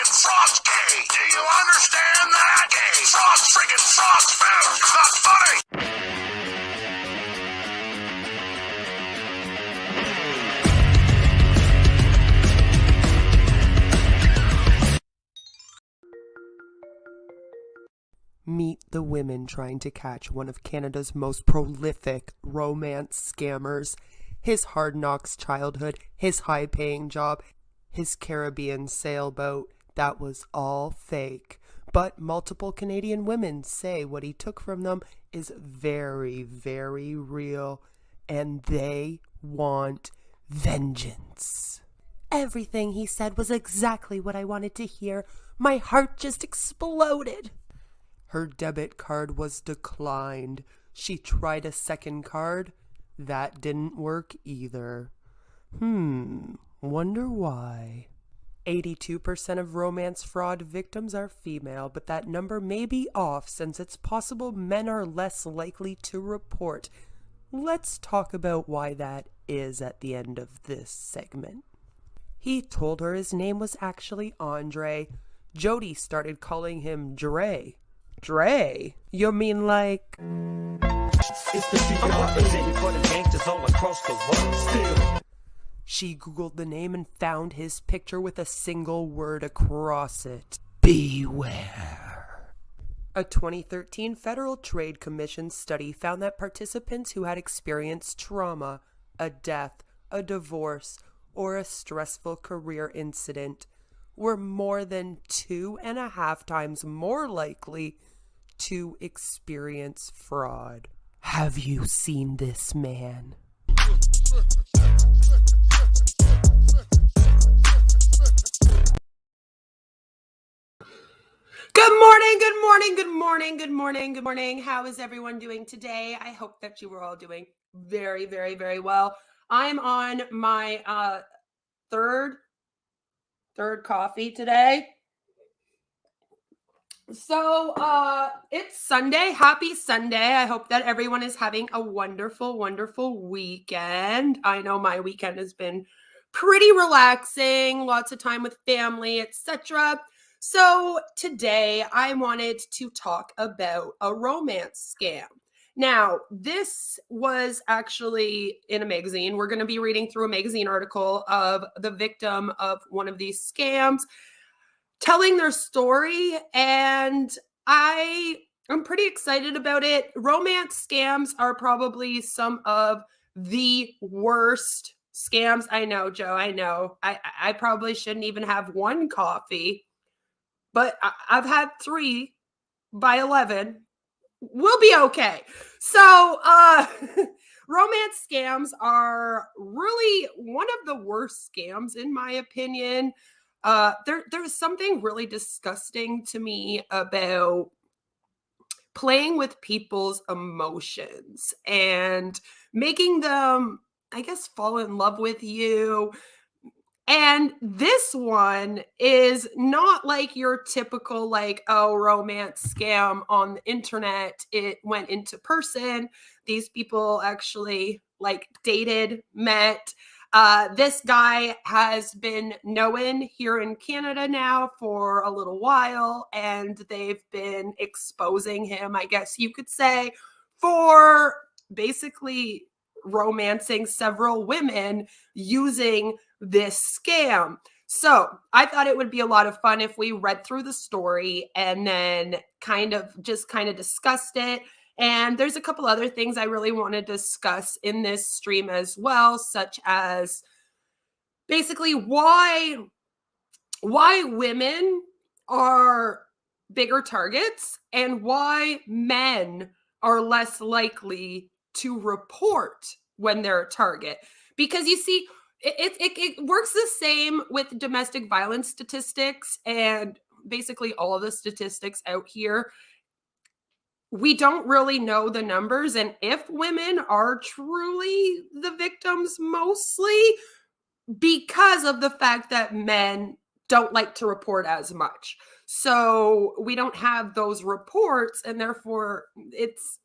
freaking frog's gay. Do you understand that? Gay. Frog's freaking frog's food. It's not funny. Meet the women trying to catch one of Canada's most prolific romance scammers. His hard knocks childhood, his high-paying job, his Caribbean sailboat, that was all fake. But multiple Canadian women say what he took from them is very, very real, and they want vengeance. Everything he said was exactly what I wanted to hear. My heart just exploded. Her debit card was declined. She tried a second card. That didn't work either. Wonder why. 82% of romance fraud victims are female, but that number may be off since it's possible men are less likely to report. Let's talk about why that is at the end of this segment. He told her his name was actually Andre. Jody started calling him Dre. Dre? You mean like... It's the secret representing for the gangsters all across the world still. She Googled the name and found his picture with a single word across it. Beware. A 2013 Federal Trade Commission study found that participants who had experienced trauma, a death, a divorce, or a stressful career incident were more than 2.5 times more likely to experience fraud. Have you seen this man? Good morning, good morning, good morning, good morning, good morning. How is everyone doing today? I hope that you were all doing very, very, very well. I'm on my third coffee today. So it's Sunday. Happy Sunday. I hope that everyone is having a wonderful, wonderful weekend. I know my weekend has been pretty relaxing, lots of time with family, etc. So today I wanted to talk about a romance scam. Now, this was actually in a magazine. We're going to be reading through a magazine article of the victim of one of these scams, telling their story, and I'm pretty excited about it. Romance scams are probably some of the worst scams. I know, Joe, I know. I probably shouldn't even have one coffee, but I've had 3 by 11. We'll be okay. So, romance scams are really one of the worst scams, in my opinion. There's something really disgusting to me about playing with people's emotions and making them, I guess, fall in love with you. And this one is not like your typical, like, oh, romance scam on the internet. It went into person. These people actually like dated, met. This guy has been known here in Canada now for a little while, and they've been exposing him, I guess you could say, for basically romancing several women using this scam. So I thought it would be a lot of fun if we read through the story and then kind of discussed it. And there's a couple other things I really want to discuss in this stream as well, such as basically why women are bigger targets and why men are less likely to report when they're a target. Because you see, it works the same with domestic violence statistics and basically all of the statistics out here. We don't really know the numbers, and if women are truly the victims mostly because of the fact that men don't like to report as much. So we don't have those reports, and therefore it's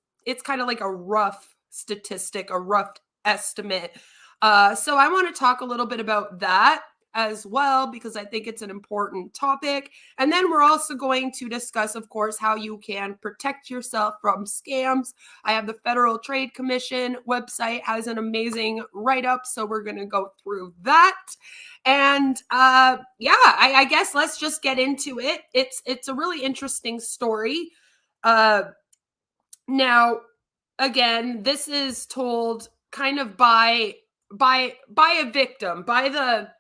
kind of like a rough statistic, a rough estimate. So I want to talk a little bit about that. as well, because I think it's an important topic. And then we're also going to discuss, of course, how you can protect yourself from scams. I have the Federal Trade Commission website has an amazing write-up, so we're going to go through that. And I guess let's just get into it. It's a really interesting story. Now, again, this is told kind of by a victim, by the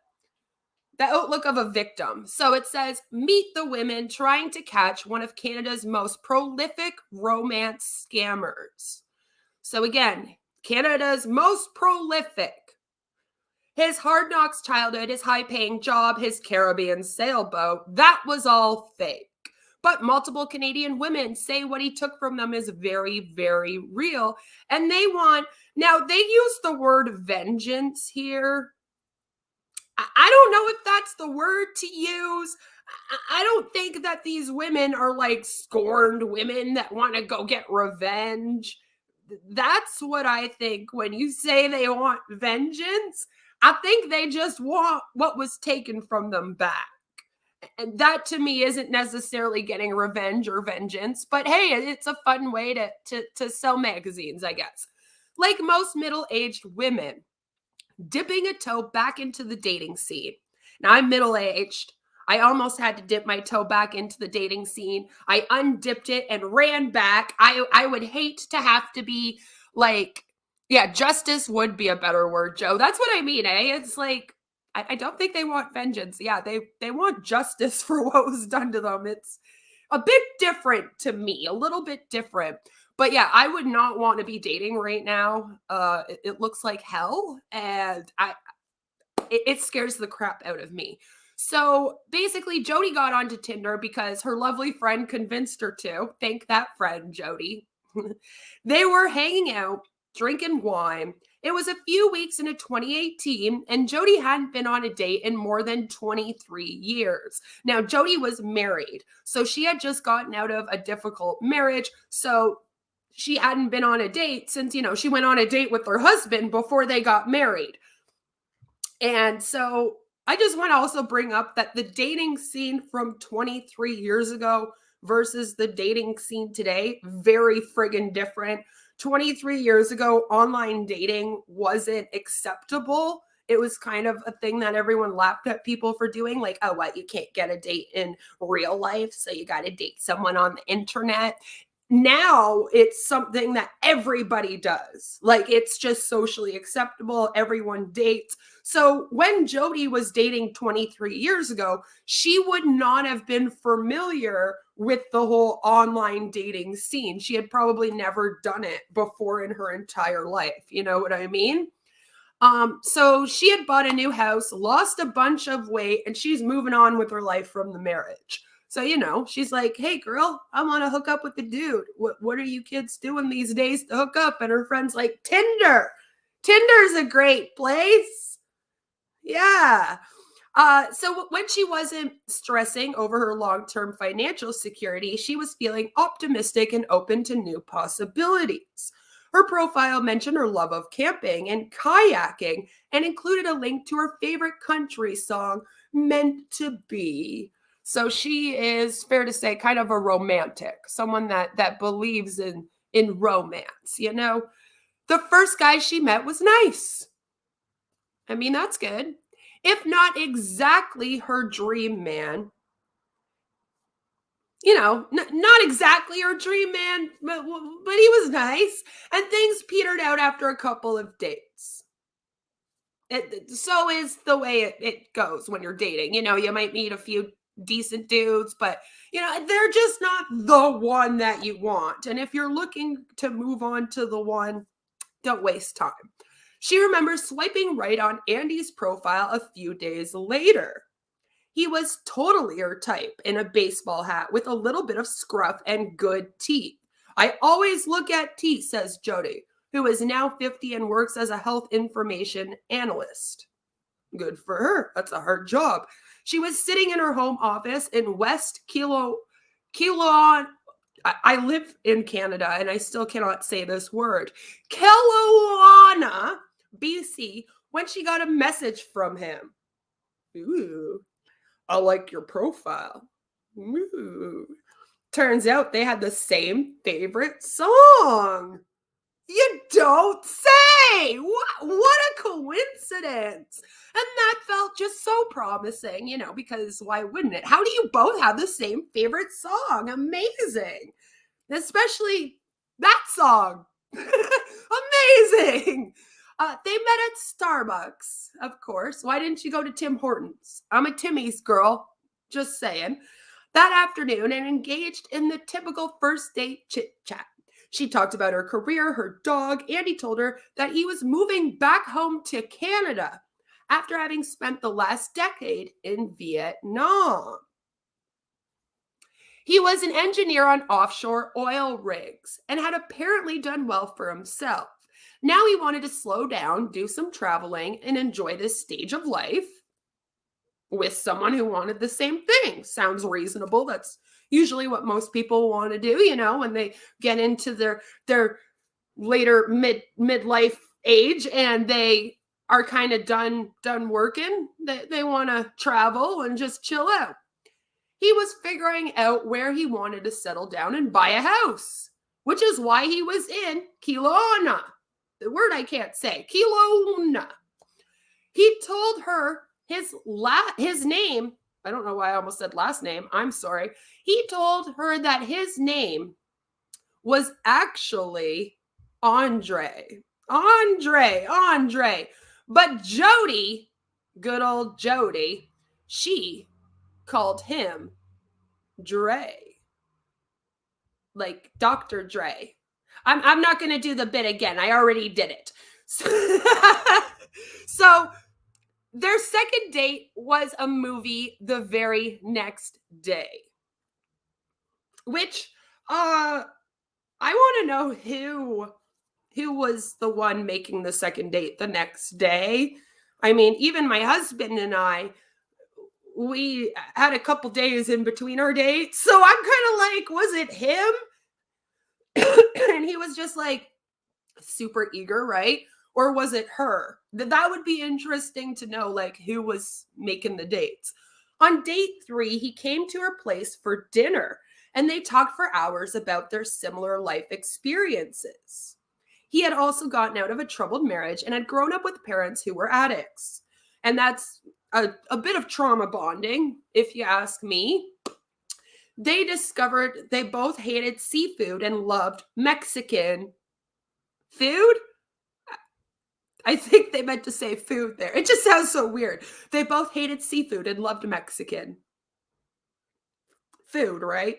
outlook of a victim. So it says, meet the women trying to catch one of Canada's most prolific romance scammers. So again, Canada's most prolific. His hard knocks childhood, his high paying job, his Caribbean sailboat, that was all fake. But multiple Canadian women say what he took from them is very, very real. And they use the word vengeance here. I don't know if that's the word to use. I don't think that these women are like scorned women that want to go get revenge. That's what I think when you say they want vengeance. I think they just want what was taken from them back. And that to me isn't necessarily getting revenge or vengeance, but hey, it's a fun way to sell magazines, I guess. Like most middle-aged women, dipping a toe back into the dating scene. Now, I'm middle-aged. I almost had to dip my toe back into the dating scene. I undipped it and ran back. I would hate to have to be like, yeah, justice would be a better word, Joe. That's what I mean, eh? It's like, I don't think they want vengeance. Yeah, they want justice for what was done to them. It's a bit different to me, a little bit different. But yeah, I would not want to be dating right now. It looks like hell, and it scares the crap out of me. So basically, Jody got onto Tinder because her lovely friend convinced her to. Thank that friend, Jody. They were hanging out, drinking wine. It was a few weeks into 2018, and Jody hadn't been on a date in more than 23 years. Now, Jody was married, so she had just gotten out of a difficult marriage, so she hadn't been on a date since, she went on a date with her husband before they got married. And so I just want to also bring up that the dating scene from 23 years ago versus the dating scene today, very friggin' different. 23 years ago, online dating wasn't acceptable. It was kind of a thing that everyone laughed at people for doing. Like, oh, what? You can't get a date in real life, so you got to date someone on the internet. Now it's something that everybody does. Like, it's just socially acceptable. Everyone dates. So when Jody was dating 23 years ago, she would not have been familiar with the whole online dating scene. She had probably never done it before in her entire life. You know what I mean? So she had bought a new house, lost a bunch of weight, and she's moving on with her life from the marriage. So, she's like, hey, girl, I want to hook up with the dude. What are you kids doing these days to hook up? And her friend's like, Tinder. Tinder's a great place. Yeah. So when she wasn't stressing over her long-term financial security, she was feeling optimistic and open to new possibilities. Her profile mentioned her love of camping and kayaking and included a link to her favorite country song, Meant to Be. So she is, fair to say, kind of a romantic, someone that believes in romance, The first guy she met was nice. I mean, that's good. If not exactly her dream man, not exactly her dream man, but he was nice. And things petered out after a couple of dates. So is the way it goes when you're dating. You might meet a few decent dudes, but they're just not the one that you want. And if you're looking to move on to the one, don't waste time. She remembers swiping right on Andy's profile a few days later. He was totally her type, in a baseball hat with a little bit of scruff and good teeth. I always look at teeth, says Jody, who is now 50 and works as a health information analyst. Good for her. That's a hard job. She was sitting in her home office in West Kelowna. I live in Canada and I still cannot say this word. Kelowna, BC, when she got a message from him. Ooh, I like your profile. Ooh. Turns out they had the same favorite song. You don't say! What a coincidence! And that felt just so promising, because why wouldn't it? How do you both have the same favorite song? Amazing. Especially that song. Amazing. They met at Starbucks, of course. Why didn't you go to Tim Hortons? I'm a Timmy's girl. Just saying. That afternoon, and engaged in the typical first date chit chat. She talked about her career, her dog, and he told her that he was moving back home to Canada after having spent the last decade in Vietnam. He was an engineer on offshore oil rigs and had apparently done well for himself. Now he wanted to slow down, do some traveling, and enjoy this stage of life with someone who wanted the same thing. Sounds reasonable. That's usually what most people want to do, when they get into their later midlife age and they are kind of done working. They want to travel and just chill out. He was figuring out where he wanted to settle down and buy a house, which is why he was in Kelowna. The word I can't say, Kelowna. He told her his name. I don't know why I almost said last name. I'm sorry. He told her that his name was actually Andre. But Jody, good old Jody, she called him Dre. Like Dr. Dre. I'm not going to do the bit again. I already did it. So their second date was a movie the very next day, which I want to know who was the one making the second date the next day. I mean, even my husband and I, we had a couple days in between our dates. So I'm kind of like, was it him? And he was just like super eager, right? Or was it her? That would be interesting to know, like, who was making the dates. On date 3, he came to her place for dinner, and they talked for hours about their similar life experiences. He had also gotten out of a troubled marriage and had grown up with parents who were addicts. And that's a bit of trauma bonding, if you ask me. They discovered they both hated seafood and loved Mexican food. I think they meant to say food there. It just sounds so weird. They both hated seafood and loved Mexican food, right?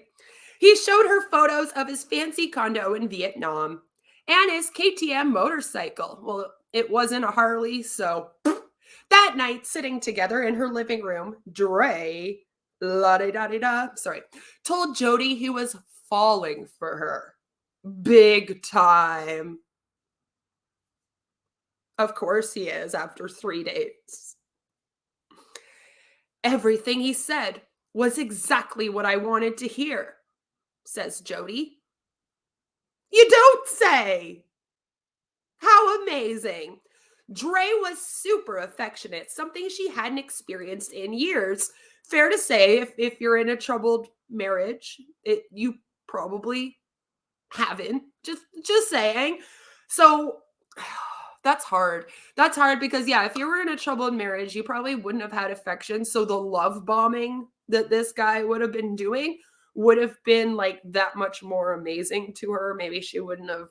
He showed her photos of his fancy condo in Vietnam and his KTM motorcycle. Well, it wasn't a Harley, so that night, sitting together in her living room, Dre, told Jody he was falling for her. Big time. Of course he is after 3 dates. Everything he said was exactly what I wanted to hear, says Jody. You don't say! How amazing. Dre was super affectionate, something she hadn't experienced in years. Fair to say, if you're in a troubled marriage, you probably haven't. Just saying. So that's hard. That's hard because, yeah, if you were in a troubled marriage, you probably wouldn't have had affection. So the love bombing that this guy would have been doing would have been like that much more amazing to her. Maybe she wouldn't have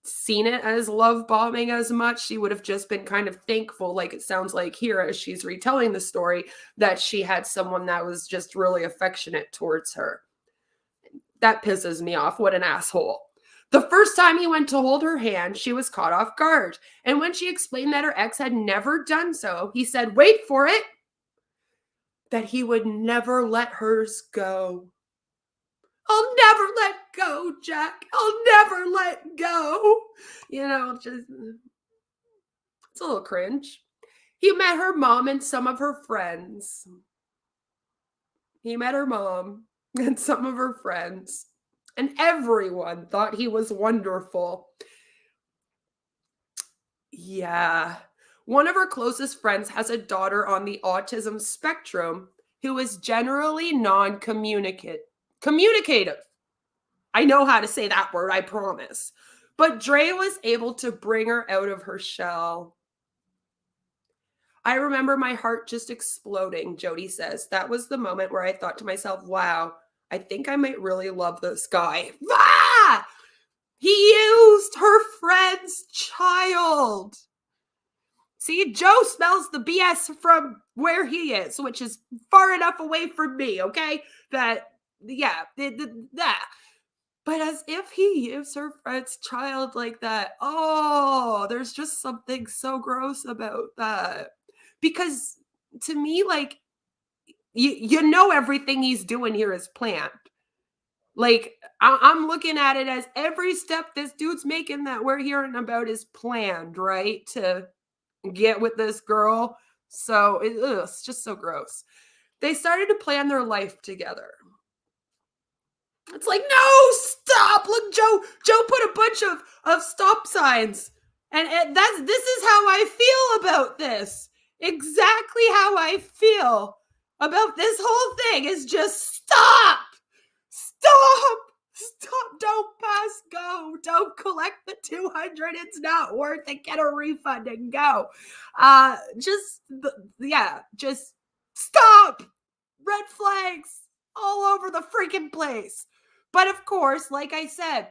seen it as love bombing as much. She would have just been kind of thankful, like it sounds like here as she's retelling the story, that she had someone that was just really affectionate towards her. That pisses me off. What an asshole. The first time he went to hold her hand, she was caught off guard. And when she explained that her ex had never done so, he said, wait for it, that he would never let hers go. I'll never let go, Jack. I'll never let go. Just, it's a little cringe. He met her mom and some of her friends. And everyone thought he was wonderful. Yeah. One of her closest friends has a daughter on the autism spectrum who is generally non-communicative. Communicative. I know how to say that word, I promise. But Dre was able to bring her out of her shell. I remember my heart just exploding, Jody says. That was the moment where I thought to myself, wow, I think I might really love this guy. Ah! He used her friend's child. See, Joe smells the BS from where he is, which is far enough away from me, okay? That, yeah, that. But as if he used her friend's child like that, oh, there's just something so gross about that. Because to me, like, you know everything he's doing here is planned. Like, I'm looking at it as every step this dude's making that we're hearing about is planned, right? To get with this girl. So it's just so gross. They started to plan their life together. It's like, no, stop. Look, Joe put a bunch of stop signs. And this is how I feel about this. Exactly how I feel about this whole thing is just stop. Stop. Stop. Don't pass go. Don't collect the 200. It's not worth it. Get a refund and go. Just stop. Red flags all over the freaking place. But of course, like I said,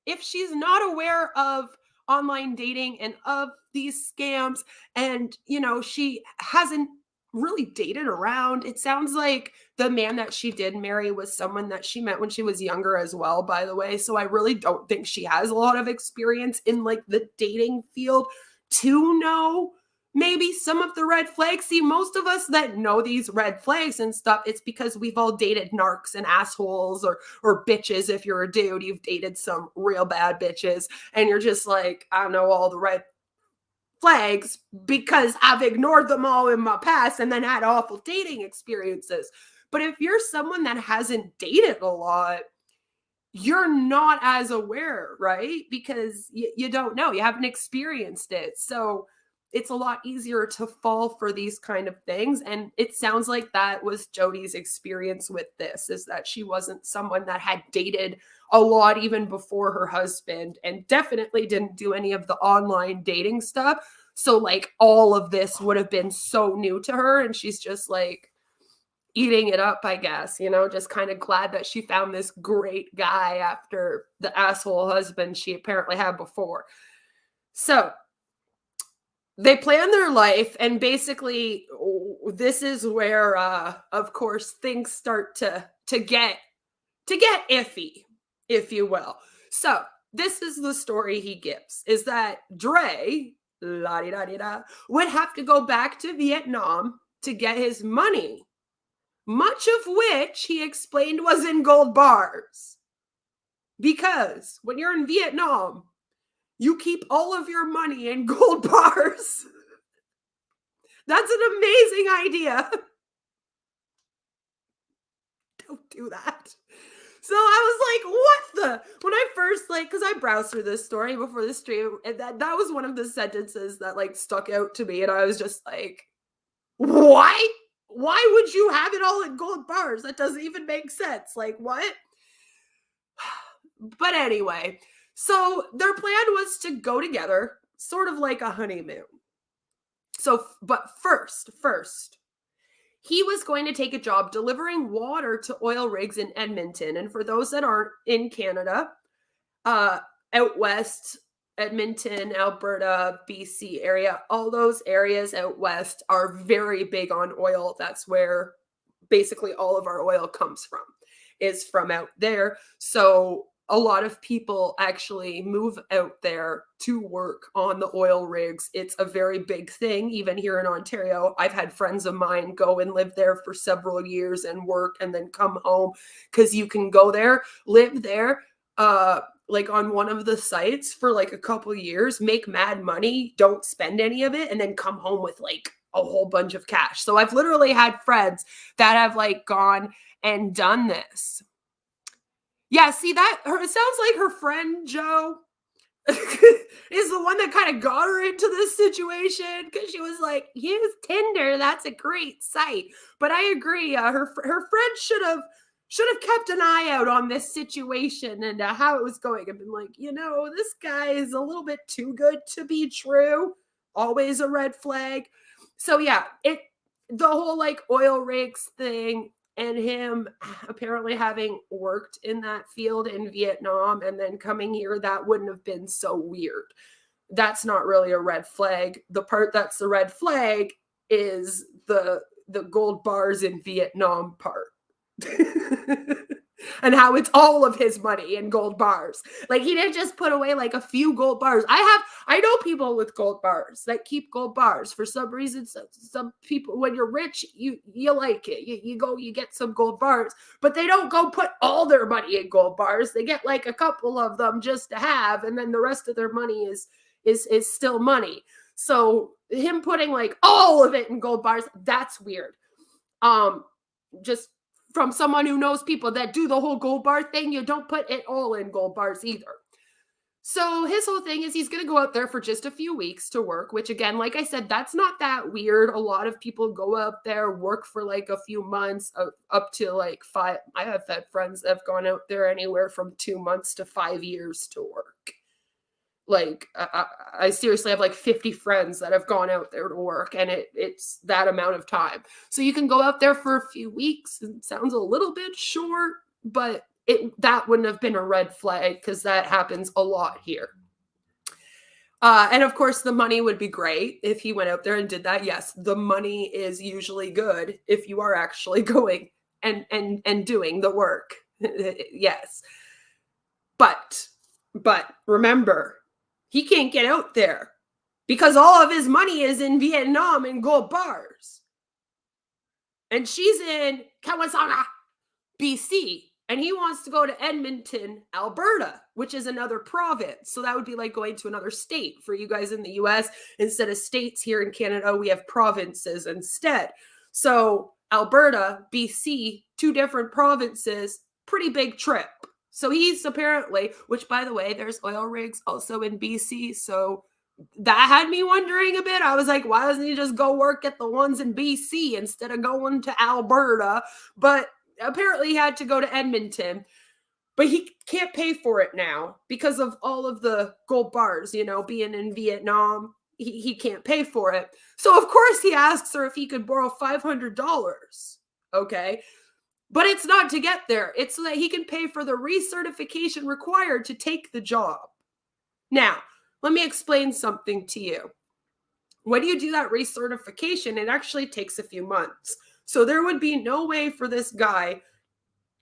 if she's not aware of online dating and of these scams and, she hasn't really dated around, it sounds like the man that she did marry was someone that she met when she was younger as well, by the way. So I really don't think she has a lot of experience in like the dating field to know maybe some of the red flags. See, most of us that know these red flags and stuff, it's because we've all dated narcs and assholes or bitches. If you're a dude, you've dated some real bad bitches and you're just like, I know all the red flags because I've ignored them all in my past and then had awful dating experiences. But if you're someone that hasn't dated a lot, you're not as aware, right? Because you don't know, you haven't experienced it. So it's a lot easier to fall for these kind of things. And it sounds like that was Jody's experience with this, is that she wasn't someone that had dated a lot even before her husband and definitely didn't do any of the online dating stuff. So like all of this would have been so new to her. And she's just like eating it up, I guess, just kind of glad that she found this great guy after the asshole husband she apparently had before. So they plan their life, and basically this is where of course things start to get iffy, if you will. So this is the story he gives, is that Dre would have to go back to Vietnam to get his money, much of which he explained was in gold bars. Because when you're in Vietnam, you keep all of your money in gold bars. That's an amazing idea. Don't do that. So I was like, when I first, because I browsed through this story before the stream, and that was one of the sentences that stuck out to me. And I was just like, why? Why would you have it all in gold bars? That doesn't even make sense. Like, what? But anyway, so their plan was to go together, sort of like a honeymoon. So, but first, he was going to take a job delivering water to oil rigs in Edmonton. And for those that aren't in Canada, out west, Edmonton, Alberta, BC area, all those areas out west are very big on oil. That's where basically all of our oil comes from, is from out there. So a lot of people actually move out there to work on the oil rigs. It's a very big thing, even here in Ontario. I've had friends of mine go and live there for several years and work and then come home, because you can go there, live there, on one of the sites for a couple years, make mad money, don't spend any of it, and then come home with a whole bunch of cash. So I've literally had friends that have gone and done this. Yeah, see that? It sounds like her friend Joe is the one that kind of got her into this situation, because she was like, use Tinder, that's a great site. But I agree, her friend should have kept an eye out on this situation and how it was going, and been like, this guy is a little bit too good to be true. Always a red flag. So yeah, the whole like oil rigs thing, and him apparently having worked in that field in Vietnam and then coming here, that wouldn't have been so weird. That's not really a red flag. The part that's the red flag is the gold bars in Vietnam part. And how it's all of his money in gold bars. Like, he didn't just put away like a few gold bars. I know people with gold bars that keep gold bars for some reason. Some people, when you're rich, you like it. You get some gold bars, but they don't go put all their money in gold bars. They get like a couple of them just to have, and then the rest of their money is still money. So him putting like all of it in gold bars, that's weird. Just from someone who knows people that do the whole gold bar thing, you don't put it all in gold bars either. So his whole thing is he's going to go out there for just a few weeks to work, which again, like I said, that's not that weird. A lot of people go out there, work for like a few months, up to like 5. I have had friends that have gone out there anywhere from 2 months to 5 years to work. Like, I seriously have like 50 friends that have gone out there to work, and it's that amount of time. So you can go out there for a few weeks. It sounds a little bit short, but that wouldn't have been a red flag, because that happens a lot here. And of course, the money would be great if he went out there and did that. Yes, the money is usually good if you are actually going and doing the work. Yes. But remember, he can't get out there because all of his money is in Vietnam in gold bars. And she's in Kawasaga, BC. And he wants to go to Edmonton, Alberta, which is another province. So that would be like going to another state for you guys in the US. Instead of states here in Canada, we have provinces instead. So Alberta, BC, 2 different provinces, pretty big trip. So he's apparently, which by the way, there's oil rigs also in BC. So that had me wondering a bit. I was like, why doesn't he just go work at the ones in BC instead of going to Alberta? But apparently he had to go to Edmonton. But he can't pay for it now because of all of the gold bars, being in Vietnam. He can't pay for it. So of course he asks her if he could borrow $500. Okay. But it's not to get there. It's so that he can pay for the recertification required to take the job. Now, let me explain something to you. When you do that recertification, it actually takes a few months. So there would be no way for this guy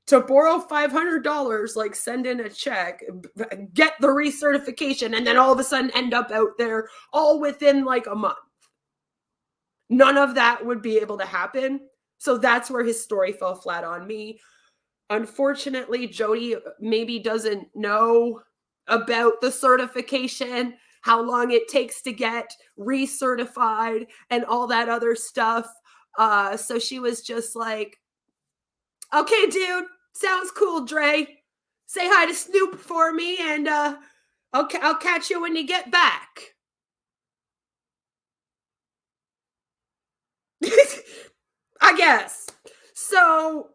to borrow $500, like send in a check, get the recertification, and then all of a sudden end up out there all within like a month. None of that would be able to happen. So that's where his story fell flat on me. Unfortunately, Jody maybe doesn't know about the certification, how long it takes to get recertified, and all that other stuff. So she was just like, okay, dude, sounds cool, Dre. Say hi to Snoop for me, and I'll catch you when you get back. I guess. So,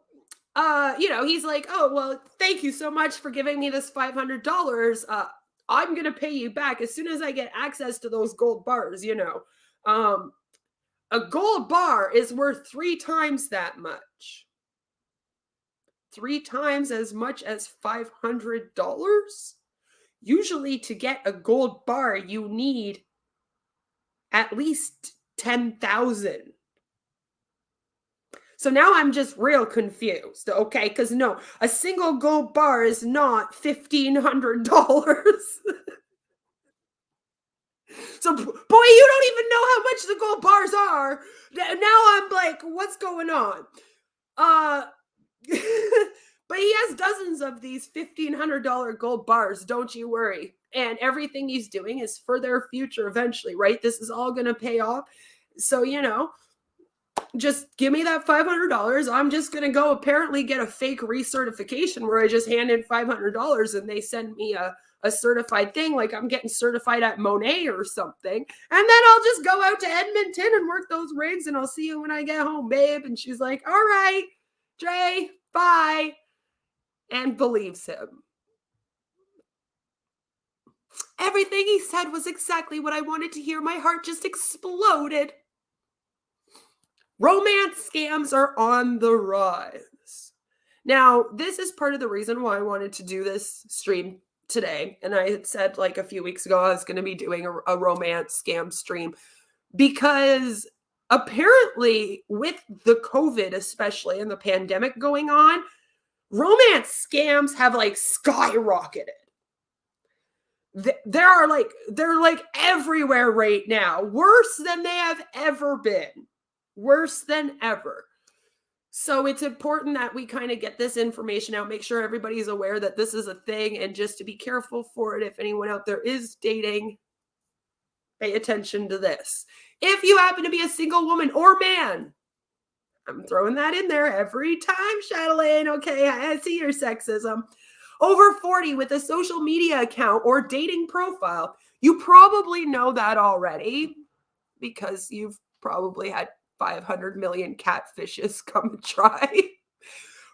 he's like, oh, well, thank you so much for giving me this $500. I'm going to pay you back as soon as I get access to those gold bars, A gold bar is worth 3 times that much. 3 times as much as $500? Usually to get a gold bar, you need at least 10,000. So now I'm just real confused, okay? Because no, a single gold bar is not $1,500. So, boy, you don't even know how much the gold bars are. Now I'm like, what's going on? But he has dozens of these $1,500 gold bars, don't you worry. And everything he's doing is for their future eventually, right? This is all going to pay off. So, just give me that $500. I'm just going to go apparently get a fake recertification where I just hand in $500 and they send me a a certified thing, like I'm getting certified at Monet or something. And then I'll just go out to Edmonton and work those rigs and I'll see you when I get home, babe. And she's like, all right, Dre, bye. And believes him. Everything he said was exactly what I wanted to hear. My heart just exploded. Romance scams are on the rise. Now, this is part of the reason why I wanted to do this stream today. And I had said like a few weeks ago, I was going to be doing a romance scam stream because apparently with the COVID, especially and the pandemic going on, romance scams have like skyrocketed. They're like everywhere right now, worse than they have ever been, worse than ever. So it's important that we kind of get this information out, make sure everybody's aware that this is a thing, and just to be careful for it. If anyone out there is dating, pay attention to this. If you happen to be a single woman or man, I'm throwing that in there every time, Chatelaine. Okay, I see your sexism. Over 40 with a social media account or dating profile. You probably know that already because you've probably had 500 million catfishes come and try.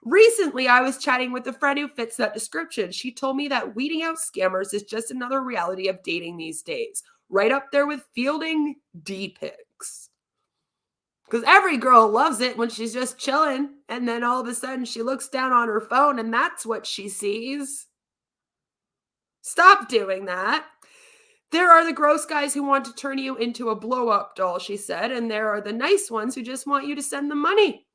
Recently, I was chatting with a friend who fits that description. She told me that weeding out scammers is just another reality of dating these days, right up there with fielding D-pics. Because every girl loves it when she's just chilling, and then all of a sudden she looks down on her phone and that's what she sees. Stop doing that. There are the gross guys who want to turn you into a blow-up doll, she said, and there are the nice ones who just want you to send them money.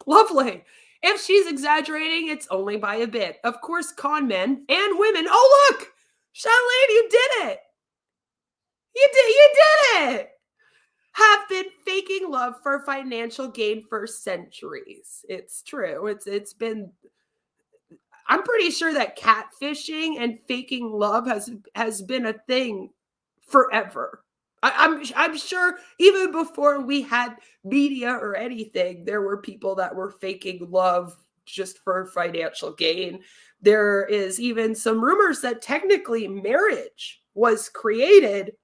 Lovely. If she's exaggerating, it's only by a bit. Of course, con men and women. Oh, look! Chatelaine, you did it! You did it! Have been faking love for financial gain for centuries. It's true. It's been, I'm pretty sure that catfishing and faking love has been a thing forever. I'm sure even before we had media or anything, there were people that were faking love just for financial gain. There is even some rumors that technically marriage was created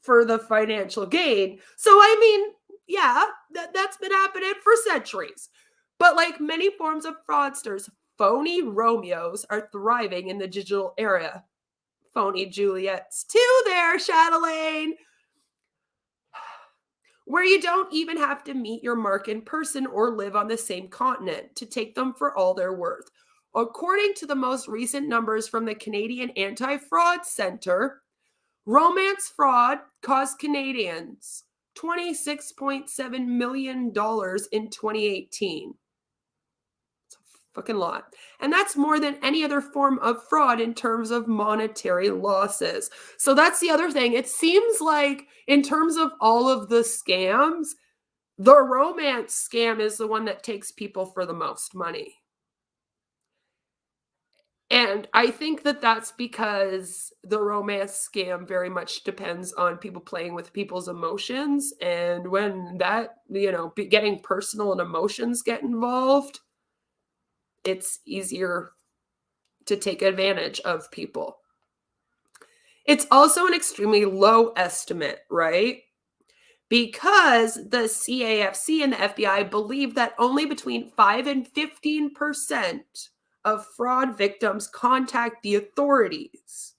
for the financial gain. So, I mean, yeah, that's been happening for centuries. But like many forms of fraudsters, phony Romeos are thriving in the digital era. Phony Juliets too there, Chatelaine. Where you don't even have to meet your mark in person or live on the same continent to take them for all they're worth. According to the most recent numbers from the Canadian Anti-Fraud Centre, romance fraud cost Canadians $26.7 million in 2018. It's a fucking lot. And that's more than any other form of fraud in terms of monetary losses. So that's the other thing. It seems like in terms of all of the scams, the romance scam is the one that takes people for the most money. And I think that that's because the romance scam very much depends on people playing with people's emotions. And when that, getting personal and emotions get involved, it's easier to take advantage of people. It's also an extremely low estimate, right? Because the CAFC and the FBI believe that only between 5 and 15% of fraud victims contact the authorities,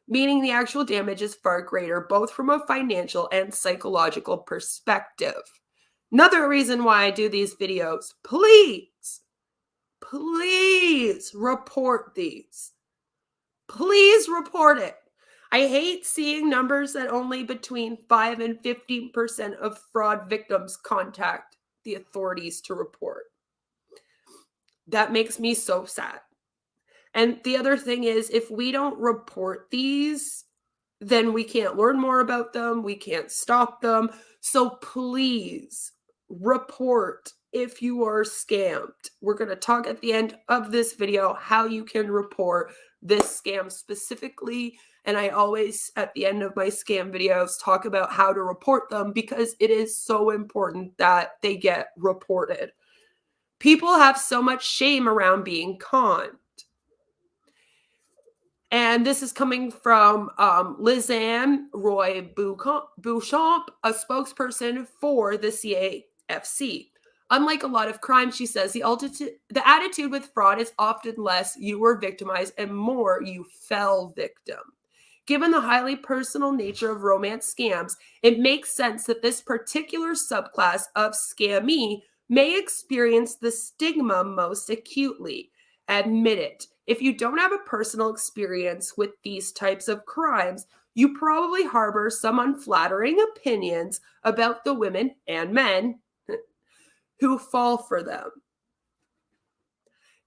meaning the actual damage is far greater, both from a financial and psychological perspective. Another reason why I do these videos, please report these. Please report it. I hate seeing numbers that only between 5 and 15% of fraud victims contact the authorities to report. That makes me so sad. And the other thing is, if we don't report these, then we can't learn more about them. We can't stop them. So please report if you are scammed. We're going to talk at the end of this video how you can report this scam specifically. And I always, at the end of my scam videos, talk about how to report them because it is so important that they get reported. People have so much shame around being conned. And this is coming from Lizanne Roy Beauchamp, a spokesperson for the CAFC. Unlike a lot of crimes, she says, the attitude with fraud is often less you were victimized and more you fell victim. Given the highly personal nature of romance scams, it makes sense that this particular subclass of scammy may experience the stigma most acutely. Admit it. If you don't have a personal experience with these types of crimes, you probably harbor some unflattering opinions about the women and men who fall for them.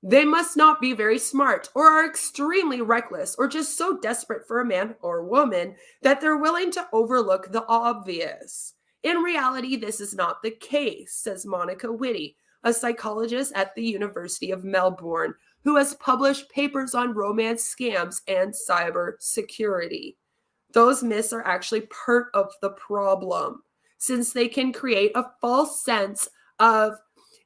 They must not be very smart or are extremely reckless or just so desperate for a man or woman that they're willing to overlook the obvious. In reality, this is not the case, says Monica Whitty, a psychologist at the University of Melbourne, who has published papers on romance scams and cyber security. Those myths are actually part of the problem, since they can create a false sense of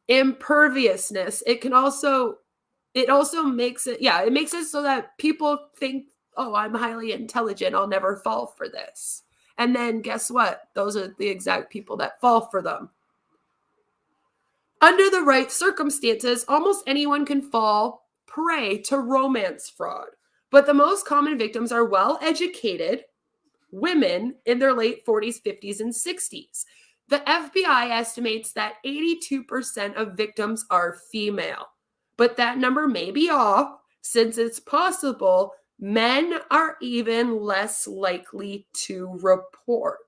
imperviousness. It also makes it so that people think, oh, I'm highly intelligent, I'll never fall for this. And then guess what? Those are the exact people that fall for them. Under the right circumstances, almost anyone can fall prey to romance fraud. But the most common victims are well-educated women in their late 40s, 50s, and 60s. The FBI estimates that 82% of victims are female. But that number may be off, since it's possible men are even less likely to report.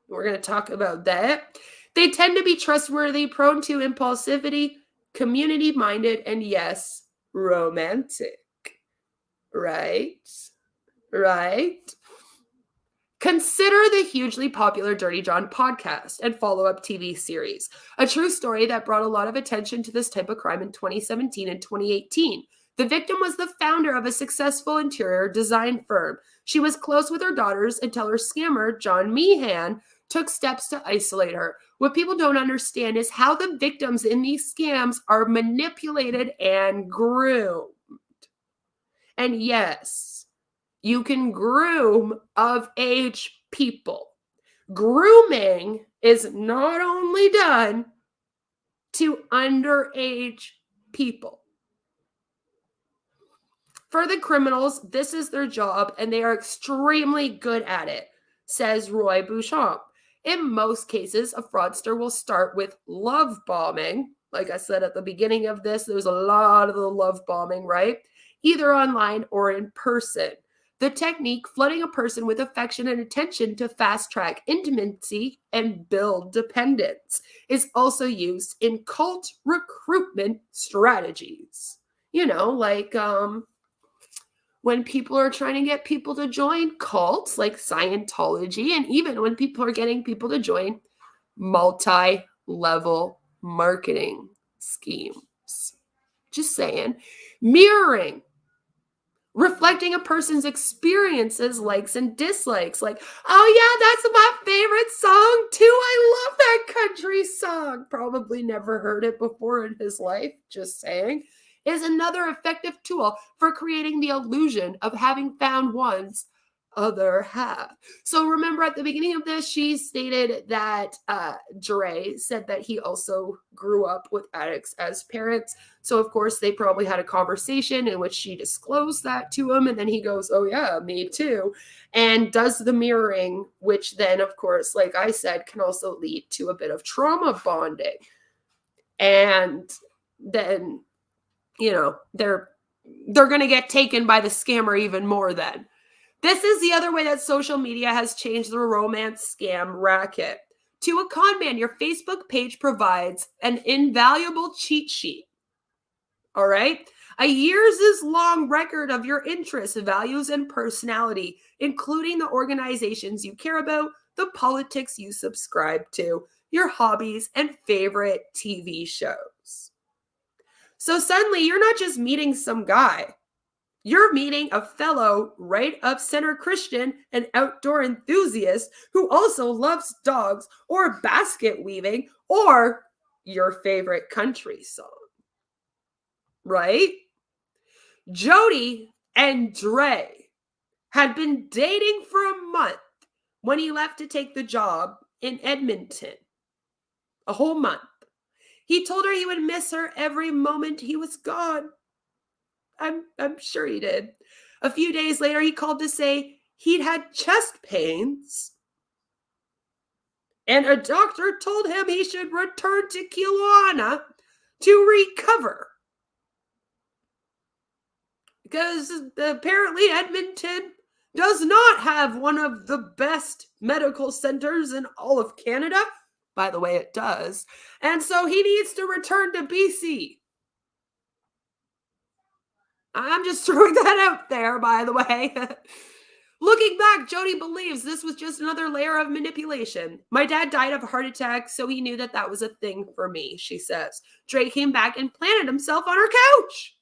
We're going to talk about that. They tend to be trustworthy, prone to impulsivity, community-minded, and yes, romantic. Right? Consider the hugely popular Dirty John podcast and follow-up TV series, a true story that brought a lot of attention to this type of crime in 2017 and 2018. The victim was the founder of a successful interior design firm. She was close with her daughters until her scammer, John Meehan, took steps to isolate her. What people don't understand is how the victims in these scams are manipulated and groomed. And yes, you can groom of-age people. Grooming is not only done to underage people. For the criminals, this is their job, and they are extremely good at it, says Roy Beauchamp. In most cases, a fraudster will start with love bombing. Like I said at the beginning of this, there's a lot of the love bombing, right? Either online or in person. The technique, flooding a person with affection and attention to fast-track intimacy and build dependence, is also used in cult recruitment strategies. You know, like when people are trying to get people to join cults like Scientology, and even when people are getting people to join multi-level marketing schemes. Just saying. Mirroring. Reflecting a person's experiences, likes and dislikes. Like, oh yeah, that's my favorite song too. I love that country song. Probably never heard it before in his life. Just saying. Is another effective tool for creating the illusion of having found one's other half. So remember at the beginning of this, she stated that Dre said that he also grew up with addicts as parents. So of course they probably had a conversation in which she disclosed that to him. And then he goes, oh yeah, me too. And does the mirroring, which then of course, like I said, can also lead to a bit of trauma bonding. And then, you know, they're going to get taken by the scammer even more then. This is the other way that social media has changed the romance scam racket. To a con man, your Facebook page provides an invaluable cheat sheet. All right? A years long record of your interests, values, and personality, including the organizations you care about, the politics you subscribe to, your hobbies, and favorite TV shows. So suddenly, you're not just meeting some guy. You're meeting a fellow right-of-center Christian and outdoor enthusiast who also loves dogs or basket weaving or your favorite country song. Right? Jody and Dre had been dating for a month when he left to take the job in Edmonton. A whole month. He told her he would miss her every moment he was gone. I'm sure he did. A few days later, he called to say he'd had chest pains, and a doctor told him he should return to Kelowna to recover. Because apparently Edmonton does not have one of the best medical centers in all of Canada. By the way, it does. And so he needs to return to BC. I'm just throwing that out there, by the way. Looking back, Jody believes this was just another layer of manipulation. My dad died of a heart attack, so he knew that was a thing for me, she says. Dre came back and planted himself on her couch.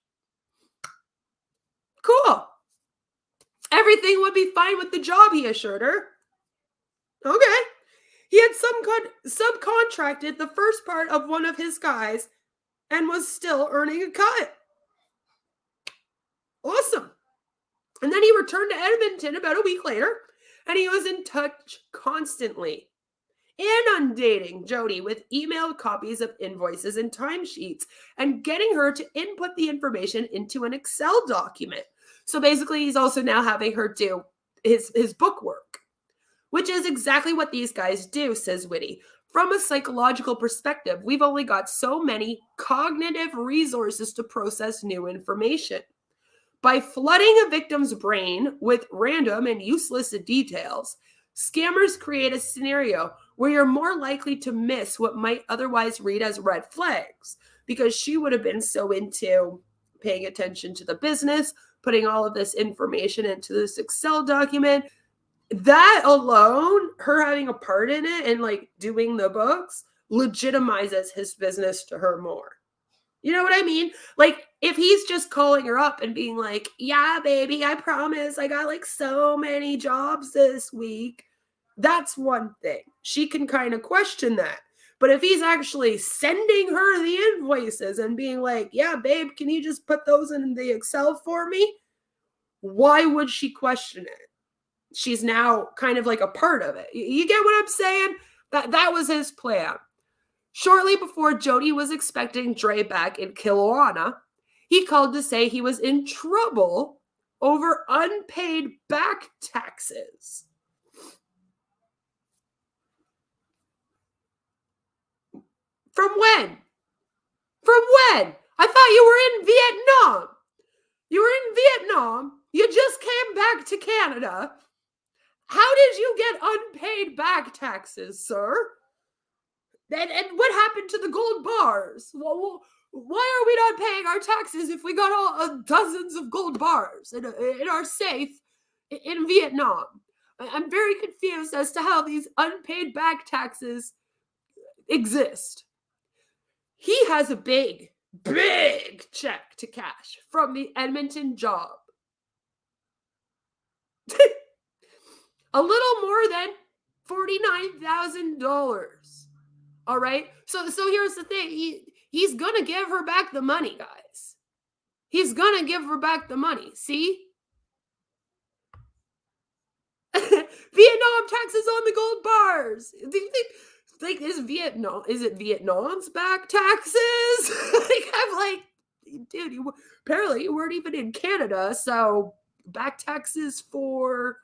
Cool. Everything would be fine with the job, he assured her. Okay. He had subcontracted the first part of one of his guys and was still earning a cut. Awesome. And then he returned to Edmonton about a week later, and he was in touch constantly, inundating Jody with emailed copies of invoices and timesheets and getting her to input the information into an Excel document. So basically, he's also now having her do his book work, which is exactly what these guys do, says Whitty. From a psychological perspective, we've only got so many cognitive resources to process new information. By flooding a victim's brain with random and useless details, scammers create a scenario where you're more likely to miss what might otherwise read as red flags, because she would have been so into paying attention to the business, putting all of this information into this Excel document. That alone, her having a part in it and like doing the books, legitimizes his business to her more. You know what I mean? Like, if he's just calling her up and being like, yeah, baby, I promise I got like so many jobs this week, that's one thing. She can kind of question that. But if he's actually sending her the invoices and being like, yeah, babe, can you just put those in the Excel for me? Why would she question it? She's now kind of like a part of it. You get what I'm saying? That was his plan. Shortly before Jody was expecting Dre back in Kelowna, he called to say he was in trouble over unpaid back taxes. From when? From when? I thought you were in Vietnam. You were in Vietnam. You just came back to Canada. How did you get unpaid back taxes, sir? And what happened to the gold bars? Well, why are we not paying our taxes if we got all dozens of gold bars in our safe in Vietnam? I'm very confused as to how these unpaid back taxes exist. He has a big check to cash from the Edmonton job. A little more than $49,000. All right. So here's the thing. He's going to give her back the money, guys. He's going to give her back the money. See? Vietnam taxes on the gold bars. Do you think, like, is it Vietnam's back taxes? Like, I'm like, dude, apparently you weren't even in Canada. So back taxes for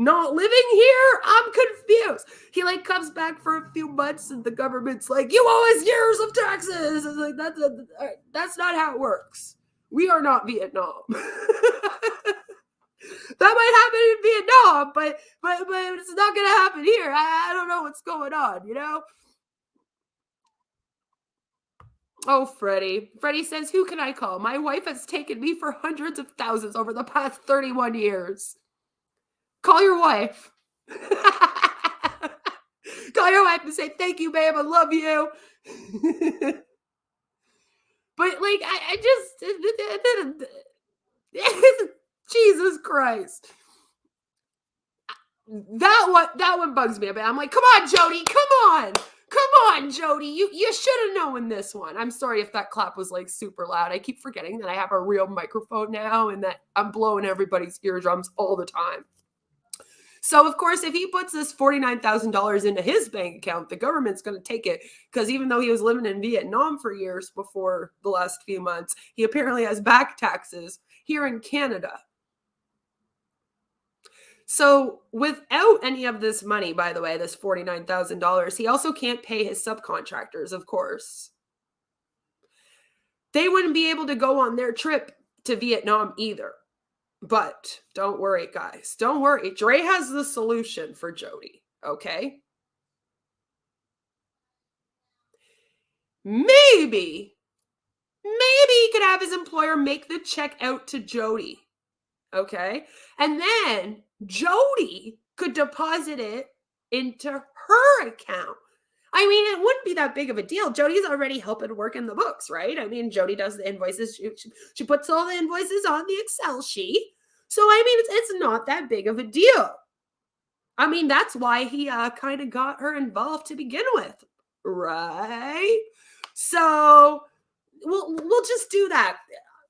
not living here? I'm confused. He like comes back for a few months and the government's like, you owe us years of taxes. It's like, that's not how it works. We are not Vietnam. That might happen in Vietnam, but it's not going to happen here. I don't know what's going on, you know? Oh, Freddie. Freddie says, who can I call? My wife has taken me for hundreds of thousands over the past 31 years. Call your wife. Call your wife and say, thank you, babe. I love you. But like, I just, Jesus Christ. That one bugs me a bit. I'm like, come on, Jody, come on. Come on, Jody. You should have known this one. I'm sorry if that clap was like super loud. I keep forgetting that I have a real microphone now and that I'm blowing everybody's eardrums all the time. So, of course, if he puts this $49,000 into his bank account, the government's going to take it because even though he was living in Vietnam for years before the last few months, he apparently has back taxes here in Canada. So without any of this money, by the way, this $49,000, he also can't pay his subcontractors, of course. They wouldn't be able to go on their trip to Vietnam either. But don't worry, guys. Don't worry. Dre has the solution for Jody, okay? Maybe he could have his employer make the check out to Jody, okay? And then Jody could deposit it into her account. I mean, it wouldn't be that big of a deal. Jody's already helping work in the books, right? I mean, Jody does the invoices. She puts all the invoices on the Excel sheet. So, I mean, it's not that big of a deal. I mean, that's why he kind of got her involved to begin with, right? So, we'll just do that.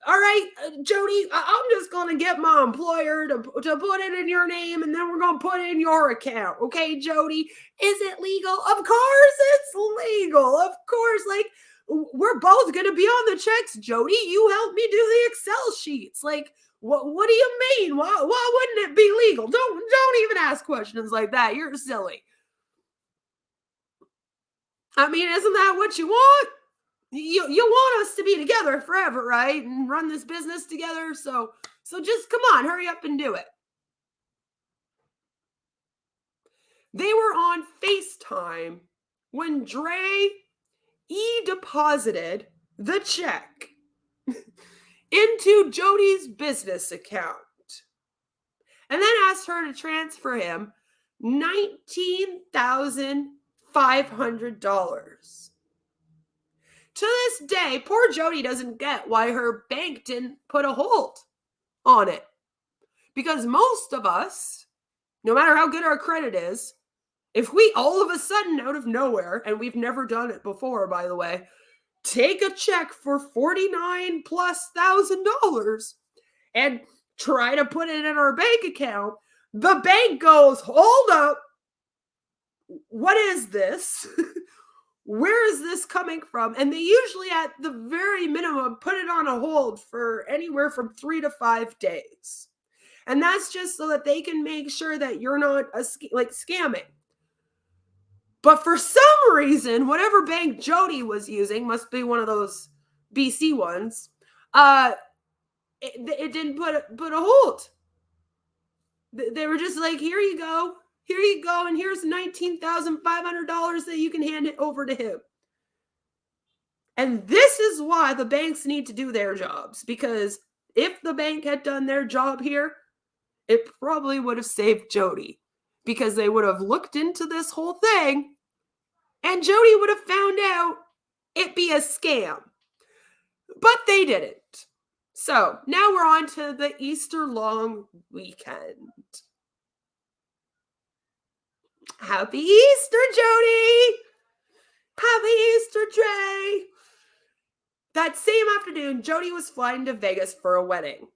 All right, Jody, I'm just going to get my employer to put it in your name, and then we're going to put it in your account. Okay, Jody? Is it legal? Of course it's legal. Of course. Like, we're both going to be on the checks, Jody. You helped me do the Excel sheets. Like, what do you mean? Why wouldn't it be legal? Don't even ask questions like that. You're silly. I mean, isn't that what you want? You want us to be together forever, right? And run this business together. So just come on, hurry up and do it. They were on FaceTime when Dre deposited the check into Jody's business account and then asked her to transfer him $19,500. To this day, poor Jody doesn't get why her bank didn't put a hold on it. Because most of us, no matter how good our credit is, if we all of a sudden out of nowhere, and we've never done it before, by the way, take a check for $49,000+ and try to put it in our bank account, the bank goes, hold up, what is this? Where is this coming from? And they usually, at the very minimum, put it on a hold for anywhere from 3 to 5 days. And that's just so that they can make sure that you're not scamming. But for some reason, whatever bank Jody was using, must be one of those BC ones, it didn't put a hold. They were just like, here you go. Here you go, and here's $19,500 that you can hand it over to him. And this is why the banks need to do their jobs, because if the bank had done their job here, it probably would have saved Jody, because they would have looked into this whole thing, and Jody would have found out it be a scam. But they didn't. So now we're on to the Easter long weekend. Happy Easter, Jody! Happy Easter, Dre! That same afternoon, Jody was flying to Vegas for a wedding.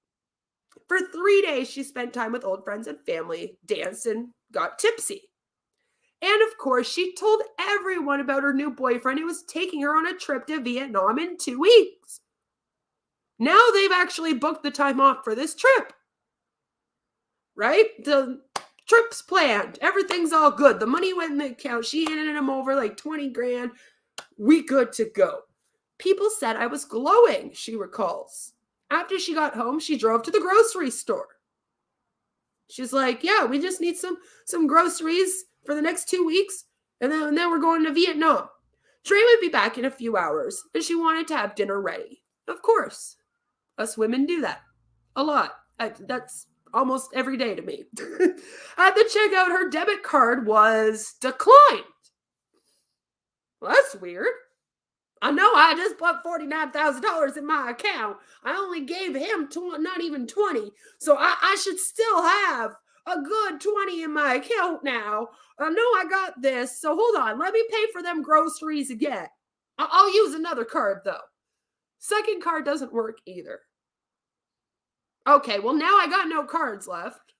For 3 days, she spent time with old friends and family, danced, and got tipsy. And of course, she told everyone about her new boyfriend who was taking her on a trip to Vietnam in 2 weeks. Now they've actually booked the time off for this trip. Right? The trip's planned. Everything's all good. The money went in the account. She handed him over like 20 grand. We good to go. People said I was glowing, she recalls. After she got home, she drove to the grocery store. She's like, yeah, we just need some groceries for the next 2 weeks, and then we're going to Vietnam. Trey would be back in a few hours, and she wanted to have dinner ready. Of course. Us women do that. A lot. That's almost every day to me. At the checkout, her debit card was declined. Well, that's weird. I know I just put $49,000 in my account. I only gave him not even 20. So I should still have a good 20 in my account now. I know I got this, so hold on. Let me pay for them groceries again. I'll use another card, though. Second card doesn't work either. Okay, well, now I got no cards left.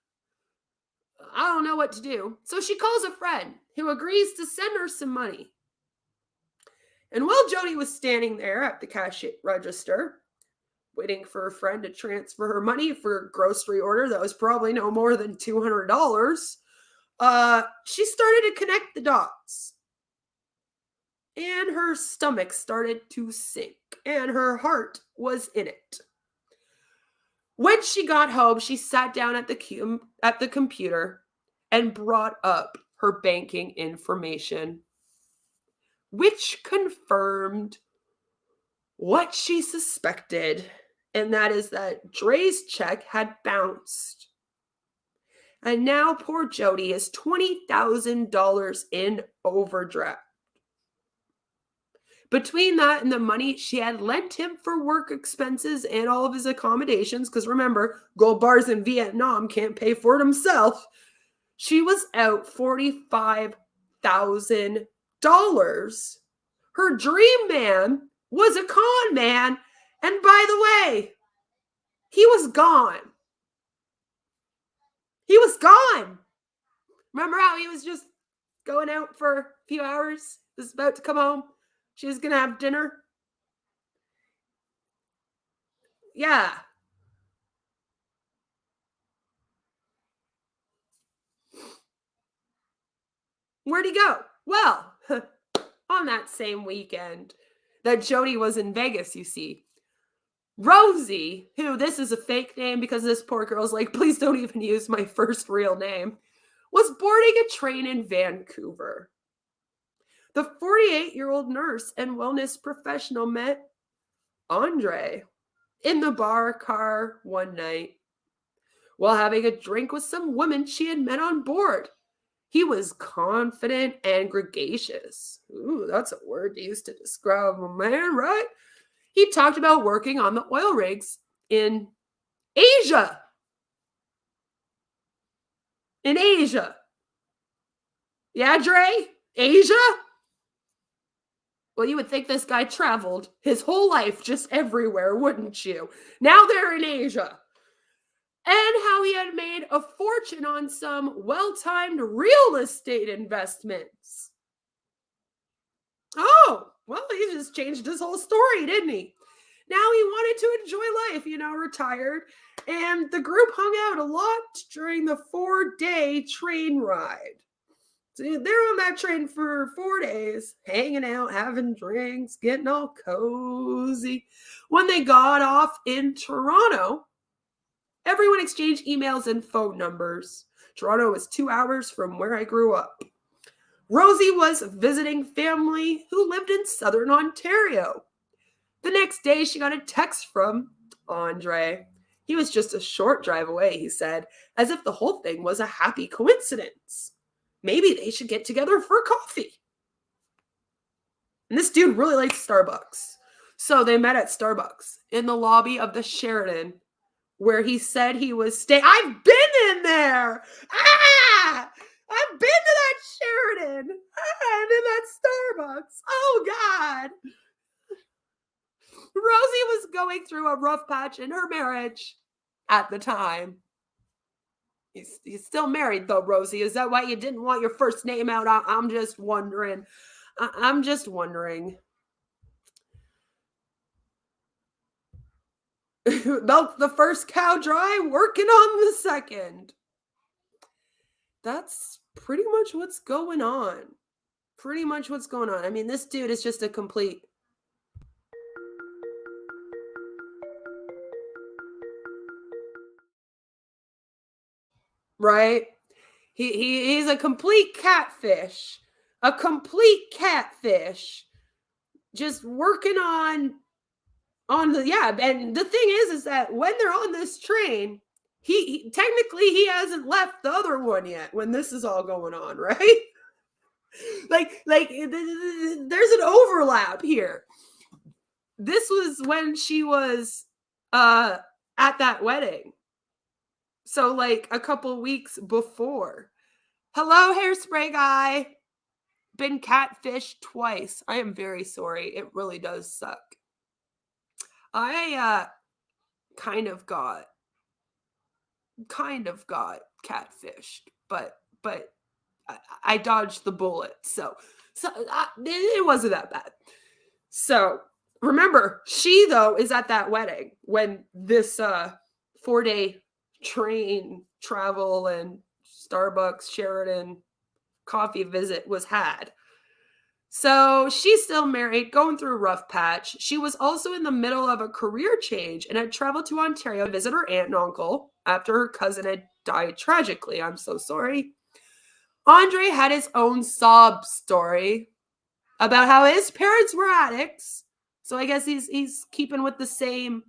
I don't know what to do. So she calls a friend who agrees to send her some money. And while Jody was standing there at the cash register, waiting for her friend to transfer her money for a grocery order that was probably no more than $200, she started to connect the dots. And her stomach started to sink, and her heart was in it. When she got home, she sat down at the computer and brought up her banking information, which confirmed what she suspected, and that is that Dre's check had bounced. And now poor Jody is $20,000 in overdraft. Between that and the money she had lent him for work expenses and all of his accommodations, because remember, gold bars in Vietnam can't pay for it himself, she was out $45,000. Her dream man was a con man, and by the way, he was gone. He was gone. Remember how he was just going out for a few hours, was about to come home? She was going to have dinner. Yeah. Where'd he go? Well, on that same weekend that Jody was in Vegas, you see, Rosie, who this is a fake name because this poor girl's like, please don't even use my first real name, was boarding a train in Vancouver. The 48-year-old nurse and wellness professional met Andre in the bar car one night while having a drink with some women she had met on board. He was confident and gregarious. Ooh, that's a word used to describe a man, right? He talked about working on the oil rigs in Asia. In Asia. Yeah, Dre? Asia? Well, you would think this guy traveled his whole life just everywhere, wouldn't you? Now they're in Asia. And how he had made a fortune on some well-timed real estate investments. Oh, well, he just changed his whole story, didn't he? Now he wanted to enjoy life, retired. And the group hung out a lot during the 4-day train ride. So they're on that train for 4 days, hanging out, having drinks, getting all cozy. When they got off in Toronto, everyone exchanged emails and phone numbers. Toronto was 2 hours from where I grew up. Rosie was visiting family who lived in southern Ontario. The next day, she got a text from Andre. He was just a short drive away, he said, as if the whole thing was a happy coincidence. Maybe they should get together for coffee. And this dude really likes Starbucks. So they met at Starbucks in the lobby of the Sheraton, where he said he was staying. I've been in there. I've been to that Sheraton. And in that Starbucks. Oh, God. Rosie was going through a rough patch in her marriage at the time. He's still married, though, Rosie. Is that why you didn't want your first name out? I'm just wondering. I'm just wondering. Milk the first cow dry, working on the second. That's pretty much what's going on. I mean, this dude is just a complete... Right? He's a complete catfish. Just working on the, and the thing is that when they're on this train, he technically he hasn't left the other one yet when this is all going on, right? like there's an overlap here. This was when she was at that wedding. So like a couple weeks before. Hello, hairspray guy. Been catfished twice. I am very sorry. It really does suck. I kind of got catfished, but I dodged the bullet. So it wasn't that bad. So remember, she though is at that wedding when this 4-day train travel and Starbucks Sheridan coffee visit was had. So she's still married, going through a rough patch. She was also in the middle of a career change and had traveled to Ontario to visit her aunt and uncle after her cousin had died tragically. I'm so sorry. Andre had his own sob story about how his parents were addicts. So I guess he's keeping with the same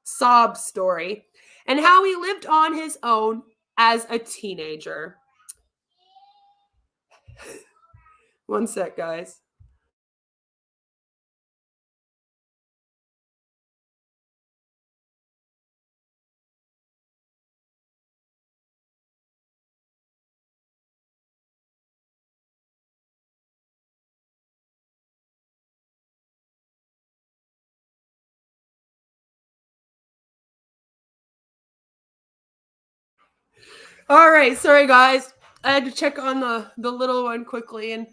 sob story, and how he lived on his own as a teenager. One sec, guys. All right, sorry guys. I had to check on the little one quickly, and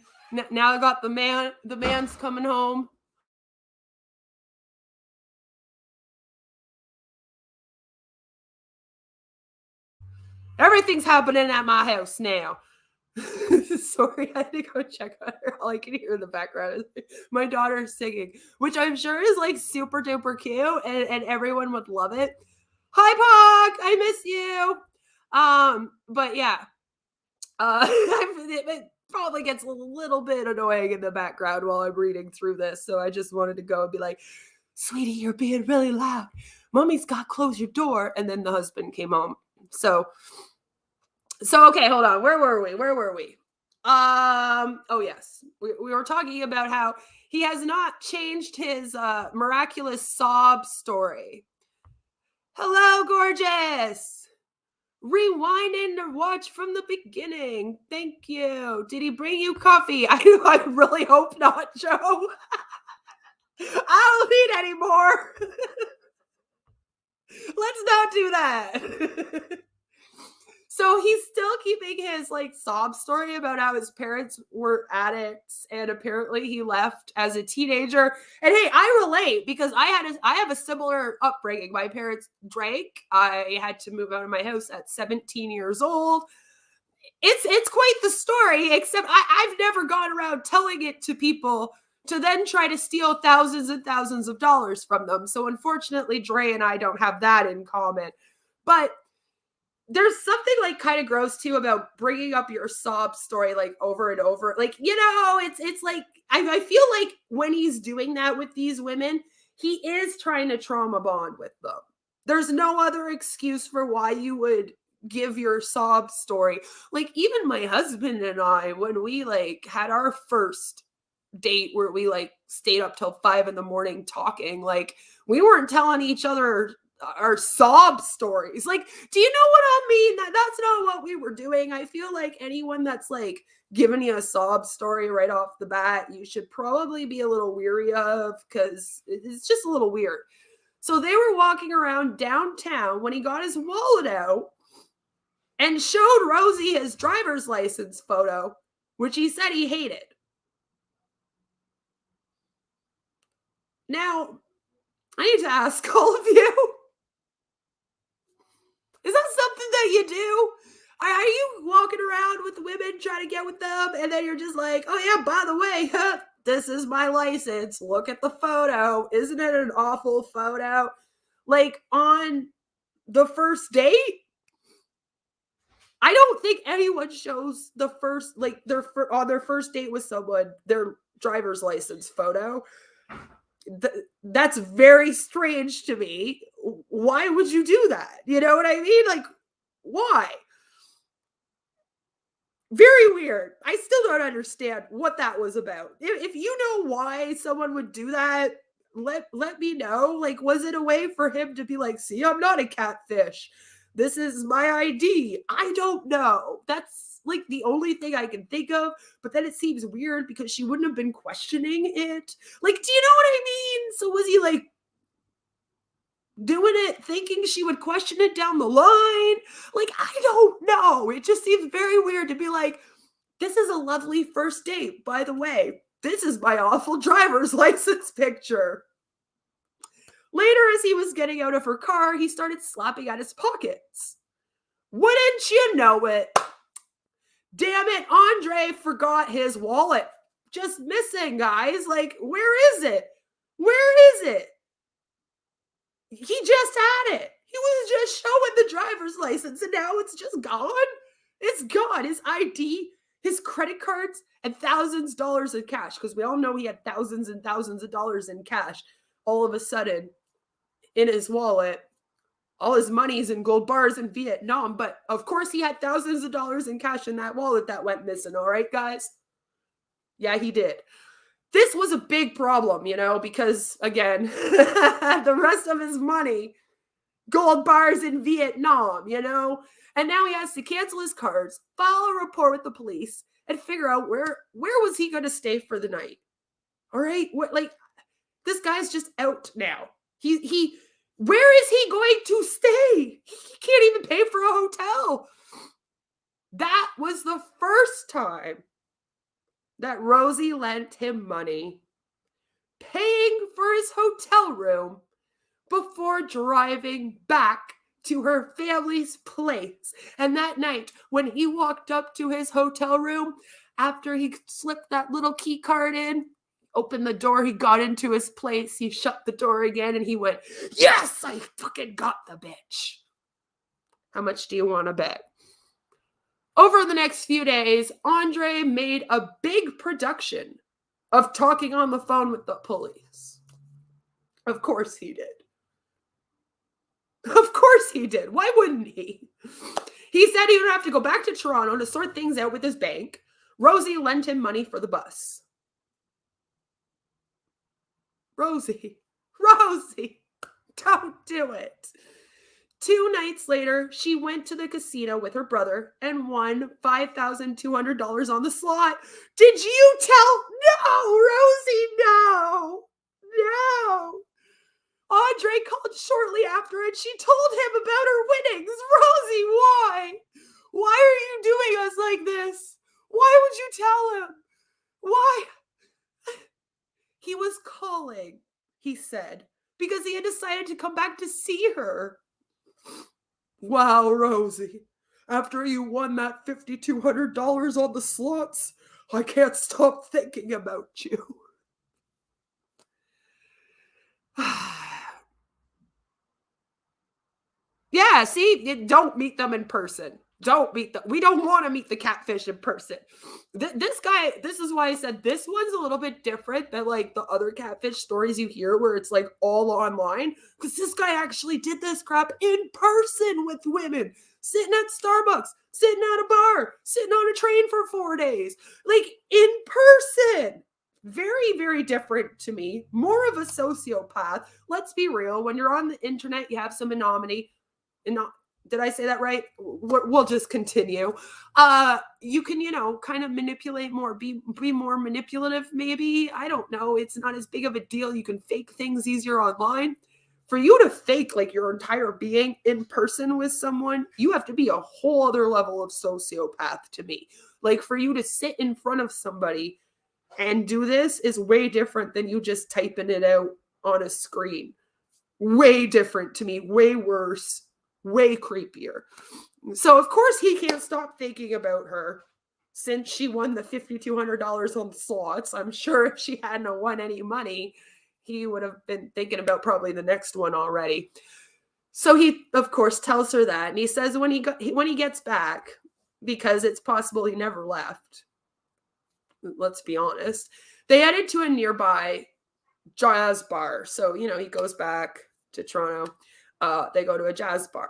now I got the man's coming home. Everything's happening at my house now. Sorry, I had to go check on her. All I can hear in the background is my daughter singing, which I'm sure is like super duper cute, and everyone would love it. Hi, Pog, I miss you. But yeah, it probably gets a little bit annoying in the background while I'm reading through this. So I just wanted to go and be like, sweetie, you're being really loud. Mommy's got to close your door. And then the husband came home. So okay, hold on. Where were we? Oh yes. We were talking about how he has not changed his miraculous sob story. Hello, gorgeous. Rewinding to watch from the beginning. Thank you. Did he bring you coffee? I really hope not, Joe. I don't need any more. Let's not do that. So he's still keeping his like sob story about how his parents were addicts and apparently he left as a teenager. And hey, I relate because I have a similar upbringing. My parents drank. I had to move out of my house at 17 years old. It's quite the story, except I've never gone around telling it to people to then try to steal thousands and thousands of dollars from them. So unfortunately, Dre and I don't have that in common. But there's something like kind of gross too about bringing up your sob story like over and over. Like, you know, it's like I feel like when he's doing that with these women, he is trying to trauma bond with them. There's no other excuse for why you would give your sob story. Like even my husband and I, when we like had our first date where we like stayed up till 5 a.m. talking, like we weren't telling each other our sob stories. Like, do you know what I mean? That's not what we were doing. I feel like anyone that's like giving you a sob story right off the bat, you should probably be a little weary of, because it's just a little weird. So they were walking around downtown when he got his wallet out and showed Rosie his driver's license photo, which he said he hated. Now, I need to ask all of you, is that something that you do? Are you walking around with women trying to get with them, and then you're just like, oh yeah, by the way, this is my license. Look at the photo. Isn't it an awful photo? Like on the first date? I don't think anyone shows the first, like on their first date with someone, their driver's license photo. That's very strange to me. Why would you do that? You know what I mean? Like, why? Very weird. I still don't understand what that was about. If you know why someone would do that, let me know. Like, was it a way for him to be like, see, I'm not a catfish? This is my ID. I don't know. That's like the only thing I can think of. But then it seems weird because she wouldn't have been questioning it. Like, do you know what I mean? So was he like doing it thinking she would question it down the line? Like, I don't know. It just seems very weird to be like, this is a lovely first date. By the way, this is my awful driver's license picture. Later, as he was getting out of her car, he started slapping at his pockets. Wouldn't you know it? Damn it, Andre forgot his wallet. Just missing, guys. Like, where is it? Where is it? He just had it. He was just showing the driver's license, and now it's just gone. It's gone. His ID, his credit cards, and thousands of dollars in cash, because we all know he had thousands and thousands of dollars in cash all of a sudden in his wallet. All his money's in gold bars in Vietnam, but of course he had thousands of dollars in cash in that wallet that went missing, all right, guys? Yeah, he did. This was a big problem, you know, because, again, the rest of his money, gold bars in Vietnam, you know? And now he has to cancel his cards, file a report with the police, and figure out where was he going to stay for the night. All right? Like, this guy's just out now. Where is he going to stay? He can't even pay for a hotel. That was the first time that Rosie lent him money, paying for his hotel room before driving back to her family's place. And that night, when he walked up to his hotel room, after he slipped that little key card in, opened the door, he got into his place, he shut the door again, and he went, yes, I fucking got the bitch. How much do you want to bet? Over the next few days, Andre made a big production of talking on the phone with the police. Of course he did. Of course he did. Why wouldn't he? He said he would have to go back to Toronto to sort things out with his bank. Rosie lent him money for the bus. Rosie, don't do it. 2 nights later, she went to the casino with her brother and won $5,200 on the slot. Did you tell? No, Rosie, no. Andre called shortly after and she told him about her winnings. Rosie, why? Why are you doing us like this? Why would you tell him? Why? He was calling, he said, because he had decided to come back to see her. Wow, Rosie, after you won that $5,200 on the slots, I can't stop thinking about you. Yeah, see, don't meet them in person. Don't meet them. We don't want to meet the catfish in person. This guy, this is why I said this one's a little bit different than like the other catfish stories you hear where it's like all online. Because this guy actually did this crap in person with women. Sitting at Starbucks, sitting at a bar, sitting on a train for 4 days. Like in person. Very, very different to me. More of a sociopath. Let's be real. When you're on the internet, you have some anonymity. Did I say that right? We'll just continue. You can, kind of manipulate more, be more manipulative, maybe. I don't know. It's not as big of a deal. You can fake things easier online. For you to fake like your entire being in person with someone, you have to be a whole other level of sociopath to me. Like for you to sit in front of somebody and do this is way different than you just typing it out on a screen. Way different to me. Way worse. Way creepier. So, of course, he can't stop thinking about her since she won the $5,200 on the slots. I'm sure if she hadn't won any money, he would have been thinking about probably the next one already. So he, of course, tells her that. And he says when he gets back, because it's possible he never left, let's be honest, they headed to a nearby jazz bar. So, he goes back to Toronto. They go to a jazz bar.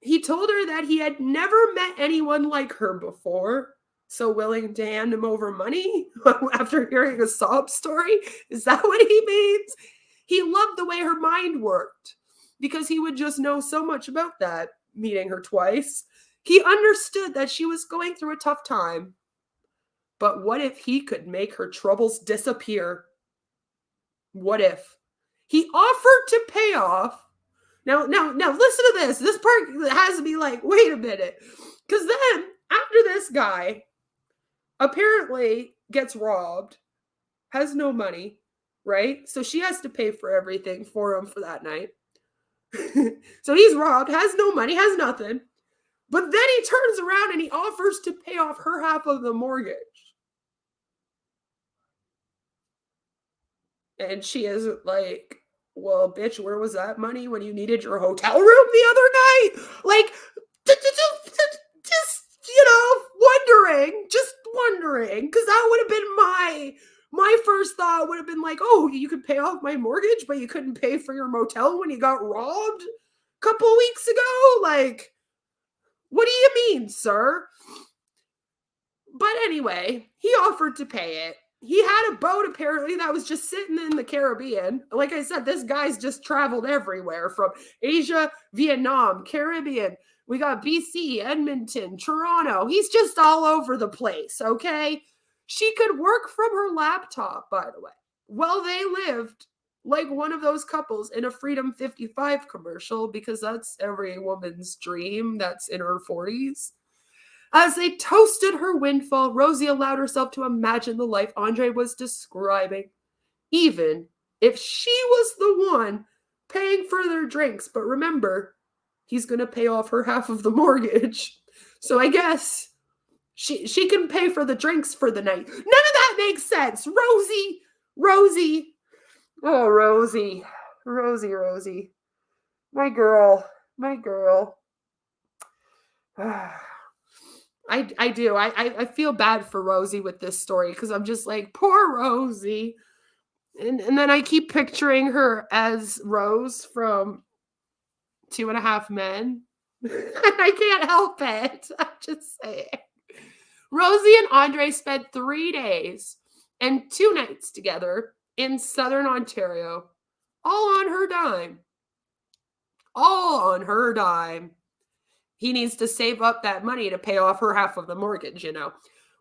He told her that he had never met anyone like her before, so willing to hand him over money after hearing a sob story. Is that what he means? He loved the way her mind worked because he would just know so much about that. meeting her twice. He understood that she was going through a tough time. But what if he could make her troubles disappear? What if? He offered to pay off. Now, listen to this. This part has to be like, wait a minute. Because then, after this guy apparently gets robbed, has no money, right? So she has to pay for everything for him for that night. So he's robbed, has no money, has nothing. But then he turns around and he offers to pay off her half of the mortgage. And she is like, well, bitch, where was that money when you needed your hotel room the other night? Like, just, wondering. Because that would have been my first thought would have been like, oh, you could pay off my mortgage, but you couldn't pay for your motel when you got robbed a couple weeks ago? Like, what do you mean, sir? But anyway, he offered to pay it. He had a boat apparently that was just sitting in the Caribbean. Like I said, this guy's just traveled everywhere from Asia, Vietnam, Caribbean. We got BC, Edmonton, Toronto. He's just all over the place, okay? She could work from her laptop, by the way. Well, they lived like one of those couples in a Freedom 55 commercial, because that's every woman's dream that's in her 40s. As they toasted her windfall, Rosie allowed herself to imagine the life Andre was describing, even if she was the one paying for their drinks. But remember, he's going to pay off her half of the mortgage. So I guess she can pay for the drinks for the night. None of that makes sense. Rosie. Oh, Rosie. My girl. I do. I feel bad for Rosie with this story, because I'm just like, poor Rosie. And then I keep picturing her as Rose from 2.5 Men. I can't help it. I'm just saying. Rosie and Andre spent 3 days and 2 nights together in Southern Ontario, all on her dime. He needs to save up that money to pay off her half of the mortgage,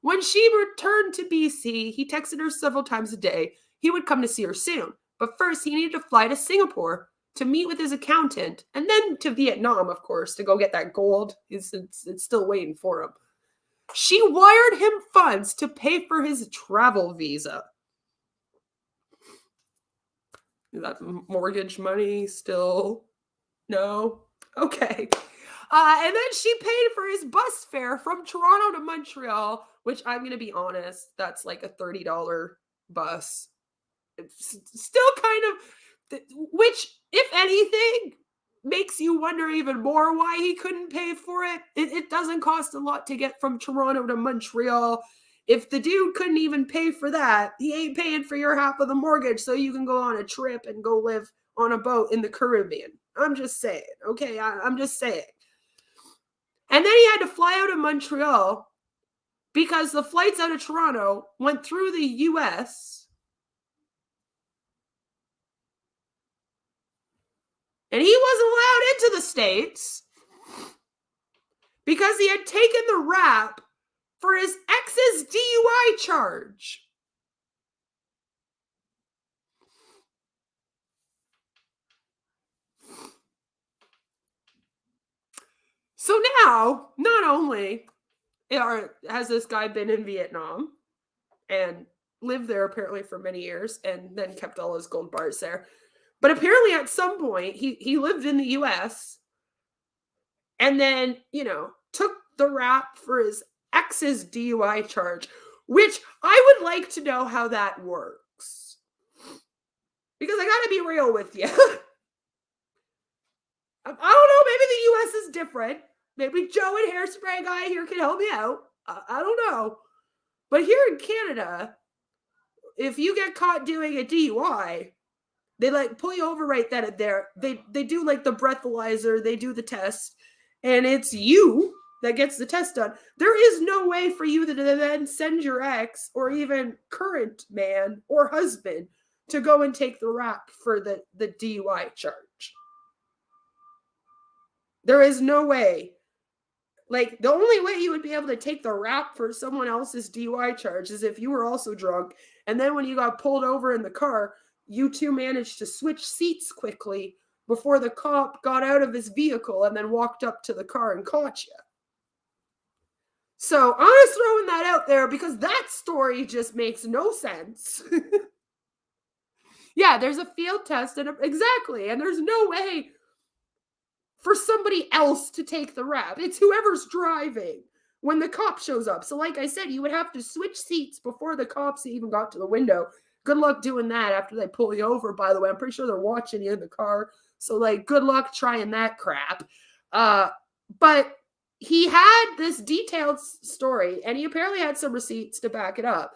When she returned to BC, he texted her several times a day. He would come to see her soon. But first, he needed to fly to Singapore to meet with his accountant, and then to Vietnam, of course, to go get that gold. It's still waiting for him. She wired him funds to pay for his travel visa. Is that mortgage money still? No? Okay. And then she paid for his bus fare from Toronto to Montreal, which I'm going to be honest, that's like a $30 bus. It's still kind of, which, if anything, makes you wonder even more why he couldn't pay for it. It doesn't cost a lot to get from Toronto to Montreal. If the dude couldn't even pay for that, he ain't paying for your half of the mortgage so you can go on a trip and go live on a boat in the Caribbean. I'm just saying, okay? I'm just saying. And then he had to fly out of Montreal because the flights out of Toronto went through the U.S. And he wasn't allowed into the States because he had taken the rap for his ex's DUI charge. So now, not only has this guy been in Vietnam and lived there apparently for many years and then kept all his gold bars there, but apparently at some point he lived in the US and then, took the rap for his ex's DUI charge, which I would like to know how that works. Because I gotta be real with you. I don't know, maybe the US is different. Maybe Joe and Hairspray guy here can help me out. I don't know. But here in Canada, if you get caught doing a DUI, they pull you over right then and there. They do the breathalyzer, they do the test, and it's you that gets the test done. There is no way for you to then send your ex or even current man or husband to go and take the rap for the DUI charge. There is no way. Like, the only way you would be able to take the rap for someone else's DUI charge is if you were also drunk. And then when you got pulled over in the car, you two managed to switch seats quickly before the cop got out of his vehicle and then walked up to the car and caught you. So I'm just throwing that out there because that story just makes no sense. Yeah, there's a field test and exactly. And there's no way for somebody else to take the rap. It's whoever's driving when the cop shows up. So like I said, you would have to switch seats before the cops even got to the window. Good luck doing that after they pull you over, by the way. I'm pretty sure they're watching you in the car. So, like, good luck trying that crap. But he had this detailed story, and he apparently had some receipts to back it up.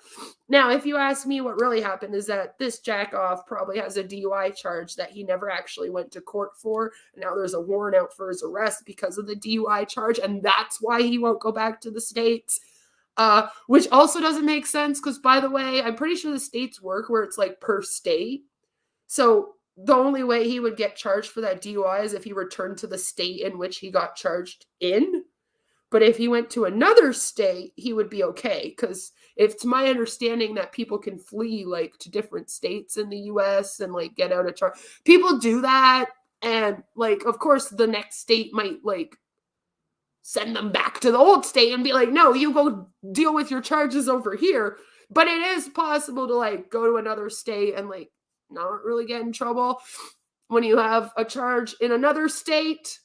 Now, if you ask me what really happened is that this jackoff probably has a DUI charge that he never actually went to court for. Now there's a warrant out for his arrest because of the DUI charge, and that's why he won't go back to the States. Which also doesn't make sense because, by the way, I'm pretty sure the states work where it's like per state. So the only way he would get charged for that DUI is if he returned to the state in which he got charged in. But if he went to another state, he would be okay. Because it's my understanding that people can flee like to different states in the US and like get out of charge. People do that. And like, of course, the next state might like send them back to the old state and be like, no, you go deal with your charges over here. But it is possible to like go to another state and like not really get in trouble when you have a charge in another state.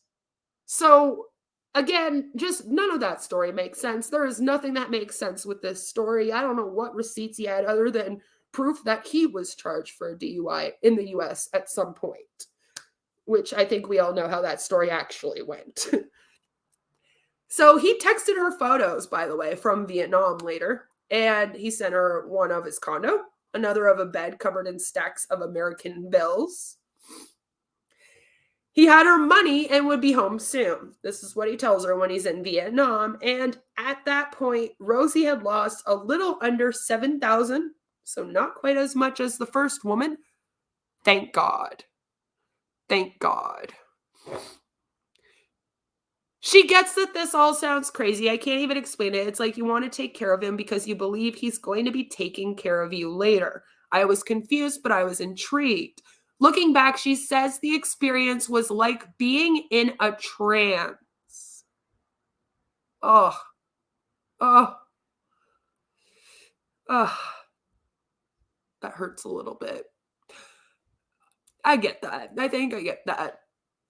So again, just none of that story makes sense. There is nothing that makes sense with this story. I don't know what receipts he had other than proof that he was charged for a DUI in the US at some point, which I think we all know how that story actually went. So he texted her photos, by the way, from Vietnam later, and he sent her one of his condo, another of a bed covered in stacks of American bills. He had her money and would be home soon. This is what he tells her when he's in Vietnam. And at that point, Rosie had lost a little under 7,000, so not quite as much as the first woman. Thank God. Thank God. She gets that this all sounds crazy. I can't even explain it. It's like you want to take care of him because you believe he's going to be taking care of you later. I was confused, but I was intrigued. Looking back, she says the experience was like being in a trance. Oh. That hurts a little bit. I get that. I think I get that.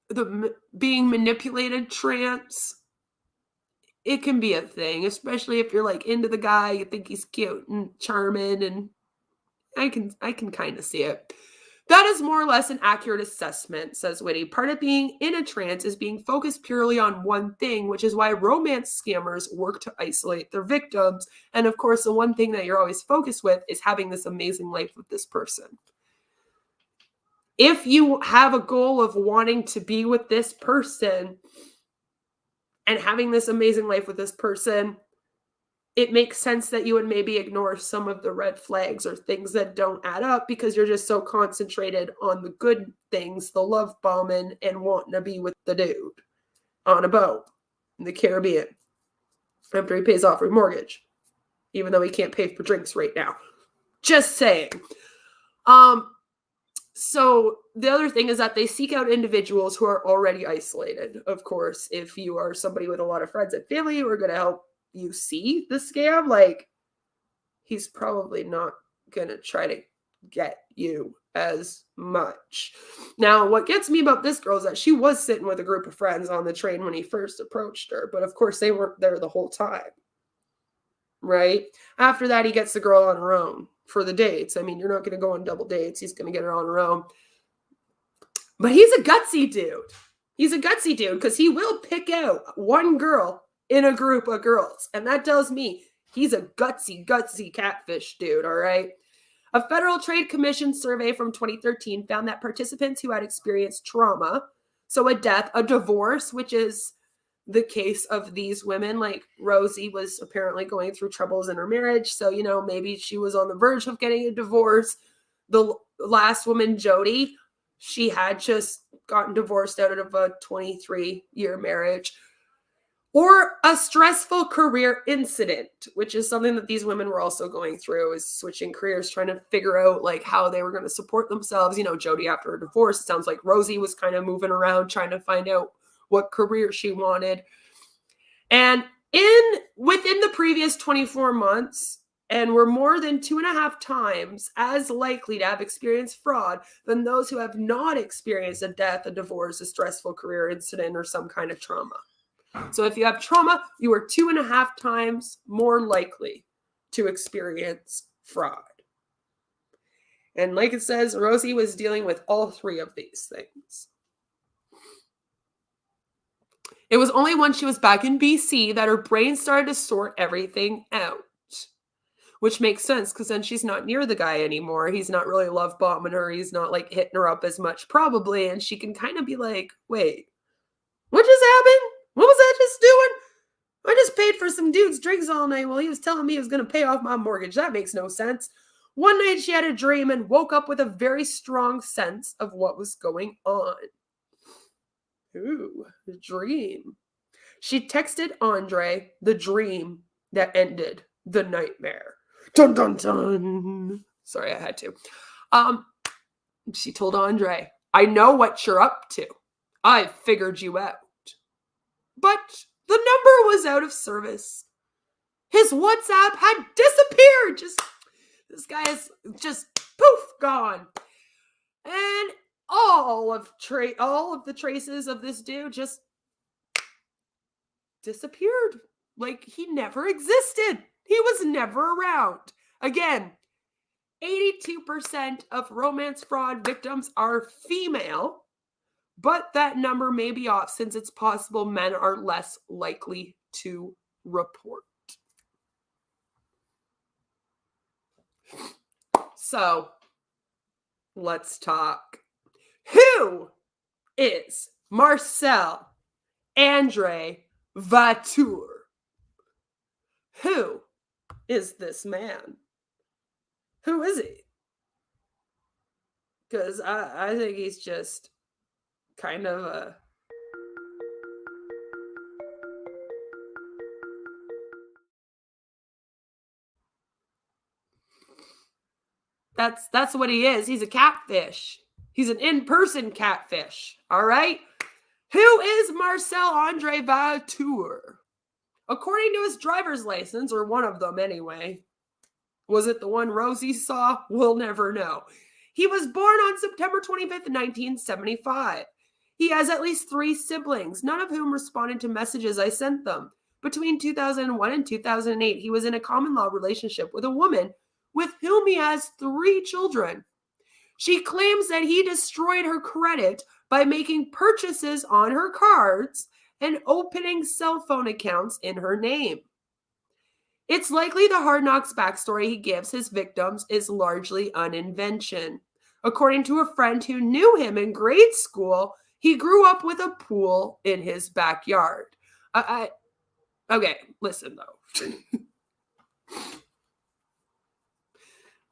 The being manipulated trance, it can be a thing, especially if you're like into the guy, you think he's cute and charming, and I can kind of see it. That is more or less an accurate assessment, says Whitty. Part of being in a trance is being focused purely on one thing, which is why romance scammers work to isolate their victims. And of course, the one thing that you're always focused with is having this amazing life with this person. If you have a goal of wanting to be with this person and having this amazing life with this person, it makes sense that you would maybe ignore some of the red flags or things that don't add up because you're just so concentrated on the good things, the love bombing, and wanting to be with the dude on a boat in the Caribbean after he pays off his mortgage, even though he can't pay for drinks right now. Just saying. So the other thing is that they seek out individuals who are already isolated. Of course, if you are somebody with a lot of friends and family who are going to help you see the scam, like, he's probably not going to try to get you as much. Now, what gets me about this girl is that she was sitting with a group of friends on the train when he first approached her, but of course they weren't there the whole time, right? After that, he gets the girl on her own for the dates. I mean, you're not going to go on double dates. He's going to get her on her own. But he's a gutsy dude. He's a gutsy dude because he will pick out one girl in a group of girls. And that tells me he's a gutsy catfish dude, all right? A Federal Trade Commission survey from 2013 found that participants who had experienced trauma, so a death, a divorce, which is the case of these women, like Rosie was apparently going through troubles in her marriage, so, you know, maybe she was on the verge of getting a divorce. The last woman, Jody, she had just gotten divorced out of a 23-year marriage, or a stressful career incident, which is something that these women were also going through, is switching careers, trying to figure out like how they were going to support themselves. You know, Jody, after her divorce, it sounds like Rosie was kind of moving around trying to find out what career she wanted. And within the previous 24 months, and were more than 2.5 times as likely to have experienced fraud than those who have not experienced a death, a divorce, a stressful career incident, or some kind of trauma. So if you have trauma, you are 2.5 times more likely to experience fraud. And like it says, Rosie was dealing with all 3 of these things. It was only when she was back in BC that her brain started to sort everything out. Which makes sense, because then she's not near the guy anymore. He's not really love bombing her. He's not like hitting her up as much, probably. And she can kind of be like, wait, what just happened? What was I just doing? I just paid for some dude's drinks all night while he was telling me he was going to pay off my mortgage. That makes no sense. One night she had a dream and woke up with a very strong sense of what was going on. Ooh, a dream. She texted Andre the dream that ended the nightmare. Dun, dun, dun. Sorry, I had to. She told Andre, I know what you're up to. I figured you out. But the number was out of service. His WhatsApp had disappeared. This guy is just poof, gone. And all of the traces of this dude just disappeared. Like he never existed. He was never around. Again, 82% of romance fraud victims are female, but that number may be off since it's possible men are less likely to report. So, let's talk. Who is Marcel Andre Vator? Who is this man? Who is he? Because I think he's just kind of a... That's what he is. He's a catfish. He's an in-person catfish. All right? Who is Marcel Andre Vator? According to his driver's license, or one of them anyway, was it the one Rosie saw? We'll never know. He was born on September 25th, 1975. He has at least 3 siblings, none of whom responded to messages I sent them. Between 2001 and 2008, he was in a common law relationship with a woman with whom he has 3 children. She claims that he destroyed her credit by making purchases on her cards and opening cell phone accounts in her name. It's likely the Hard Knocks backstory he gives his victims is largely an invention. According to a friend who knew him in grade school, he grew up with a pool in his backyard. Okay, listen though.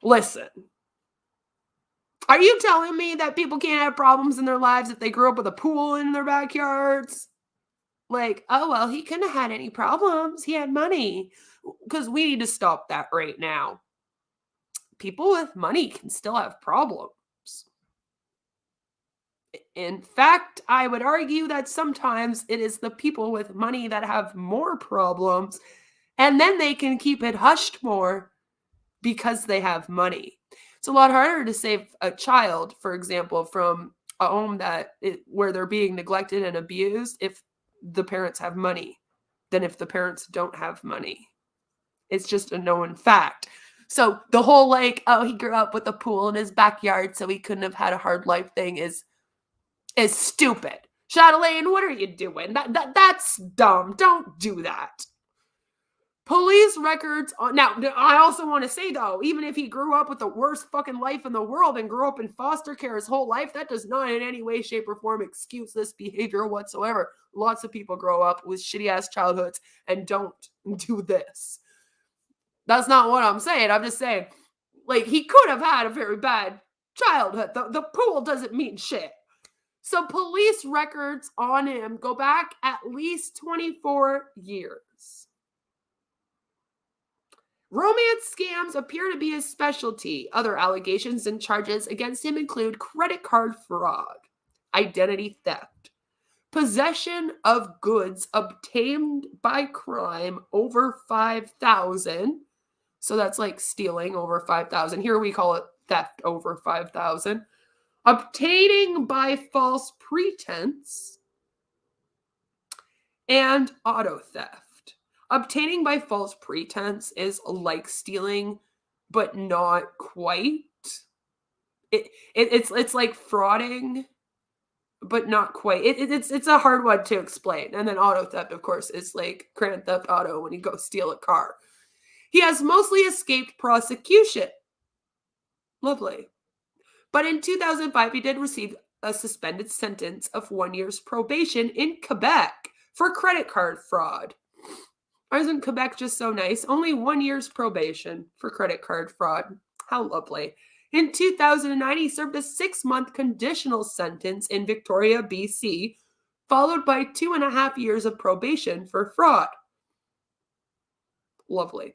Listen. Are you telling me that people can't have problems in their lives if they grew up with a pool in their backyards? Like, oh, well, he couldn't have had any problems. He had money. Because we need to stop that right now. People with money can still have problems. In fact, I would argue that sometimes it is the people with money that have more problems, and then they can keep it hushed more because they have money. It's a lot harder to save a child, for example, from a home where they're being neglected and abused if the parents have money than if the parents don't have money. It's just a known fact. So the whole like, oh, he grew up with a pool in his backyard so he couldn't have had a hard life thing is stupid. Chatelaine, what are you doing? That's dumb. Don't do that. Police records on... Now, I also want to say, though, even if he grew up with the worst fucking life in the world and grew up in foster care his whole life, that does not in any way, shape, or form excuse this behavior whatsoever. Lots of people grow up with shitty-ass childhoods and don't do this. That's not what I'm saying. I'm just saying, like, he could have had a very bad childhood. The pool doesn't mean shit. So police records on him go back at least 24 years. Romance scams appear to be his specialty. Other allegations and charges against him include credit card fraud, identity theft, possession of goods obtained by crime over 5,000. So that's like stealing over 5,000. Here we call it theft over 5,000. Obtaining by false pretense, and auto theft. Obtaining by false pretense is like stealing, but not quite. It's like frauding, but not quite. It's a hard one to explain. And then auto theft, of course, is like Grand Theft Auto when you go steal a car. He has mostly escaped prosecution. Lovely. But in 2005, he did receive a suspended sentence of 1 year's probation in Quebec for credit card fraud. Isn't Quebec just so nice? Only 1 year's probation for credit card fraud. How lovely. In 2009, he served a 6-month conditional sentence in Victoria, BC, followed by 2.5 years of probation for fraud. Lovely.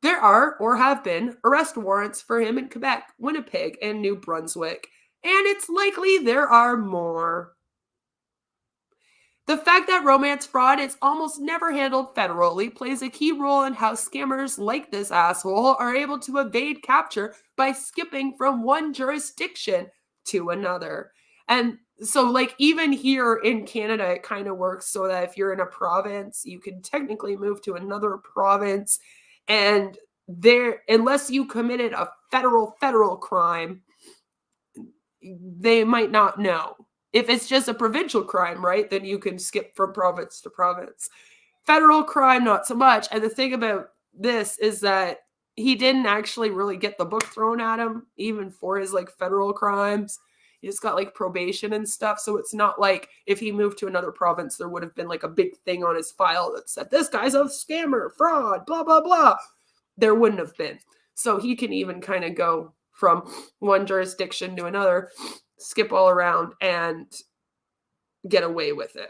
There are, or have been, arrest warrants for him in Quebec, Winnipeg, and New Brunswick, and it's likely there are more. The fact that romance fraud is almost never handled federally plays a key role in how scammers like this asshole are able to evade capture by skipping from one jurisdiction to another. And so, like, even here in Canada, it kind of works so that if you're in a province, you can technically move to another province. And there, unless you committed a federal crime, they might not know. If it's just a provincial crime, right, then you can skip from province to province. Federal crime, not so much. And the thing about this is that he didn't actually really get the book thrown at him, even for his like federal crimes. He just got like probation and stuff. So it's not like if he moved to another province, there would have been like a big thing on his file that said, this guy's a scammer, fraud, blah, blah, blah. There wouldn't have been. So he can even kind of go from one jurisdiction to another, skip all around, and get away with it.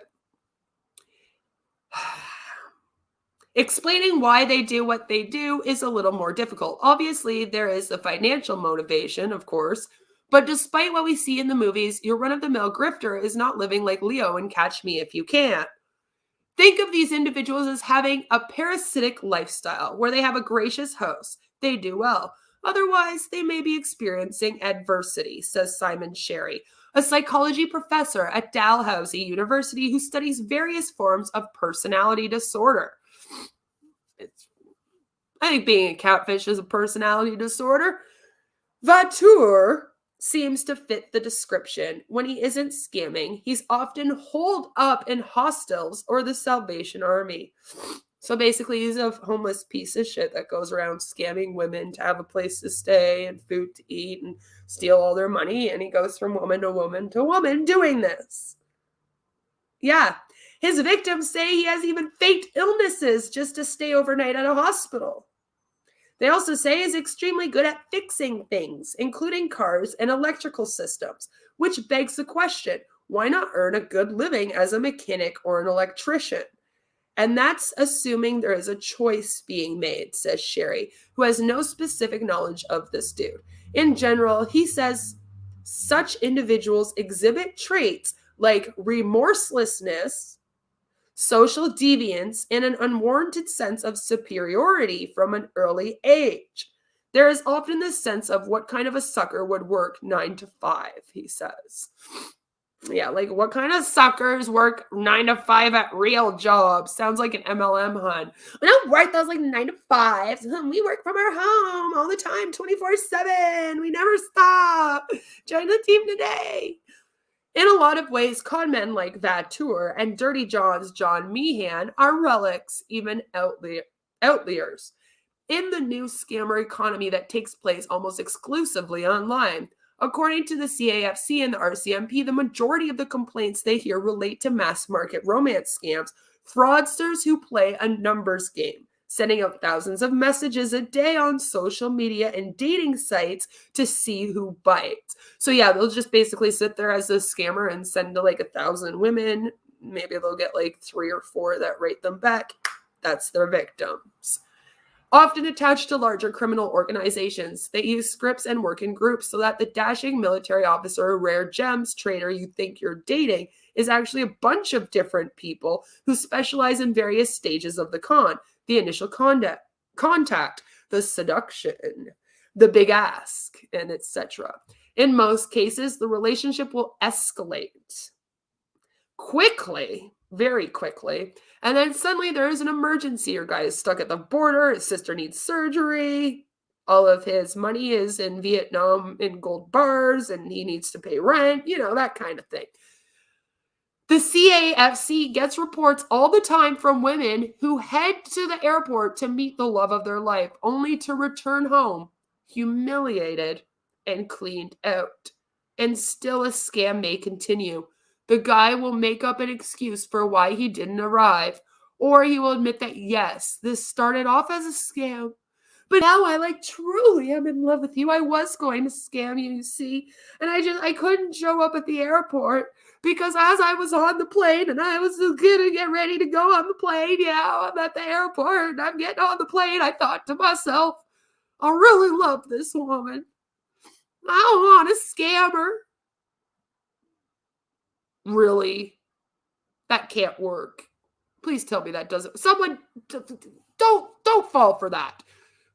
Explaining why they do what they do is a little more difficult. Obviously, there is a financial motivation, of course, but despite what we see in the movies, your run-of-the-mill grifter is not living like Leo in Catch Me If You Can. Think of these individuals as having a parasitic lifestyle where they have a gracious host. They do well. Otherwise, they may be experiencing adversity, says Simon Sherry, a psychology professor at Dalhousie University who studies various forms of personality disorder. I think being a catfish is a personality disorder. Vator seems to fit the description. When he isn't scamming, he's often holed up in hostels or the Salvation Army. So basically, he's a homeless piece of shit that goes around scamming women to have a place to stay and food to eat and steal all their money. And he goes from woman to woman to woman doing this. Yeah. His victims say he has even faked illnesses just to stay overnight at a hospital. They also say he's extremely good at fixing things, including cars and electrical systems, which begs the question, why not earn a good living as a mechanic or an electrician? And that's assuming there is a choice being made, says Sherry, who has no specific knowledge of this dude. In general, he says such individuals exhibit traits like remorselessness, social deviance, and an unwarranted sense of superiority from an early age. There is often this sense of what kind of a sucker would work 9 to 5, he says. Yeah, like what kind of suckers work 9 to 5 at real jobs? Sounds like an MLM, hun. We don't work those like 9 to 5s. We work from our home all the time, 24/7. We never stop. Join the team today. In a lot of ways, con men like Vator and Dirty John's John Meehan are relics, even outliers, in the new scammer economy that takes place almost exclusively online. According to the CAFC and the RCMP, the majority of the complaints they hear relate to mass market romance scams, fraudsters who play a numbers game, sending out thousands of messages a day on social media and dating sites to see who bites. So yeah, they'll just basically sit there as a scammer and send to like 1,000 women. Maybe they'll get like 3 or 4 that rate them back. That's their victims. Often attached to larger criminal organizations, they use scripts and work in groups so that the dashing military officer or rare gems trader you think you're dating is actually a bunch of different people who specialize in various stages of the con: the initial contact, the seduction, the big ask, and etc. In most cases, the relationship will escalate quickly, very quickly, and then suddenly there is an emergency. Your guy is stuck at the border, his sister needs surgery, all of his money is in Vietnam in gold bars, and he needs to pay rent, that kind of thing. The CAFC gets reports all the time from women who head to the airport to meet the love of their life, only to return home humiliated and cleaned out. And still a scam may continue. The guy will make up an excuse for why he didn't arrive, or he will admit that, yes, this started off as a scam, but now I truly am in love with you. I was going to scam you, you see, and I couldn't show up at the airport because as I was on the plane and I was going to get ready to go on the plane, I'm at the airport and I'm getting on the plane, I thought to myself, I really love this woman. I don't want to scam her. Really? That can't work. Please tell me that doesn't. Someone, don't fall for that.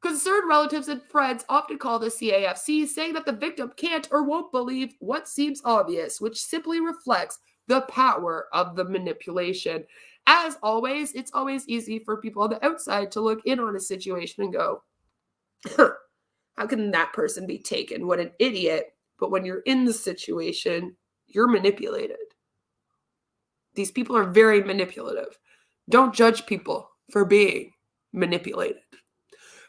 Concerned relatives and friends often call the CAFC, saying that the victim can't or won't believe what seems obvious, which simply reflects the power of the manipulation. As always, it's always easy for people on the outside to look in on a situation and go, how can that person be taken? What an idiot. But when you're in the situation, you're manipulated. These people are very manipulative. Don't judge people for being manipulated.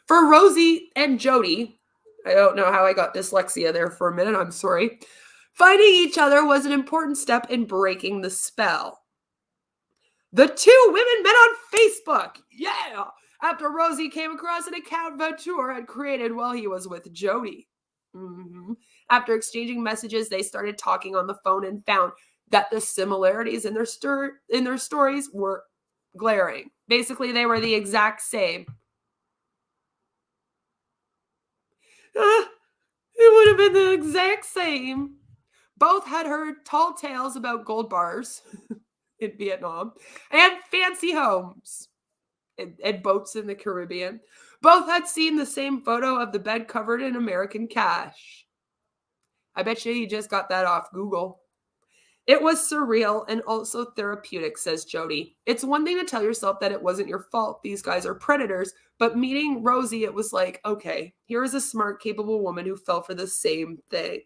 For Rosie and Jody, I don't know how I got dyslexia there for a minute, I'm sorry. Finding each other was an important step in breaking the spell. The two women met on Facebook. Yeah! After Rosie came across an account Vator had created while he was with Jody. After exchanging messages, they started talking on the phone and found that the similarities in their stories were glaring. Basically, they were the exact same. It would have been the exact same. Both had heard tall tales about gold bars in Vietnam and fancy homes and boats in the Caribbean. Both had seen the same photo of the bed covered in American cash. I bet you just got that off Google. It was surreal and also therapeutic, says Jody. It's one thing to tell yourself that it wasn't your fault. These guys are predators. But meeting Rosie, it was like, okay, here is a smart, capable woman who fell for the same thing.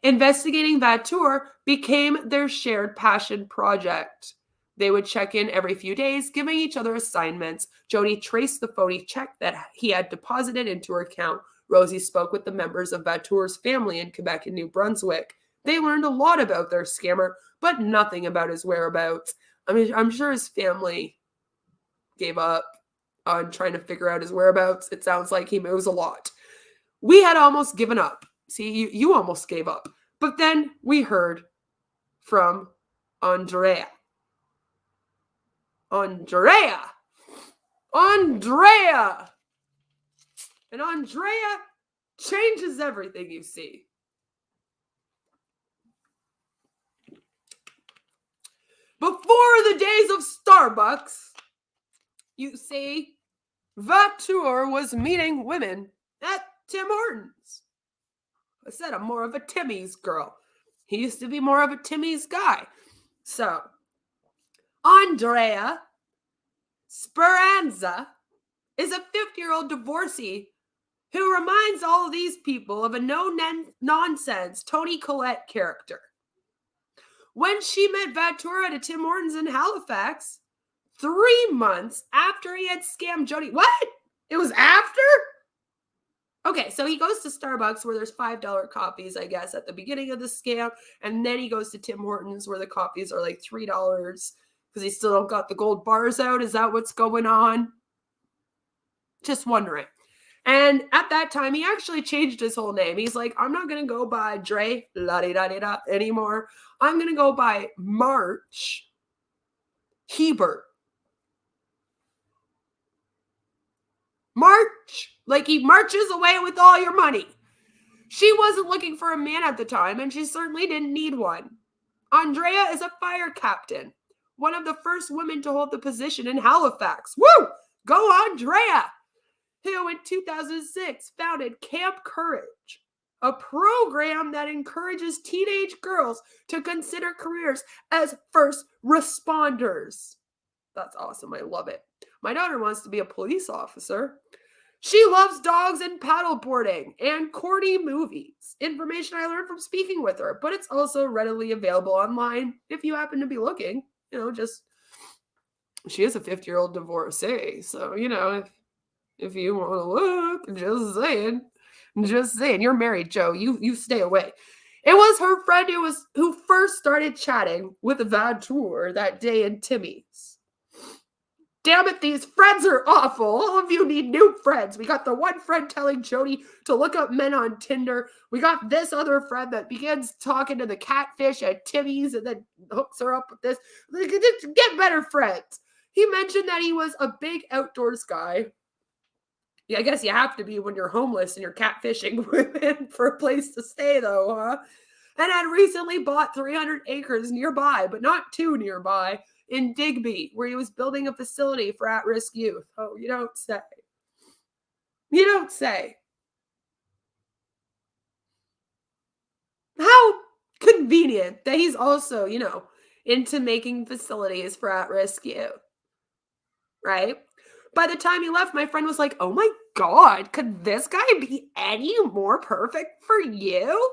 Investigating Vator became their shared passion project. They would check in every few days, giving each other assignments. Jody traced the phony check that he had deposited into her account. Rosie spoke with the members of Vator's family in Quebec and New Brunswick. They learned a lot about their scammer, but nothing about his whereabouts. I mean, I'm sure his family gave up on trying to figure out his whereabouts. It sounds like he moves a lot. We had almost given up. See, you almost gave up. But then we heard from Andrea. Andrea! And Andrea changes everything, you see. Before the days of Starbucks, you see, Vator was meeting women at Tim Hortons. I said I'm more of a Timmy's girl. He used to be more of a Timmy's guy. So, Andrea Speranza is a 50-year-old divorcee who reminds all of these people of a no-nonsense Toni Collette character. When she met Vator at a Tim Hortons in Halifax, 3 months after he had scammed Jody. What? It was after? Okay, so he goes to Starbucks where there's $5 coffees, I guess, at the beginning of the scam. And then he goes to Tim Hortons where the coffees are like $3 because he still don't got the gold bars out. Is that what's going on? Just wondering. And at that time, he actually changed his whole name. He's like, I'm not going to go by Dre la-di-da-di-da anymore. I'm going to go by March Hebert. March. Like he marches away with all your money. She wasn't looking for a man at the time, and she certainly didn't need one. Andrea is a fire captain, one of the first women to hold the position in Halifax. Woo! Go Andrea! Who in 2006 founded Camp Courage, a program that encourages teenage girls to consider careers as first responders. That's awesome. I love it. My daughter wants to be a police officer. She loves dogs and paddleboarding and corny movies. Information I learned from speaking with her, but it's also readily available online if you happen to be looking. She is a 50-year-old divorcee. So, if you want to look, just saying, you're married, Joe. You stay away. It was her friend who first started chatting with Vator that day in Timmy's. Damn it, these friends are awful. All of you need new friends. We got the one friend telling Jody to look up men on Tinder. We got this other friend that begins talking to the catfish at Timmy's and then hooks her up with this. Get better friends. He mentioned that he was a big outdoors guy. Yeah, I guess you have to be when you're homeless and you're catfishing women for a place to stay, though, huh? And had recently bought 300 acres nearby, but not too nearby, in Digby, where he was building a facility for at-risk youth. Oh, you don't say. You don't say. How convenient that he's also, into making facilities for at-risk youth. Right? By the time he left, my friend was like, oh my God, could this guy be any more perfect for you?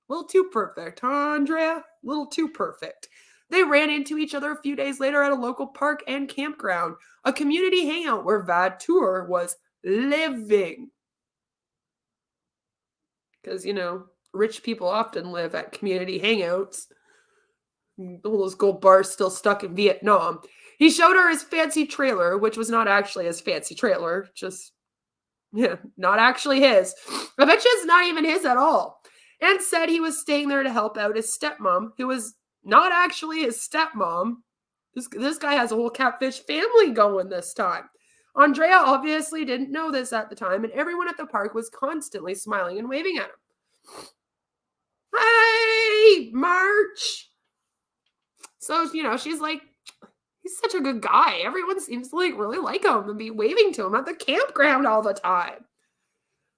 A little too perfect, huh, Andrea? A little too perfect. They ran into each other a few days later at a local park and campground, a community hangout where Vator was living. Because, rich people often live at community hangouts. All those gold bars still stuck in Vietnam. He showed her his fancy trailer, which was not actually his fancy trailer. Not actually his. I bet you it's not even his at all. And said he was staying there to help out his stepmom, who was not actually his stepmom. This guy has a whole catfish family going this time. Andrea obviously didn't know this at the time, and everyone at the park was constantly smiling and waving at him. Hey, March! So, she's like, he's such a good guy. Everyone seems to really like him and be waving to him at the campground all the time.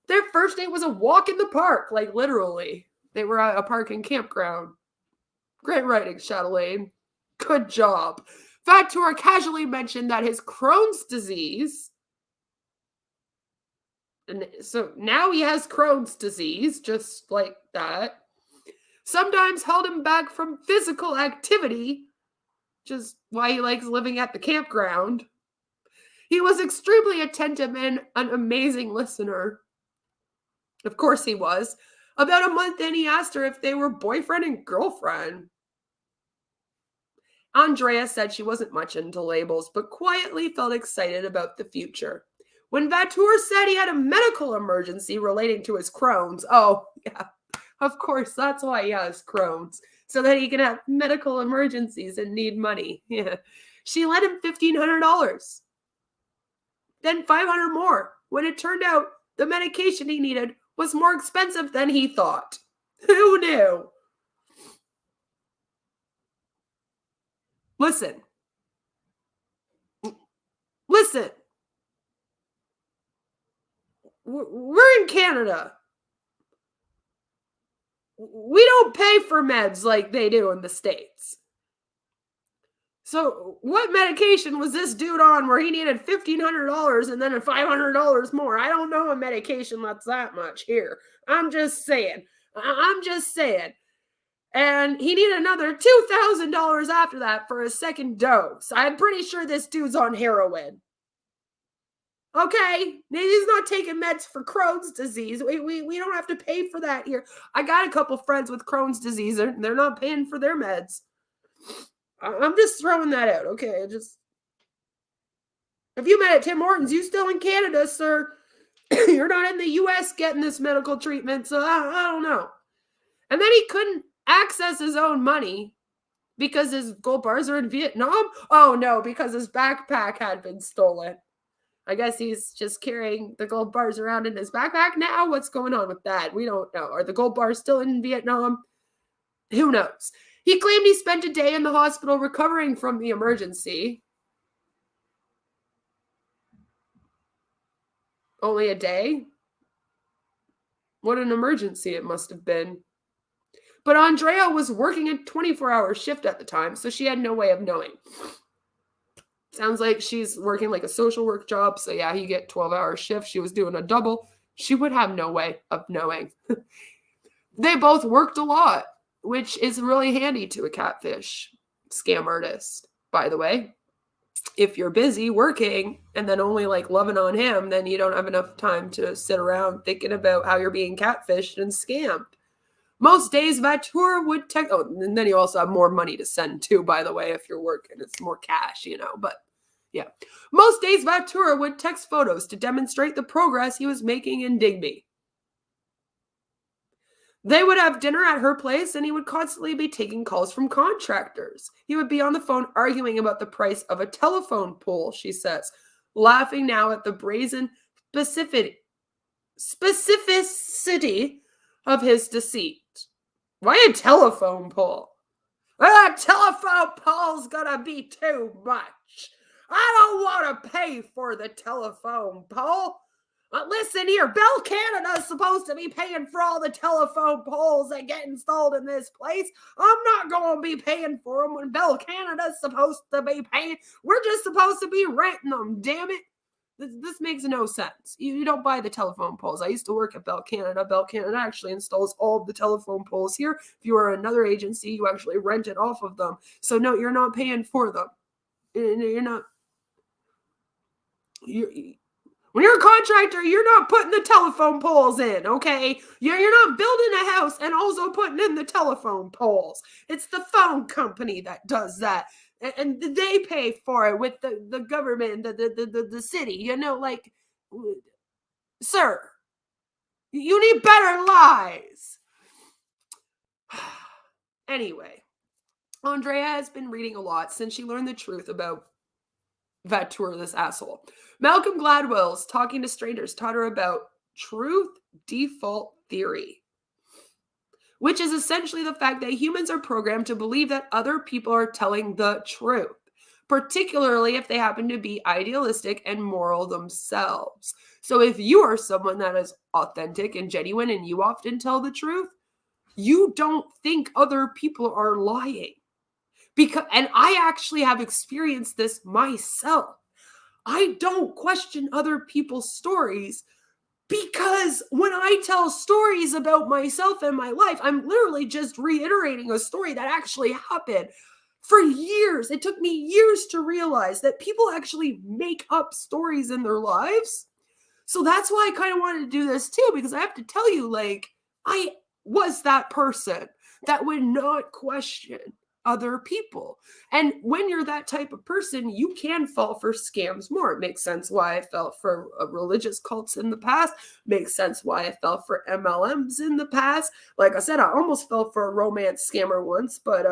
Their first date was a walk in the park, literally. They were at a park and campground. Great writing, Chatelaine. Good job. Vator casually mentioned that his Crohn's disease, and so now he has Crohn's disease, just like that, sometimes held him back from physical activity, which is why he likes living at the campground. He was extremely attentive and an amazing listener. Of course he was. About a month in, he asked her if they were boyfriend and girlfriend. Andrea said she wasn't much into labels, but quietly felt excited about the future. When Vator said he had a medical emergency relating to his Crohn's, oh, yeah, of course, that's why he has Crohn's, so that he can have medical emergencies and need money. Yeah. She lent him $1,500. Then $500 more, when it turned out the medication he needed was more expensive than he thought. Who knew? Listen. We're in Canada. We don't pay for meds like they do in the States. So what medication was this dude on where he needed $1,500 and then $500 more? I don't know a medication that's that much here. I'm just saying. And he needed another $2,000 after that for a second dose. I'm pretty sure this dude's on heroin. Okay, he's not taking meds for Crohn's disease. We don't have to pay for that here. I got a couple friends with Crohn's disease. They're not paying for their meds. I'm just throwing that out, okay? If you met at Tim Hortons, you still in Canada, sir. You're not in the US getting this medical treatment, so I don't know. And then he couldn't access his own money because his gold bars are in Vietnam. Oh no, because his backpack had been stolen. I guess he's just carrying the gold bars around in his backpack now. What's going on with that? We don't know. Are the gold bars still in Vietnam? Who knows? He claimed he spent a day in the hospital recovering from the emergency. Only a day? What an emergency it must have been. But Andrea was working a 24-hour shift at the time, so she had no way of knowing. Sounds like she's working like a social work job, so yeah, you get 12-hour shifts. She was doing a double. She would have no way of knowing. They both worked a lot, which is really handy to a catfish scam artist, by the way. If you're busy working and then only like loving on him, then you don't have enough time to sit around thinking about how you're being catfished and scammed. Most days, Vator would text. Oh, and then you also have more money to send too, by the way, if you're working. It's more cash, you know. But yeah. Most days, Vator would text photos to demonstrate the progress he was making in Digby. They would have dinner at her place, and he would constantly be taking calls from contractors. He would be on the phone arguing about the price of a telephone pole, she says, laughing now at the brazen specificity of his deceit. Why a telephone pole? A telephone pole's gonna be too much. I don't want to pay for the telephone pole. Listen here, Bell Canada's supposed to be paying for all the telephone poles that get installed in this place. I'm not going to be paying for them when Bell Canada's supposed to be paying. We're just supposed to be renting them, damn it. This makes no sense. You don't buy the telephone poles. I used to work at Bell Canada. Bell Canada actually installs all of the telephone poles here. If you are another agency, you actually rent it off of them. So no, you're not paying for them. You're not. When you're a contractor, you're not putting the telephone poles in, okay? You're not building a house and also putting in the telephone poles. It's the phone company that does that. And they pay for it with the government, the city, you know, like, sir, you need better lies. Anyway, Andrea has been reading a lot since she learned the truth about Vator, this asshole. Malcolm Gladwell's Talking to Strangers taught her about truth default theory, which is essentially the fact that humans are programmed to believe that other people are telling the truth, particularly if they happen to be idealistic and moral themselves. So if you are someone that is authentic and genuine and you often tell the truth, you don't think other people are lying. And I actually have experienced this myself. I don't question other people's stories because when I tell stories about myself and my life, I'm literally just reiterating a story that actually happened. For years, it took me years to realize that people actually make up stories in their lives. So that's why I kind of wanted to do this too, because I have to tell you, like, I was that person that would not question other people. And when you're that type of person, you can fall for scams more. It makes sense why I fell for religious cults in the past. Makes sense why I fell for MLMs in the past. Like I said, I almost fell for a romance scammer once, but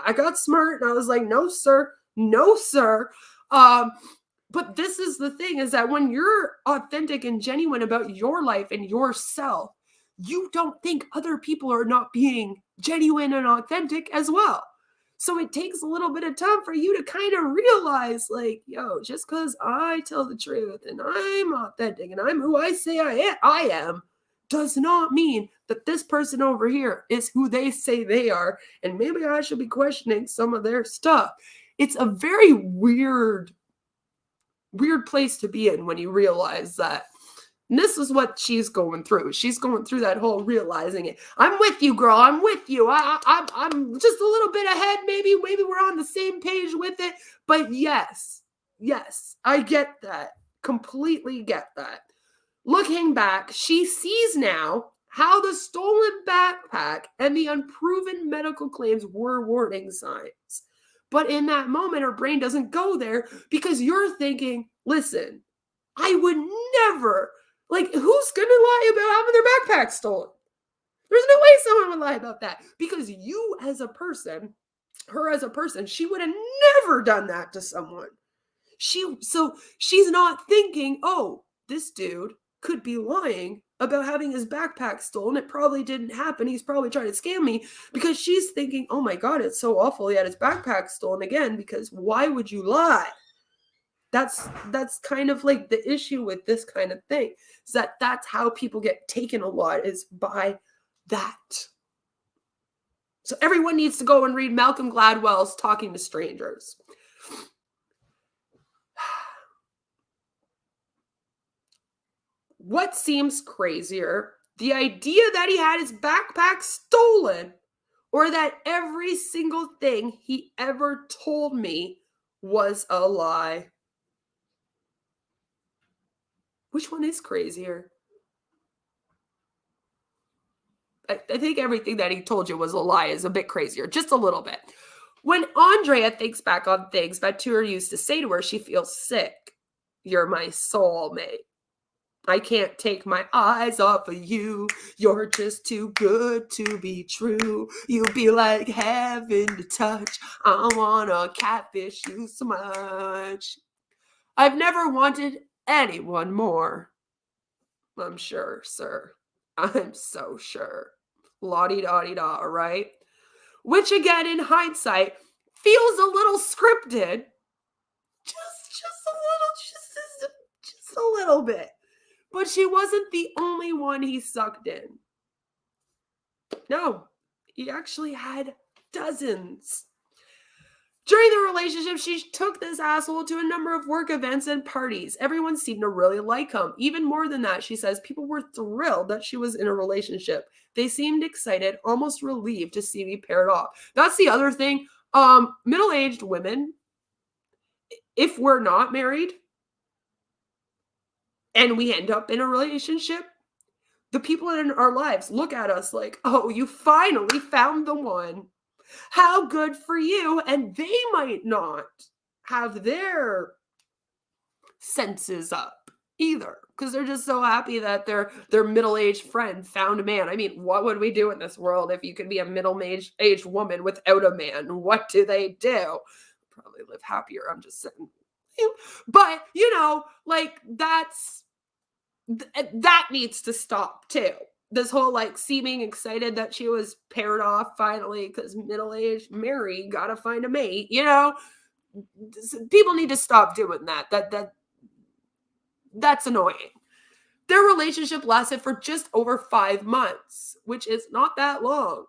I got smart and I was like, no, sir. No, sir. But this is the thing, is that when you're authentic and genuine about your life and yourself, you don't think other people are not being genuine and authentic as well. So it takes a little bit of time for you to kind of realize, like, yo, just because I tell the truth and I'm authentic and I'm who I say I am, does not mean that this person over here is who they say they are. And maybe I should be questioning some of their stuff. It's a very weird place to be in when you realize that. And this is what she's going through. She's going through that whole realizing it. I'm with you, girl. I'm with you. I'm just a little bit ahead. Maybe we're on the same page with it. But yes, I get that. Completely get that. Looking back, she sees now how the stolen backpack and the unproven medical claims were warning signs. But in that moment, her brain doesn't go there because you're thinking, Listen, I would never, like, who's going to lie about having their backpack stolen? There's no way someone would lie about that, because you as a person, her as a person, she would have never done that to someone. So she's not thinking, oh, this dude could be lying about having his backpack stolen. It probably didn't happen. He's probably trying to scam me, because she's thinking, oh my God, it's so awful he had his backpack stolen again, because why would you lie? That's kind of like the issue with this kind of thing, is that that's how people get taken a lot, is by that. So everyone needs to go and read Malcolm Gladwell's Talking to Strangers. What seems crazier, the idea that he had his backpack stolen, or that every single thing he ever told me was a lie? Which one is crazier? I think everything that he told you was a lie is a bit crazier, just a little bit. When Andrea thinks back on things Vator used to say to her, she feels sick. You're my soulmate. I can't take my eyes off of you. You're just too good to be true. You be like heaven to touch. I wanna catfish you so much. I've never wanted anyone more. I'm sure, sir. I'm so sure. La-di-da-di-da, right? Which again, in hindsight, feels a little scripted. Just a little bit. But she wasn't the only one he sucked in. No, he actually had dozens. During the relationship, she took this asshole to a number of work events and parties. Everyone seemed to really like him. Even more than that, she says, people were thrilled that she was in a relationship. They seemed excited, almost relieved to see me paired off. That's the other thing. Middle-aged women, if we're not married and we end up in a relationship, the people in our lives look at us like, oh, you finally found the one. How good for you. And they might not have their senses up either, because they're just so happy that their middle-aged friend found a man. I mean, what would we do in this world if you could be a middle-aged woman without a man? What do they do? Probably live happier. I'm just saying. But, like, that needs to stop too. This whole like seeming excited that she was paired off finally because middle-aged Mary gotta find a mate, people need to stop doing that. That's annoying. Their relationship lasted for just over 5 months, which is not that long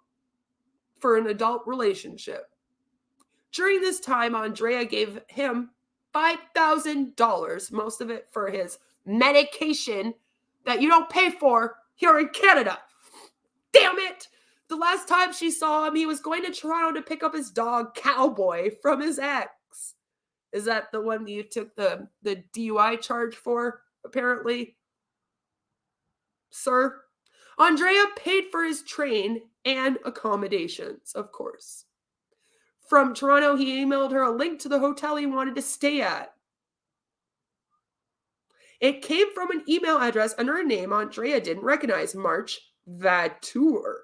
for an adult relationship. During this time, Andrea gave him $5,000, most of it for his medication that you don't pay for here in Canada. Damn it! The last time she saw him, he was going to Toronto to pick up his dog, Cowboy, from his ex. Is that the one that you took the DUI charge for, apparently? Sir? Andrea paid for his train and accommodations, of course. From Toronto, he emailed her a link to the hotel he wanted to stay at. It came from an email address under a name Andrea didn't recognize, March Vator.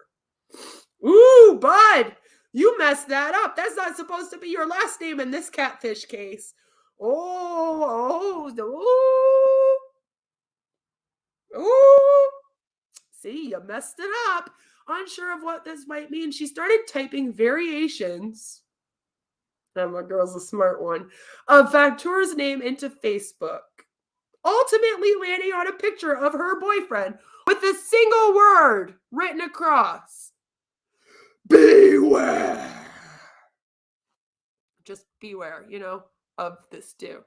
Ooh, bud, you messed that up. That's not supposed to be your last name in this catfish case. Oh. See, you messed it up. Unsure of what this might mean, she started typing variations. And my girl's a smart one. Of Vator's name into Facebook. Ultimately landing on a picture of her boyfriend with a single word written across. Beware. Just beware, of this too.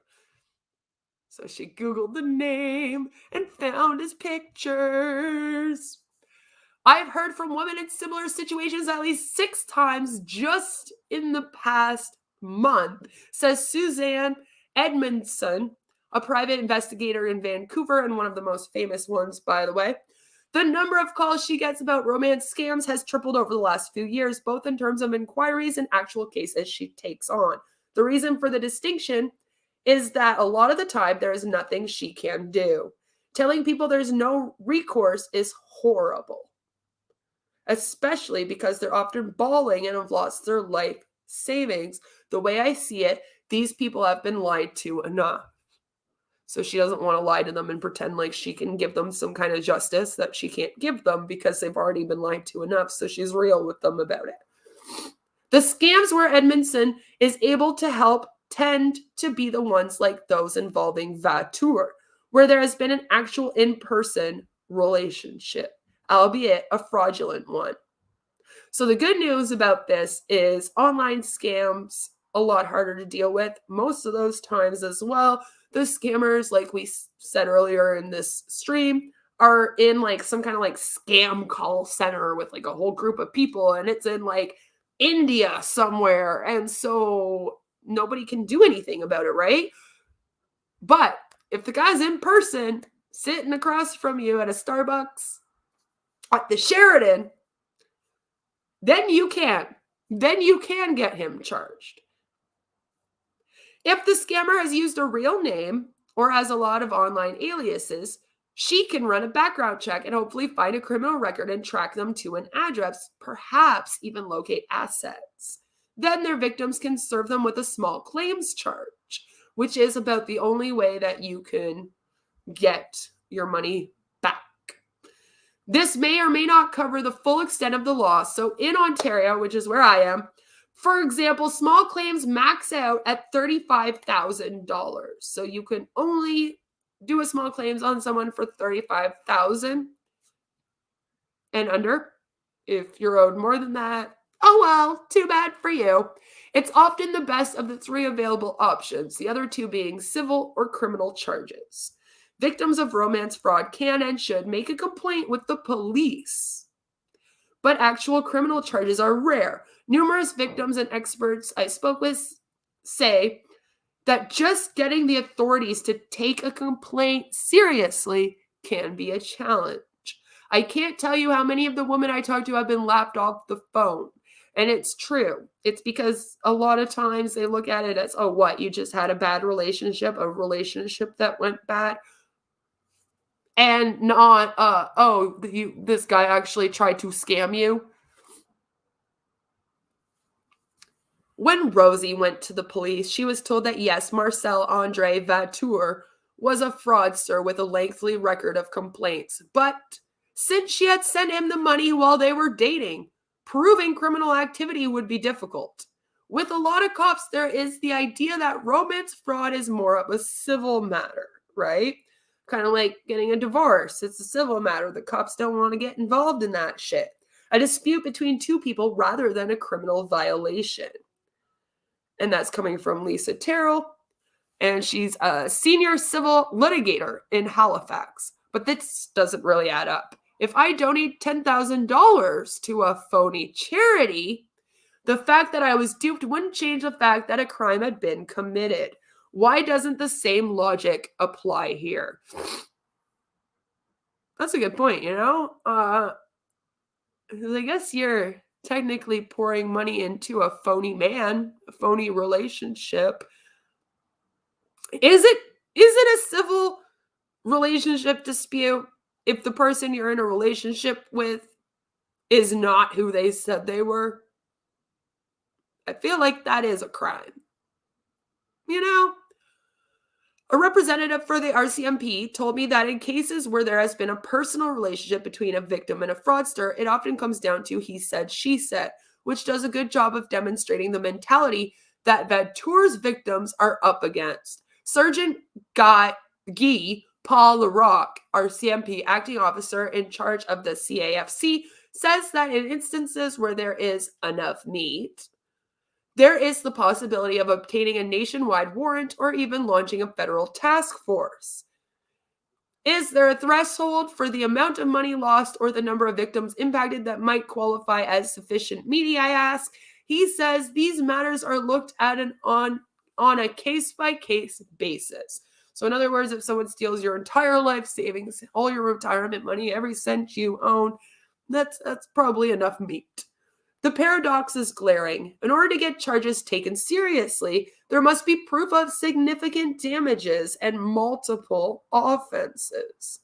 So she Googled the name and found his pictures. I've heard from women in similar situations at least 6 times just in the past month, says Suzanne Edmondson, a private investigator in Vancouver and one of the most famous ones, by the way. The number of calls she gets about romance scams has tripled over the last few years, both in terms of inquiries and actual cases she takes on. The reason for the distinction is that a lot of the time there is nothing she can do. Telling people there's no recourse is horrible, especially because they're often bawling and have lost their life savings. The way I see it, these people have been lied to enough. So she doesn't want to lie to them and pretend like she can give them some kind of justice that she can't give them because they've already been lied to enough. So she's real with them about it. The scams where Edmondson is able to help tend to be the ones like those involving Vator, where there has been an actual in-person relationship, albeit a fraudulent one. So the good news about this is online scams a lot harder to deal with. Most of those times as well, the scammers, like we said earlier in this stream, are in like some kind of like scam call center with like a whole group of people, and it's in like India somewhere. And so nobody can do anything about it, right? But if the guy's in person, sitting across from you at a Starbucks, at the Sheraton, then you can get him charged. If the scammer has used a real name or has a lot of online aliases, she can run a background check and hopefully find a criminal record and track them to an address, perhaps even locate assets. Then their victims can serve them with a small claims charge, which is about the only way that you can get your money back. This may or may not cover the full extent of the law. So in Ontario, which is where I am, for example, small claims max out at $35,000. So you can only do a small claims on someone for $35,000 and under. If you're owed more than that, oh well, too bad for you. It's often the best of the three available options, the other two being civil or criminal charges. Victims of romance fraud can and should make a complaint with the police, but actual criminal charges are rare. Numerous victims and experts I spoke with say that just getting the authorities to take a complaint seriously can be a challenge. I can't tell you how many of the women I talk to have been laughed off the phone. And it's true. It's because a lot of times they look at it as, oh, what? You just had a bad relationship, a relationship that went bad. And not, this guy actually tried to scam you. When Rosie went to the police, she was told that yes, Marcel Andre Vator was a fraudster with a lengthy record of complaints. But since she had sent him the money while they were dating, proving criminal activity would be difficult. With a lot of cops, there is the idea that romance fraud is more of a civil matter, right? Kind of like getting a divorce. It's a civil matter. The cops don't want to get involved in that shit. A dispute between two people rather than a criminal violation. And that's coming from Lisa Terrell. And she's a senior civil litigator in Halifax. But this doesn't really add up. If I donate $10,000 to a phony charity, the fact that I was duped wouldn't change the fact that a crime had been committed. Why doesn't the same logic apply here? That's a good point, you know? I guess you're technically pouring money into a phony man, a phony relationship. Is it a civil relationship dispute if the person you're in a relationship with is not who they said they were? I feel like that is a crime. You know? A representative for the RCMP told me that in cases where there has been a personal relationship between a victim and a fraudster, it often comes down to he said, she said, which does a good job of demonstrating the mentality that Vator's victims are up against. Sergeant Guy Paul LaRocque, RCMP acting officer in charge of the CAFC, says that in instances where there is enough meat, there is the possibility of obtaining a nationwide warrant or even launching a federal task force. Is there a threshold for the amount of money lost or the number of victims impacted that might qualify as sufficient meat, I ask? He says these matters are looked at on a case-by-case basis. So in other words, if someone steals your entire life savings, all your retirement money, every cent you own, that's probably enough meat The paradox is glaring. In order to get charges taken seriously, there must be proof of significant damages and multiple offenses.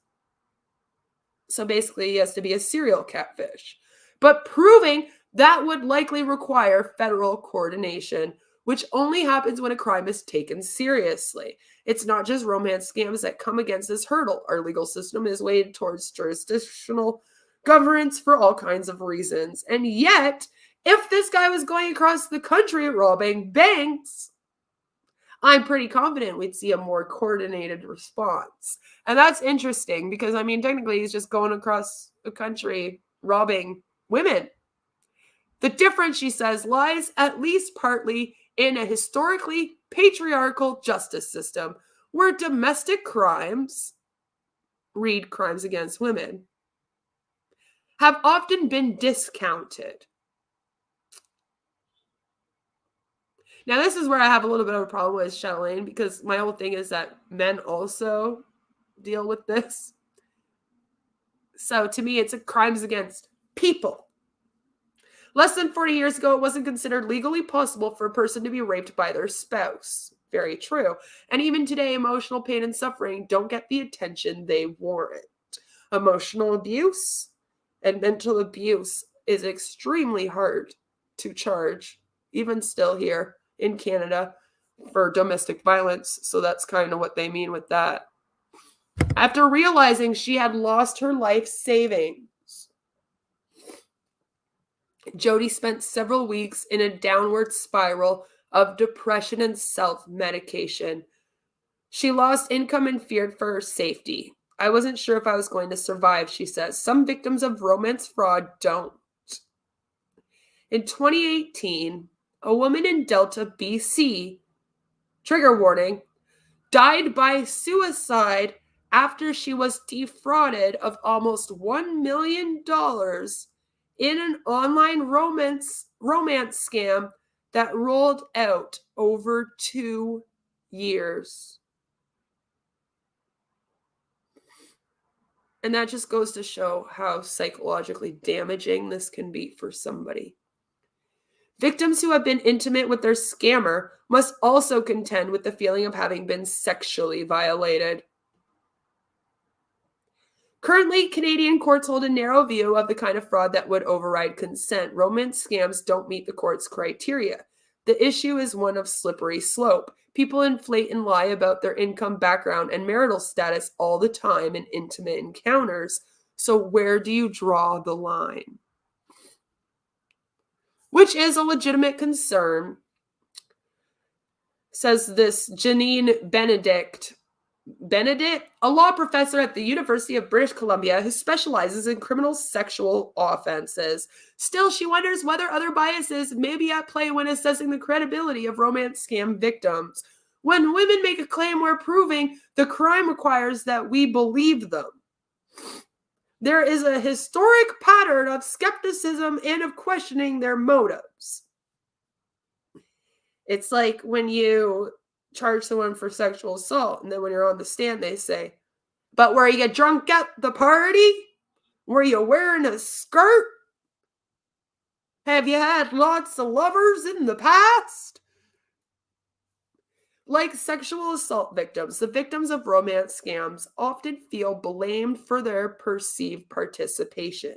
So basically, he has to be a serial catfish. But proving that would likely require federal coordination, which only happens when a crime is taken seriously. It's not just romance scams that come against this hurdle. Our legal system is weighted towards jurisdictional governance for all kinds of reasons. And yet, if this guy was going across the country robbing banks, I'm pretty confident we'd see a more coordinated response. And that's interesting because, I mean, technically he's just going across the country robbing women. The difference, she says, lies at least partly in a historically patriarchal justice system where domestic crimes, read crimes against women, have often been discounted. Now, this is where I have a little bit of a problem with Chatelaine, because my whole thing is that men also deal with this. So to me, it's a crimes against people. Less than 40 years ago, it wasn't considered legally possible for a person to be raped by their spouse. Very true. And even today, emotional pain and suffering don't get the attention they warrant. Emotional abuse and mental abuse is extremely hard to charge, even still here in Canada, for domestic violence. So that's kind of what they mean with that. After realizing she had lost her life savings, Jody spent several weeks in a downward spiral of depression and self-medication. She lost income and feared for her safety. I wasn't sure if I was going to survive, she says. Some victims of romance fraud don't. In 2018, a woman in Delta, BC, trigger warning, died by suicide after she was defrauded of almost $1 million in an online romance scam that rolled out over 2 years. And that just goes to show how psychologically damaging this can be for somebody. Victims who have been intimate with their scammer must also contend with the feeling of having been sexually violated. Currently, Canadian courts hold a narrow view of the kind of fraud that would override consent. Romance scams don't meet the court's criteria. The issue is one of slippery slope. People inflate and lie about their income, background, and marital status all the time in intimate encounters. So where do you draw the line? Which is a legitimate concern, says this Janine Benedict, a law professor at the University of British Columbia who specializes in criminal sexual offenses. Still, she wonders whether other biases may be at play when assessing the credibility of romance scam victims. When women make a claim, we're proving the crime requires that we believe them. There is a historic pattern of skepticism and of questioning their motives. It's like when you charge someone for sexual assault, and then when you're on the stand, they say, but were you drunk at the party? Were you wearing a skirt? Have you had lots of lovers in the past? Like sexual assault victims, the victims of romance scams often feel blamed for their perceived participation.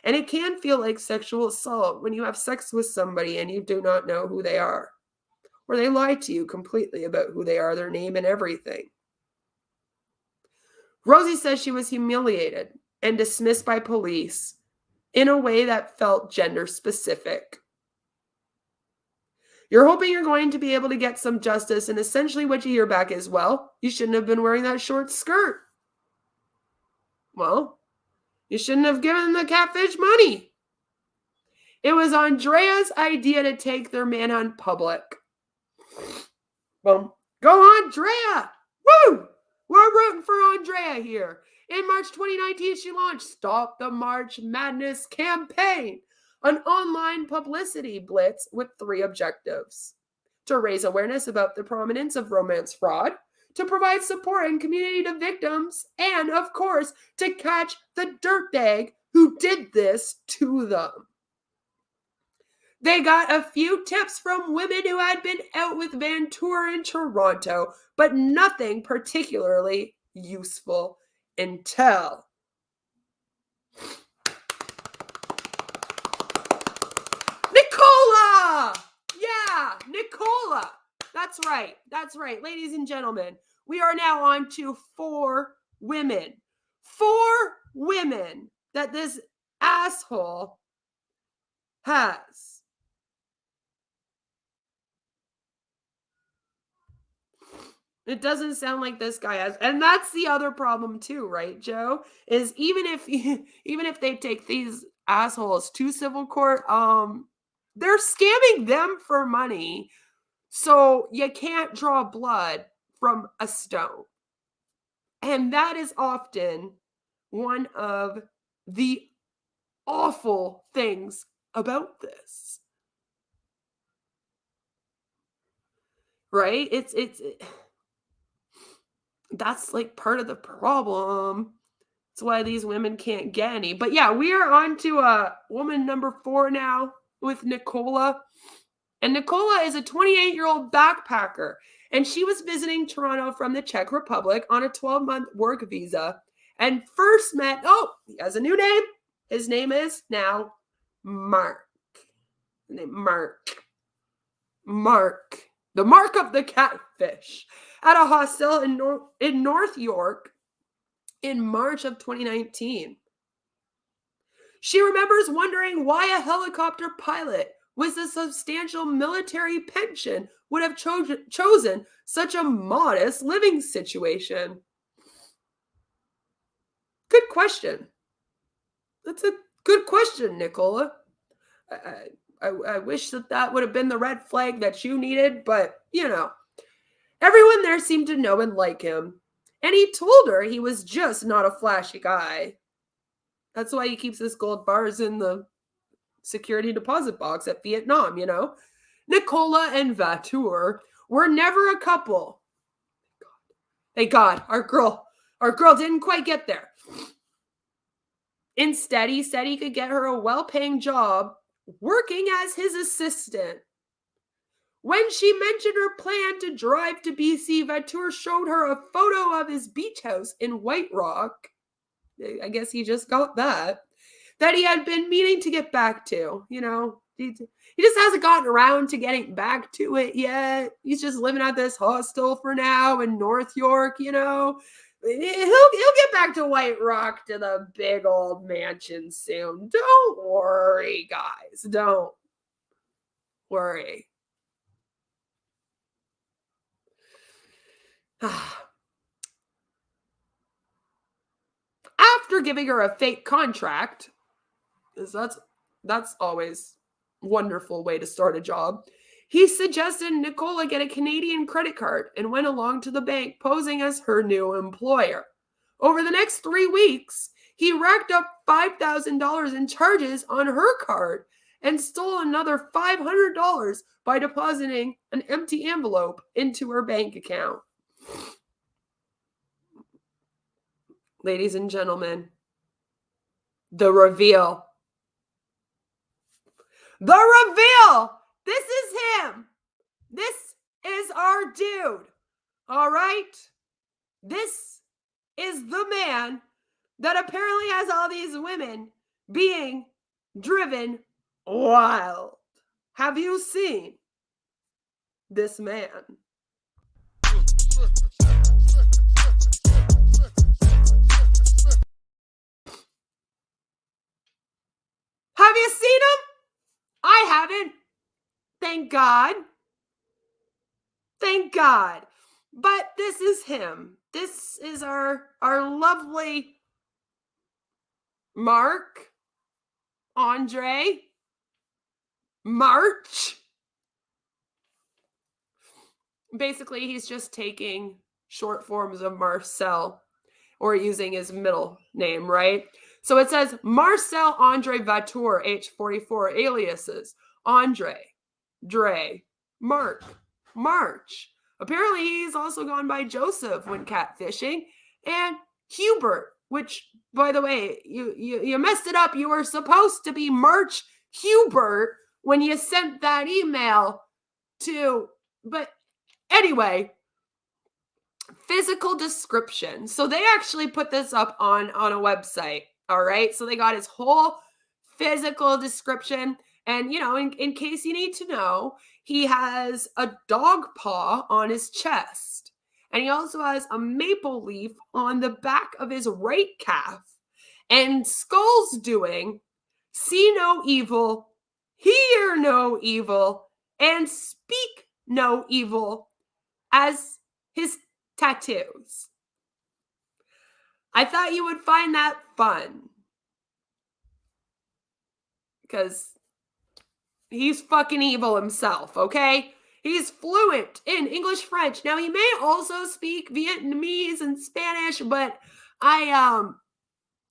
And it can feel like sexual assault when you have sex with somebody and you do not know who they are, or they lie to you completely about who they are, their name and everything. Rosie says she was humiliated and dismissed by police in a way that felt gender specific. You're hoping you're going to be able to get some justice, and essentially what you hear back is, well, you shouldn't have been wearing that short skirt. Well, you shouldn't have given the catfish money. It was Andrea's idea to take their manhunt public. Well, go Andrea! Woo! We're rooting for Andrea here. In March 2019, she launched Stop the March Madness campaign, an online publicity blitz with 3 objectives: to raise awareness about the prominence of romance fraud, to provide support and community to victims, and, of course, to catch the dirtbag who did this to them. They got a few tips from women who had been out with Vator in Toronto, but nothing particularly useful until Nicola! Yeah, Nicola. That's right. That's right. Ladies and gentlemen, we are now on to 4 women. 4 women that this asshole has. It doesn't sound like this guy has. And that's the other problem too, right, Joe? Is even if they take these assholes to civil court, they're scamming them for money. So you can't draw blood from a stone. And that is often one of the awful things about this. Right? That's like part of the problem. That's why these women can't get any. But yeah, we are on to woman number 4 now with Nicola. And Nicola is a 28-year-old backpacker. And she was visiting Toronto from the Czech Republic on a 12-month work visa. And first met, he has a new name. His name is now Mark. Mark. The mark of the catfish. At a hostel in North York in March of 2019. She remembers wondering why a helicopter pilot with a substantial military pension would have chosen such a modest living situation. Good question. That's a good question, Nicola. I wish that would have been the red flag that you needed, but, everyone there seemed to know and like him. And he told her he was just not a flashy guy. That's why he keeps his gold bars in the security deposit box at Vietnam, Nicola and Vator were never a couple. Thank God, our girl didn't quite get there. Instead, he said he could get her a well-paying job working as his assistant. When she mentioned her plan to drive to BC, Vator showed her a photo of his beach house in White Rock. I guess he just got that he had been meaning to get back to. He just hasn't gotten around to getting back to it yet. He's just living at this hostel for now in North York, He'll get back to White Rock, to the big old mansion soon. Don't worry, guys. Don't worry. After giving her a fake contract, because that's always a wonderful way to start a job, he suggested Nicola get a Canadian credit card and went along to the bank posing as her new employer. Over the next 3 weeks, he racked up $5,000 in charges on her card and stole another $500 by depositing an empty envelope into her bank account. Ladies and gentlemen, the reveal. The reveal! This is him. This is our dude. All right? This is the man that apparently has all these women being driven wild. Have you seen this man? Have you seen him? I haven't. Thank God. Thank God. But this is him. This is our lovely Andre March. Basically, he's just taking short forms of Marcel or using his middle name, right? So it says Marcel Andre Vator, age 44, aliases Andre, Dre, Mark, March. Apparently, he's also gone by Joseph when catfishing, and Hubert, which, by the way, you messed it up. You were supposed to be March Hubert when you sent that email to, but anyway, physical description. So they actually put this up on a website. All right. So they got his whole physical description. And, in case you need to know, he has a dog paw on his chest. And he also has a maple leaf on the back of his right calf. And Skull's doing see no evil, hear no evil, and speak no evil as his tattoos. I thought you would find that fun. Because he's fucking evil himself, okay? He's fluent in English, French. Now, he may also speak Vietnamese and Spanish, but I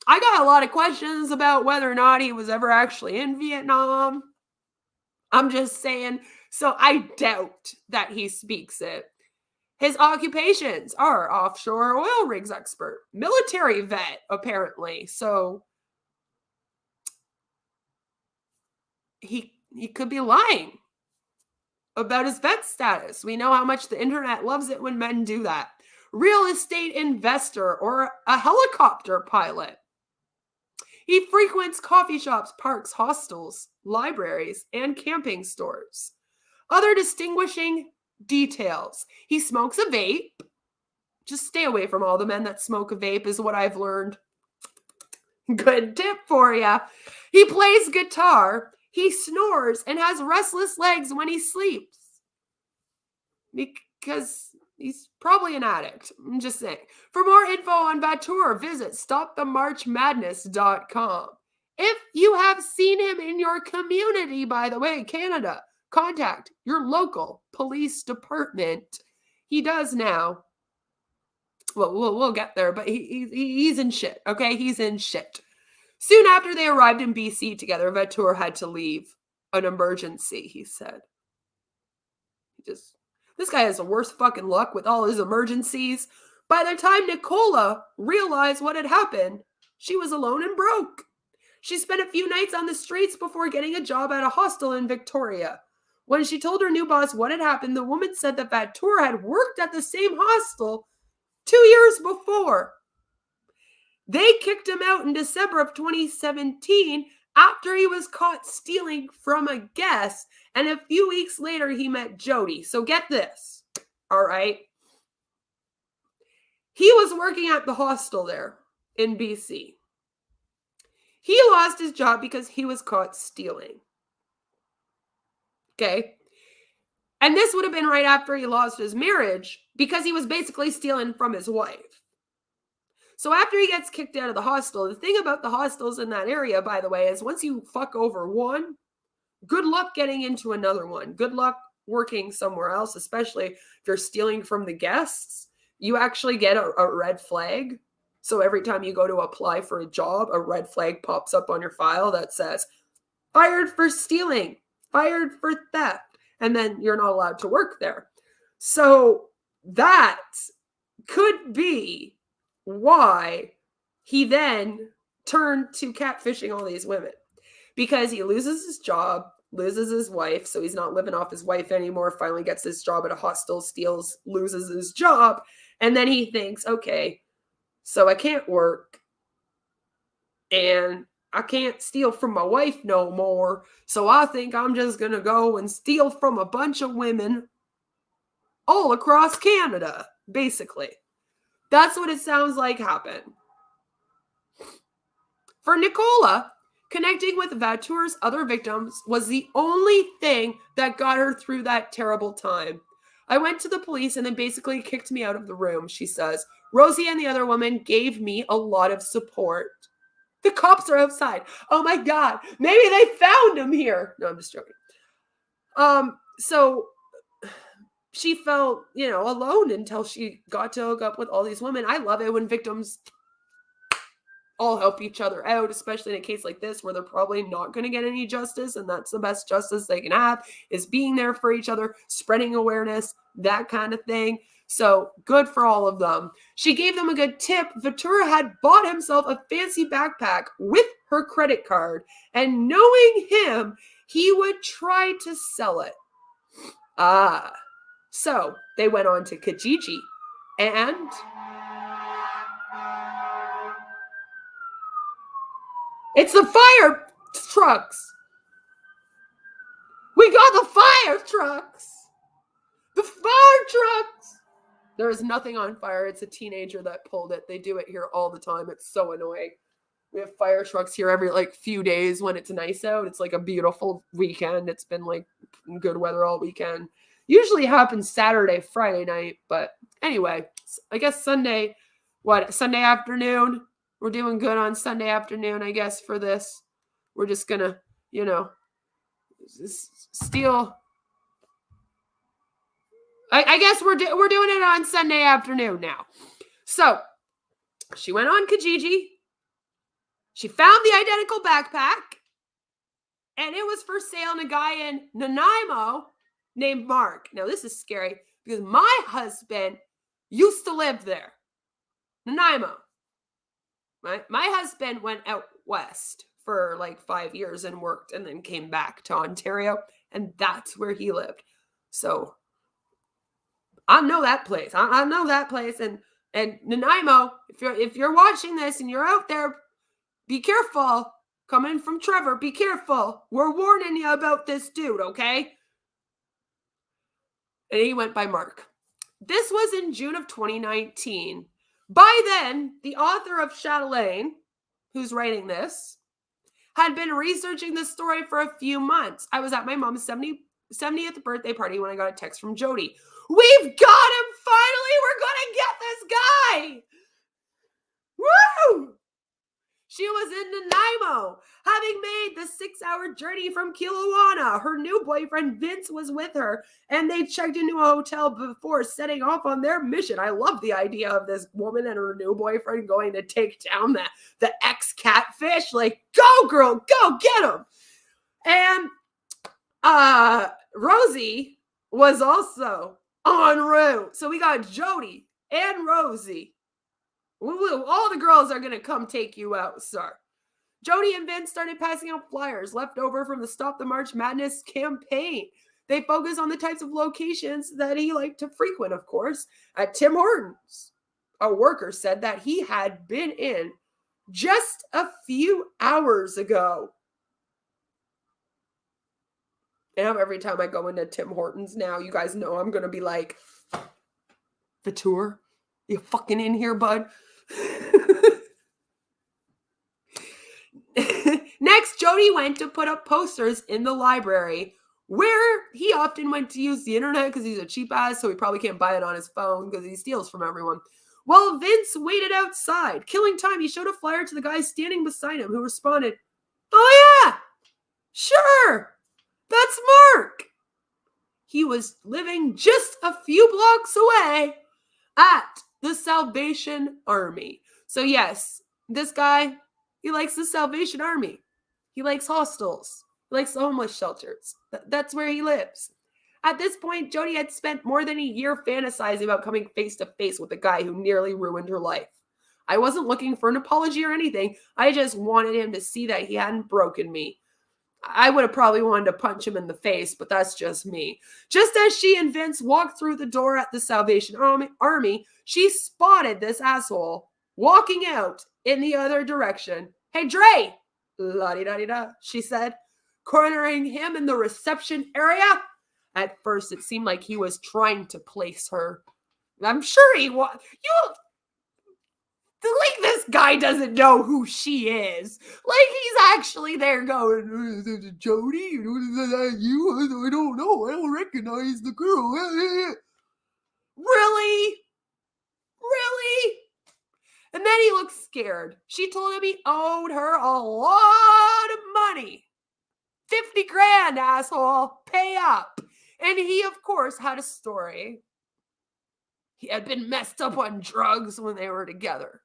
got a lot of questions about whether or not he was ever actually in Vietnam. I'm just saying. So I doubt that he speaks it. His occupations are offshore oil rigs expert, military vet, apparently. So he could be lying about his vet status. We know how much the internet loves it when men do that. Real estate investor or a helicopter pilot. He frequents coffee shops, parks, hostels, libraries, and camping stores. Other distinguishing details. He smokes a vape. Just stay away from all the men that smoke a vape is what I've learned. Good tip for you. He plays guitar. He snores and has restless legs when he sleeps. Because he's probably an addict. I'm just saying. For more info on Vator, visit stopthemarchmadness.com. If you have seen him in your community, by the way, Canada, contact your local police department. He does now. Well, we'll get there, but he's in shit, okay? He's in shit. Soon after they arrived in BC together, Vator had to leave. An emergency, he said. This guy has the worst fucking luck with all his emergencies. By the time Nicola realized what had happened, she was alone and broke. She spent a few nights on the streets before getting a job at a hostel in Victoria. When she told her new boss what had happened, the woman said that Vator had worked at the same hostel 2 years before. They kicked him out in December of 2017 after he was caught stealing from a guest, and a few weeks later he met Jody. So get this, all right? He was working at the hostel there in BC. He lost his job because he was caught stealing. Okay? And this would have been right after he lost his marriage because he was basically stealing from his wife. So after he gets kicked out of the hostel, the thing about the hostels in that area, by the way, is once you fuck over one, good luck getting into another one. Good luck working somewhere else, especially if you're stealing from the guests. You actually get a red flag. So every time you go to apply for a job, a red flag pops up on your file that says, fired for stealing, fired for theft. And then you're not allowed to work there. So that could be why he then turned to catfishing all these women. Because he loses his job, loses his wife, so he's not living off his wife anymore, finally gets his job at a hostel, steals, loses his job, and then he thinks, okay, so I can't work, and I can't steal from my wife no more, so I think I'm just going to go and steal from a bunch of women all across Canada, basically. That's what it sounds like happened. For Nicola, connecting with Vator's other victims was the only thing that got her through that terrible time. I went to the police and they basically kicked me out of the room, she says. Rosie and the other woman gave me a lot of support. The cops are outside. Oh my God. Maybe they found him here. No, I'm just joking. So she felt, alone until she got to hook up with all these women. I love it when victims all help each other out, especially in a case like this where they're probably not going to get any justice, and that's the best justice they can have, is being there for each other, spreading awareness, that kind of thing. So good for all of them. She gave them a good tip. Vator had bought himself a fancy backpack with her credit card, and knowing him, he would try to sell it. So they went on to Kijiji, and it's the fire trucks. We got the fire trucks. The fire trucks. There is nothing on fire. It's a teenager that pulled it. They do it here all the time. It's so annoying. We have fire trucks here every few days when it's nice out. It's like a beautiful weekend. It's been good weather all weekend. Usually happens Saturday, Friday night. But anyway, I guess Sunday afternoon. We're doing good on Sunday afternoon, I guess, for this. We're just going to, steal. I guess we're doing it on Sunday afternoon now. So she went on Kijiji. She found the identical backpack, and it was for sale in a guy in Nanaimo named Mark. Now, this is scary because my husband used to live there, Nanaimo. My husband went out west for 5 years and worked and then came back to Ontario, and that's where he lived. So I know that place. I know that place. And Nanaimo, if you're watching this and you're out there, be careful. Coming from Trevor, be careful. We're warning you about this dude, okay? And he went by Mark. This was in June of 2019. By then, the author of Chatelaine, who's writing this, had been researching this story for a few months. I was at my mom's 70th birthday party when I got a text from Jody. We've got him finally! We're gonna get this guy! Woo! She was in Nanaimo, having made the 6-hour journey from Kelowna. Her new boyfriend, Vince, was with her, and they checked into a hotel before setting off on their mission. I love the idea of this woman and her new boyfriend going to take down the ex-catfish. Go, girl, go, get him! And Rosie was also en route. So we got Jody and Rosie. All the girls are going to come take you out, sir. Jody and Vince started passing out flyers left over from the Stop the March Madness campaign. They focus on the types of locations that he liked to frequent, of course, at Tim Hortons. A worker said that he had been in just a few hours ago. And every time I go into Tim Hortons now, you guys know I'm going to be like, Vator, you fucking in here, bud? Next, Jody went to put up posters in the library where he often went to use the internet because he's a cheap ass, so he probably can't buy it on his phone because he steals from everyone. While Vince waited outside, killing time, he showed a flyer to the guy standing beside him who responded, "Oh yeah, sure, that's Mark." He was living just a few blocks away at the Salvation Army. So yes, this guy, he likes the Salvation Army. He likes hostels. He likes the homeless shelters. That's where he lives. At this point, Jody had spent more than a year fantasizing about coming face to face with a guy who nearly ruined her life. I wasn't looking for an apology or anything. I just wanted him to see that he hadn't broken me. I would have probably wanted to punch him in the face, but that's just me. Just as she and Vince walked through the door at the Salvation Army, she spotted this asshole walking out in the other direction. "Hey, Dre!" "La-di-da-di-da," she said, cornering him in the reception area. At first, it seemed like he was trying to place her. I'm sure he was. This guy doesn't know who she is. He's actually there going, "Jody, is that you? I don't know. I don't recognize the girl." Really? Really? And then he looked scared. She told him he owed her a lot of money. 50 grand, asshole. Pay up. And he, of course, had a story. He had been messed up on drugs when they were together.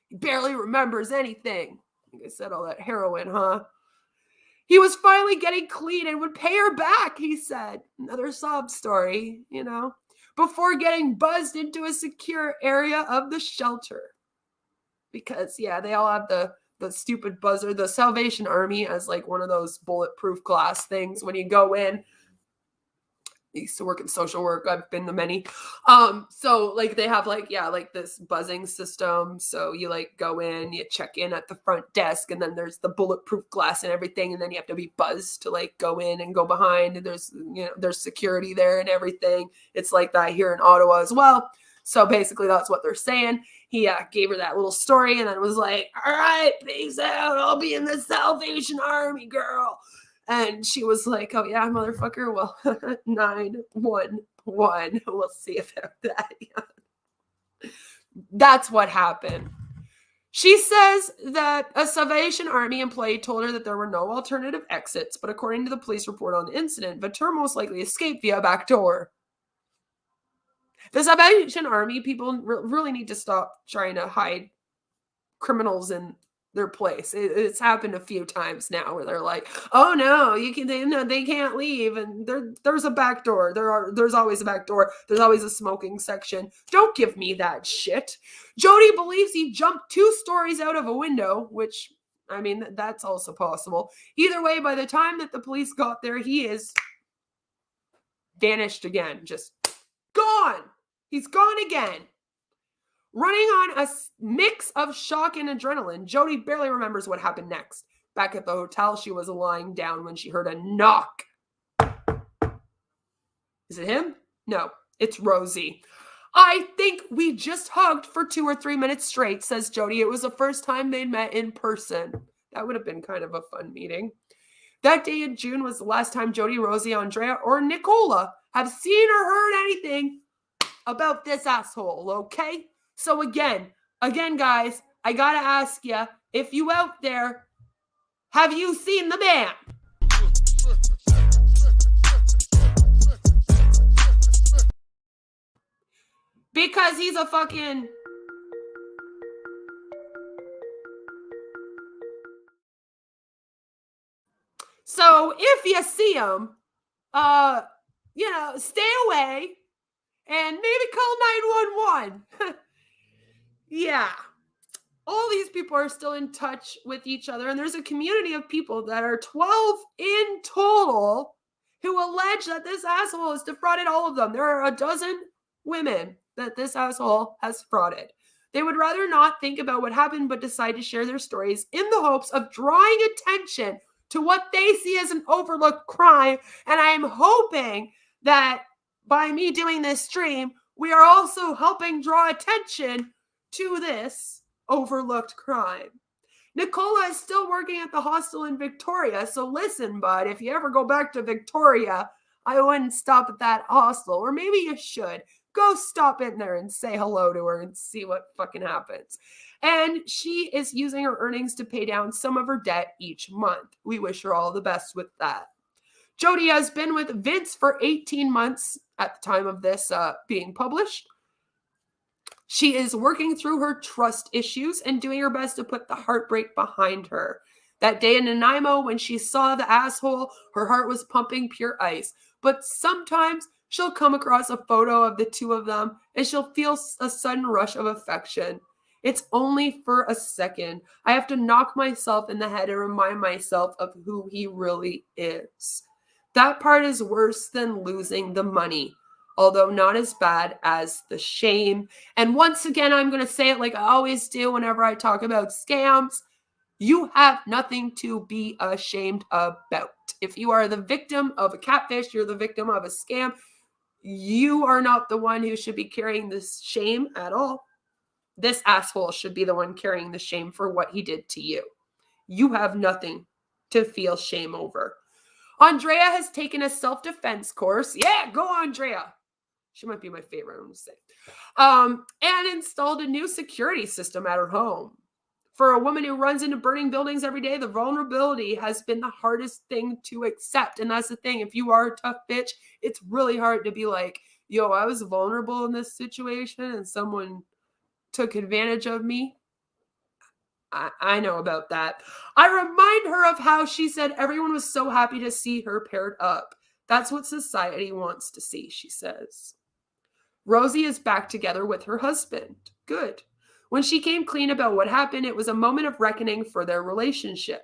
He barely remembers anything. Like I said, all that heroin, huh? He was finally getting clean and would pay her back, he said. Another sob story, before getting buzzed into a secure area of the shelter. Because, yeah, they all have the the stupid buzzer, the Salvation Army as like one of those bulletproof glass things when you go in. I used to work in social work. I've been to many. So like they have like, yeah, like this buzzing system. So you like go in, you check in at the front desk, and then there's the bulletproof glass and everything. And then you have to be buzzed to like go in and go behind. And there's, you know, there's security there and everything. It's like that here in Ottawa as well. So basically that's what they're saying. He gave her that little story and then was like, all right, peace out. I'll be in the Salvation Army, girl. And she was like, oh, yeah, motherfucker. Well, 911. We'll see about that. Yeah. That's what happened. She says that a Salvation Army employee told her that there were no alternative exits, but according to the police report on the incident, Vator most likely escaped via a back door. The Salvation Army people really need to stop trying to hide criminals in their place. It's happened a few times now where they're like, oh no, they can't leave, and there's a back door. There's always a back door. There's always a smoking section. Don't give me that shit. Jody believes he jumped 2 stories out of a window, which, I mean, that's also possible. Either way, by the time that the police got there, he is vanished again. Just gone. He's gone again. Running on a mix of shock and adrenaline, Jody barely remembers what happened next. Back at the hotel, she was lying down when she heard a knock. Is it him? No, it's Rosie. I think we just hugged for 2 or 3 minutes straight, says Jody. It was the first time they'd met in person. That would have been kind of a fun meeting. That day in June was the last time Jody, Rosie, Andrea, or Nicola have seen or heard anything about this asshole, okay? So again, guys, I gotta ask you, if you out there, have you seen the man? Because he's a fucking... So if you see him, stay away and maybe call 911. Yeah. All these people are still in touch with each other, and there's a community of people that are 12 in total who allege that this asshole has defrauded all of them. There are a dozen women that this asshole has frauded. They would rather not think about what happened, but decide to share their stories in the hopes of drawing attention to what they see as an overlooked crime. And I'm hoping that by me doing this stream, we are also helping draw attention to this overlooked crime. Nicola is still working at the hostel in Victoria, so listen, bud, if you ever go back to Victoria, I wouldn't stop at that hostel, or maybe you should. Go stop in there and say hello to her and see what fucking happens. And she is using her earnings to pay down some of her debt each month. We wish her all the best with that. Jody has been with Vince for 18 months at the time of this being published. She is working through her trust issues and doing her best to put the heartbreak behind her. That day in Nanaimo, when she saw the asshole, her heart was pumping pure ice. But sometimes she'll come across a photo of the two of them and she'll feel a sudden rush of affection. It's only for a second. I have to knock myself in the head and remind myself of who he really is. That part is worse than losing the money, although not as bad as the shame. And once again, I'm going to say it like I always do whenever I talk about scams. You have nothing to be ashamed about. If you are the victim of a catfish, you're the victim of a scam, you are not the one who should be carrying this shame at all. This asshole should be the one carrying the shame for what he did to you. You have nothing to feel shame over. Andrea has taken a self-defense course. Yeah, go Andrea. She might be my favorite, I'm going to say. And installed a new security system at her home. For a woman who runs into burning buildings every day, the vulnerability has been the hardest thing to accept. And that's the thing. If you are a tough bitch, it's really hard to be like, yo, I was vulnerable in this situation and someone took advantage of me. I know about that. I remind her of how she said everyone was so happy to see her paired up. That's what society wants to see, she says. Rosie is back together with her husband. Good. When she came clean about what happened, it was a moment of reckoning for their relationship.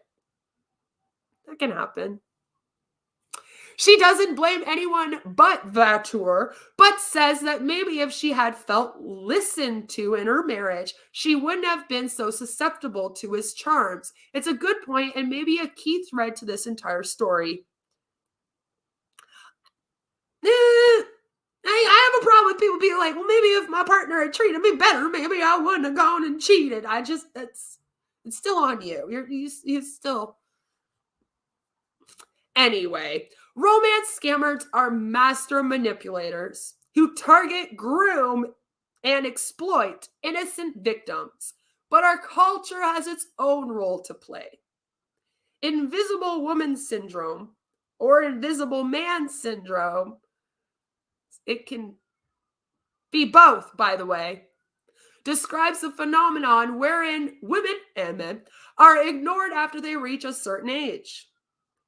That can happen. She doesn't blame anyone but Vator, but says that maybe if she had felt listened to in her marriage, she wouldn't have been so susceptible to his charms. It's a good point and maybe a key thread to this entire story. I have a problem with people being like, well, maybe if my partner had treated me better, maybe I wouldn't have gone and cheated. It's still on you. You're still. Anyway, romance scammers are master manipulators who target, groom, and exploit innocent victims. But our culture has its own role to play. Invisible woman syndrome or invisible man syndrome, it can be both, by the way, describes a phenomenon wherein women and men are ignored after they reach a certain age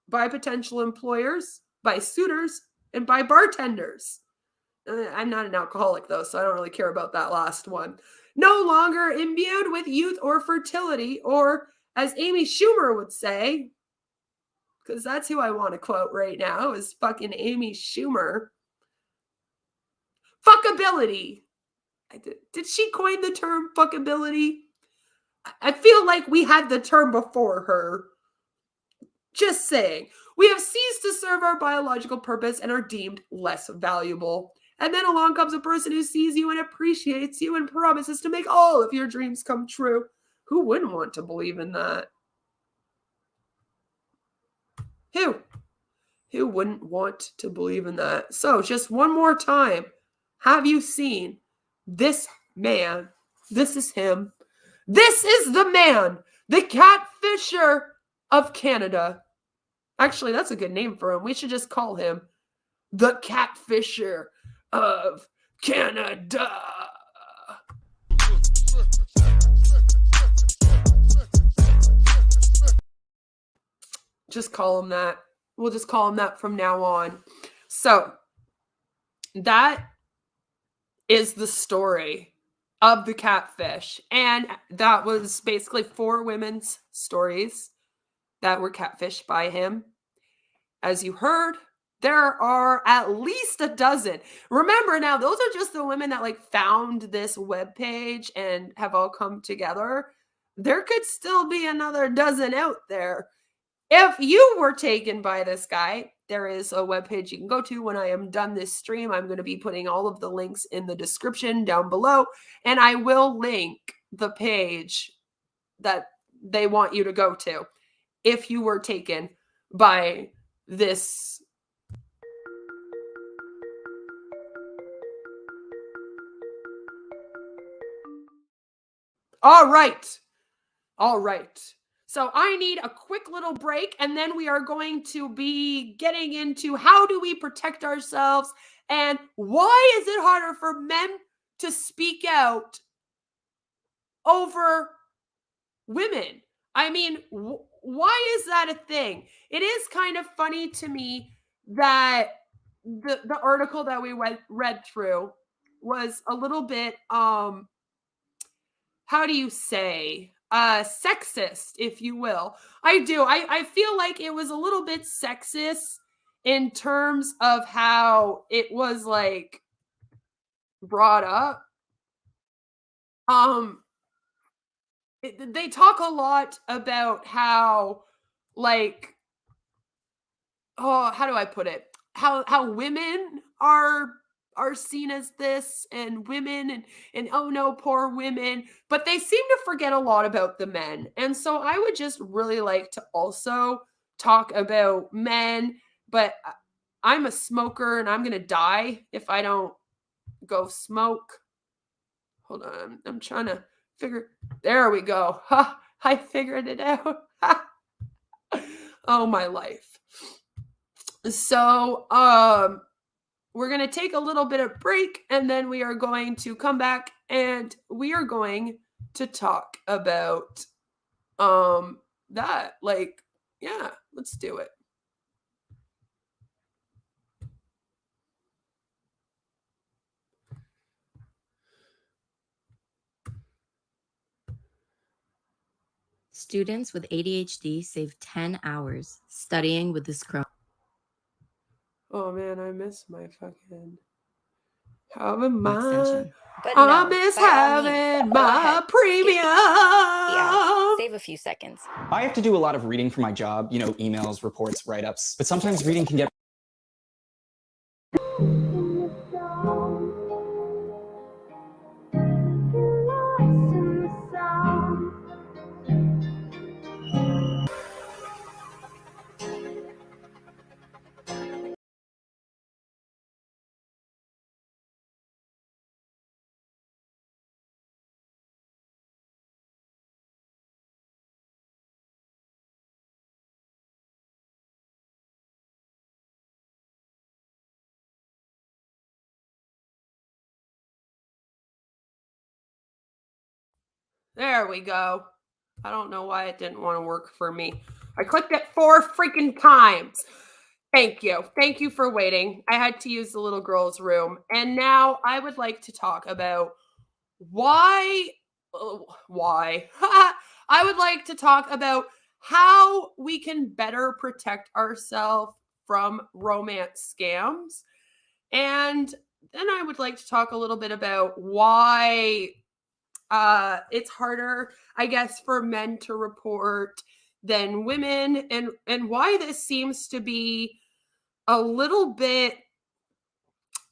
by potential employers, by suitors, and by bartenders. I'm not an alcoholic, though, so I don't really care about that last one. No longer imbued with youth or fertility, or as Amy Schumer would say, because that's who I want to quote right now, is fucking Amy Schumer. Fuckability. Did she coin the term fuckability? I feel like we had the term before her. Just saying. We have ceased to serve our biological purpose and are deemed less valuable. And then along comes a person who sees you and appreciates you and promises to make all of your dreams come true. Who wouldn't want to believe in that? Who wouldn't want to believe in that? So, just one more time. Have you seen this man? This is him. This is the man, the catfisher of Canada. Actually, that's a good name for him. We should just call him the catfisher of Canada. Just call him that. We'll just call him that from now on. So, that is the story of the catfish. And that was basically 4 women's stories that were catfished by him. As you heard, there are at least a dozen. Remember now, those are just the women that like found this webpage and have all come together. There could still be another dozen out there. If you were taken by this guy, there is a webpage you can go to when I am done this stream. I'm going to be putting all of the links in the description down below, and I will link the page that they want you to go to if you were taken by this. All right. So I need a quick little break, and then we are going to be getting into how do we protect ourselves and why is it harder for men to speak out over women? I mean, why is that a thing? It is kind of funny to me that the article that we read through was a little bit how do you say, sexist, if you will. I feel like it was a little bit sexist in terms of how it was like brought up. They talk a lot about how, like, oh, how do I put it? How women are seen as this, and women and oh no, poor women, but they seem to forget a lot about the men. And so I would just really like to also talk about men, but I'm a smoker and I'm going to die if I don't go smoke. Hold on. I'm trying to figure. There we go. Ha, I figured it out. Oh, my life. So, we're going to take a little bit of break, and then we are going to come back and we are going to talk about that. Like, yeah, let's do it. Students with ADHD save 10 hours studying with this Chrome. Oh man, I miss my fucking having my. Extension. But I no, miss by all means, having go my ahead. premium. Yeah, save a few seconds. I have to do a lot of reading for my job, you know, emails, reports, write-ups, but sometimes reading can get There we go. I don't know why it didn't want to work for me. I clicked it 4 freaking times. Thank you. Thank you for waiting. I had to use the little girl's room. And now I would like to talk about why. I would like to talk about how we can better protect ourselves from romance scams. And then I would like to talk a little bit about why it's harder, I guess, for men to report than women, and why this seems to be a little bit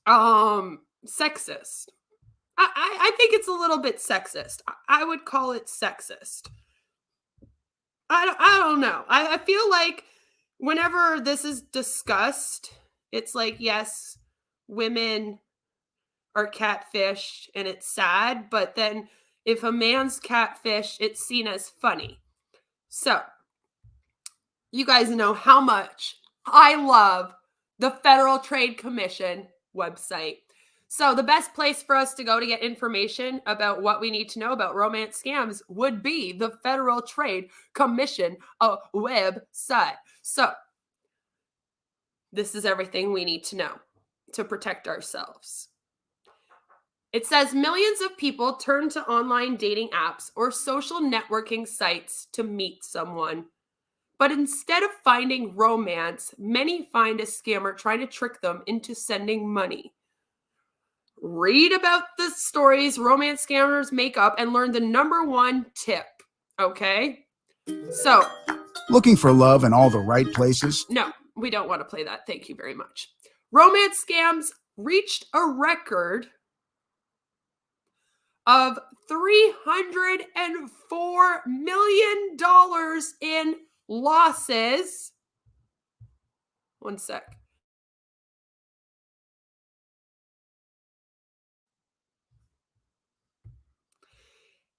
sexist. I think it's a little bit sexist. I would call it sexist. I don't know. I feel like whenever this is discussed, it's like, yes, women are catfished and it's sad, but then if a man's catfish, it's seen as funny. So, you guys know how much I love the Federal Trade Commission website. So, the best place for us to go to get information about what we need to know about romance scams would be the Federal Trade Commission website. So, this is everything we need to know to protect ourselves. It says millions of people turn to online dating apps or social networking sites to meet someone. But instead of finding romance, many find a scammer trying to trick them into sending money. Read about the stories romance scammers make up and learn the number one tip, okay? So, Looking for love in all the right places? no, we don't want to play that. Thank you very much. Romance scams reached a record of $304 million in losses. One sec.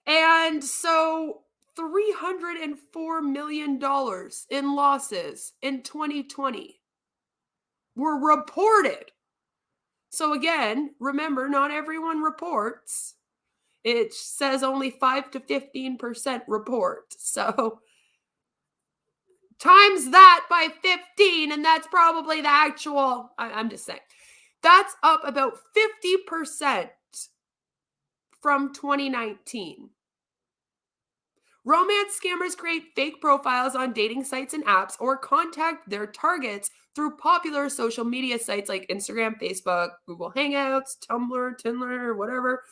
And so $304 million in losses in 2020 were reported. So again, remember, not everyone reports. It says only 5 to 15% report. So times that by 15, and that's probably the actual, I'm just saying. That's up about 50% from 2019. Romance scammers create fake profiles on dating sites and apps or contact their targets through popular social media sites like Instagram, Facebook, Google Hangouts, Tumblr, Tinder, whatever.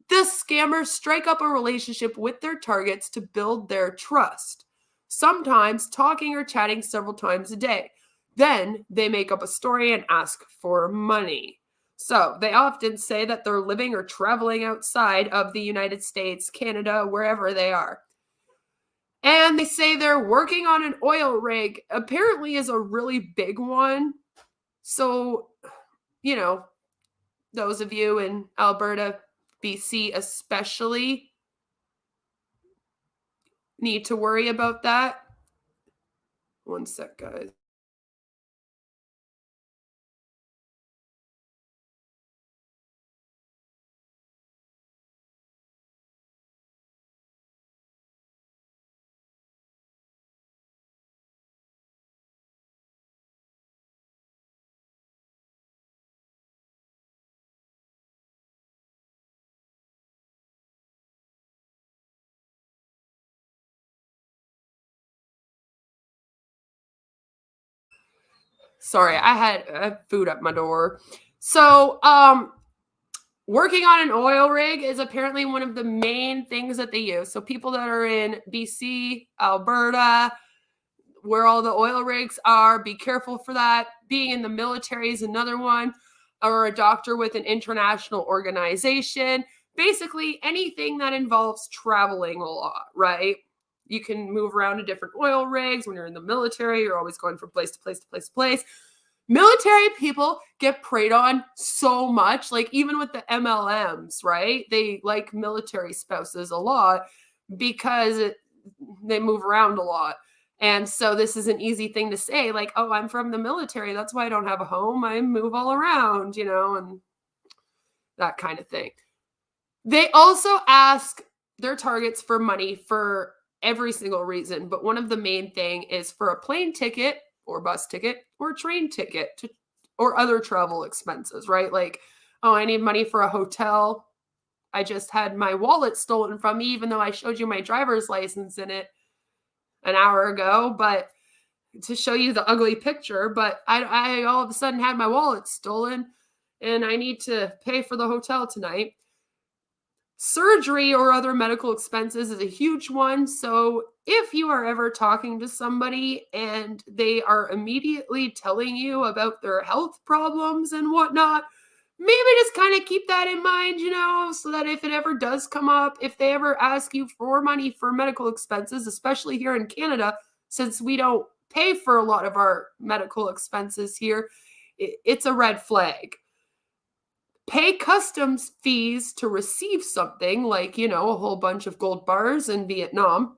The scammers strike up a relationship with their targets to build their trust, sometimes talking or chatting several times a day. Then they make up a story and ask for money. So they often say that they're living or traveling outside of the United States, Canada, wherever they are. And they say they're working on an oil rig, apparently is a really big one. So, you know, those of you in Alberta, BC especially, need to worry about that. One sec, guys. Sorry, I had food at my door. So, working on an oil rig is apparently one of the main things that they use. So people that are in BC, Alberta, where all the oil rigs are, be careful for that. Being in the military is another one, or a doctor with an international organization. Basically, anything that involves traveling a lot, right? You can move around to different oil rigs. When you're in the military, you're always going from place to place to place to place. Military people get preyed on so much, like even with the MLMs, right? They like military spouses a lot because they move around a lot. And so this is an easy thing to say, like, oh, I'm from the military. That's why I don't have a home. I move all around, and that kind of thing. They also ask their targets for money for every single reason. But one of the main thing is for a plane ticket or bus ticket or train ticket or other travel expenses, right? Like, oh, I need money for a hotel. I just had my wallet stolen from me, even though I showed you my driver's license in it an hour ago, but to show you the ugly picture, but I all of a sudden had my wallet stolen and I need to pay for the hotel tonight. Surgery or other medical expenses is a huge one. So if you are ever talking to somebody and they are immediately telling you about their health problems and whatnot, maybe just kind of keep that in mind, so that if it ever does come up, if they ever ask you for money for medical expenses, especially here in Canada, since we don't pay for a lot of our medical expenses here, it's a red flag. Pay customs fees to receive something like, a whole bunch of gold bars in Vietnam.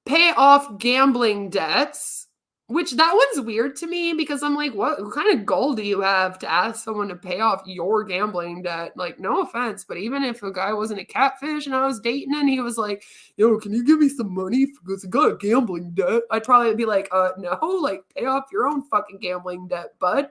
Pay off gambling debts, which that one's weird to me because I'm like, what kind of goal do you have to ask someone to pay off your gambling debt? Like, no offense, but even if a guy wasn't a catfish and I was dating and he was like, yo, can you give me some money because I got a gambling debt? I'd probably be like, no, like pay off your own fucking gambling debt, bud.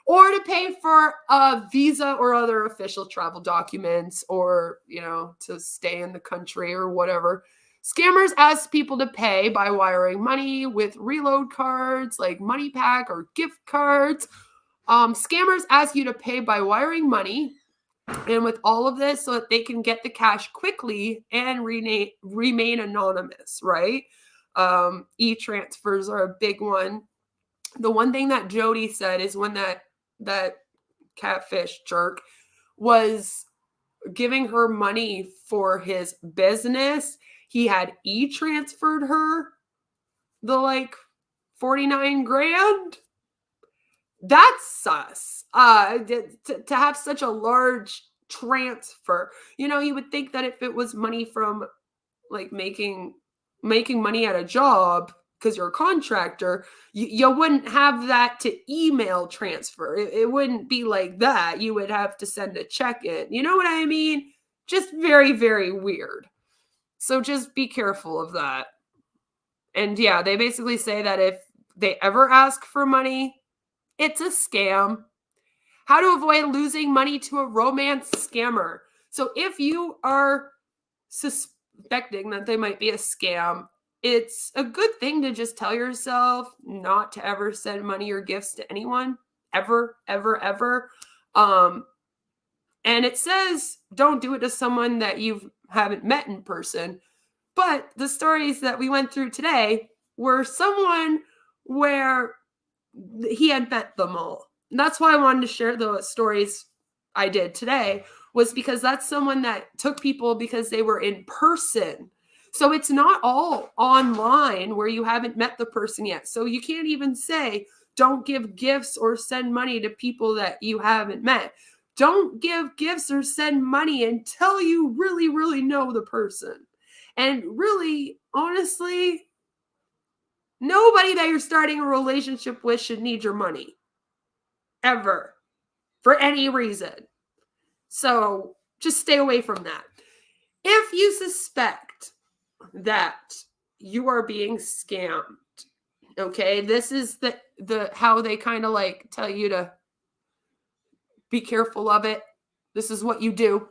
Or to pay for a visa or other official travel documents or, to stay in the country or whatever. Scammers ask people to pay by wiring money with reload cards like MoneyPack or gift cards. Scammers ask you to pay by wiring money and with all of this so that they can get the cash quickly and remain anonymous, right? E-transfers are a big one. The one thing that Jody said is when that catfish jerk was giving her money for his business, he had e-transferred her the 49 grand. That's sus. To have such a large transfer. You would think that if it was money from making money at a job, because you're a contractor, you wouldn't have that to email transfer. It wouldn't be like that. You would have to send a check in. You know what I mean? Just very, very weird. So just be careful of that. And yeah, they basically say that if they ever ask for money, it's a scam. How to avoid losing money to a romance scammer. So if you are suspecting that they might be a scam, it's a good thing to just tell yourself not to ever send money or gifts to anyone, ever, ever, ever. And it says don't do it to someone that you haven't met in person. But the stories that we went through today were someone where he had met them all. And that's why I wanted to share the stories I did today, was because that's someone that took people because they were in person. So it's not all online where you haven't met the person yet. So you can't even say, don't give gifts or send money to people that you haven't met. Don't give gifts or send money until you really, really know the person. And really, honestly, nobody that you're starting a relationship with should need your money. Ever. For any reason. So just stay away from that. If you suspect that you are being scammed, okay, this is the how they kind of tell you to be careful of it. This is what you do.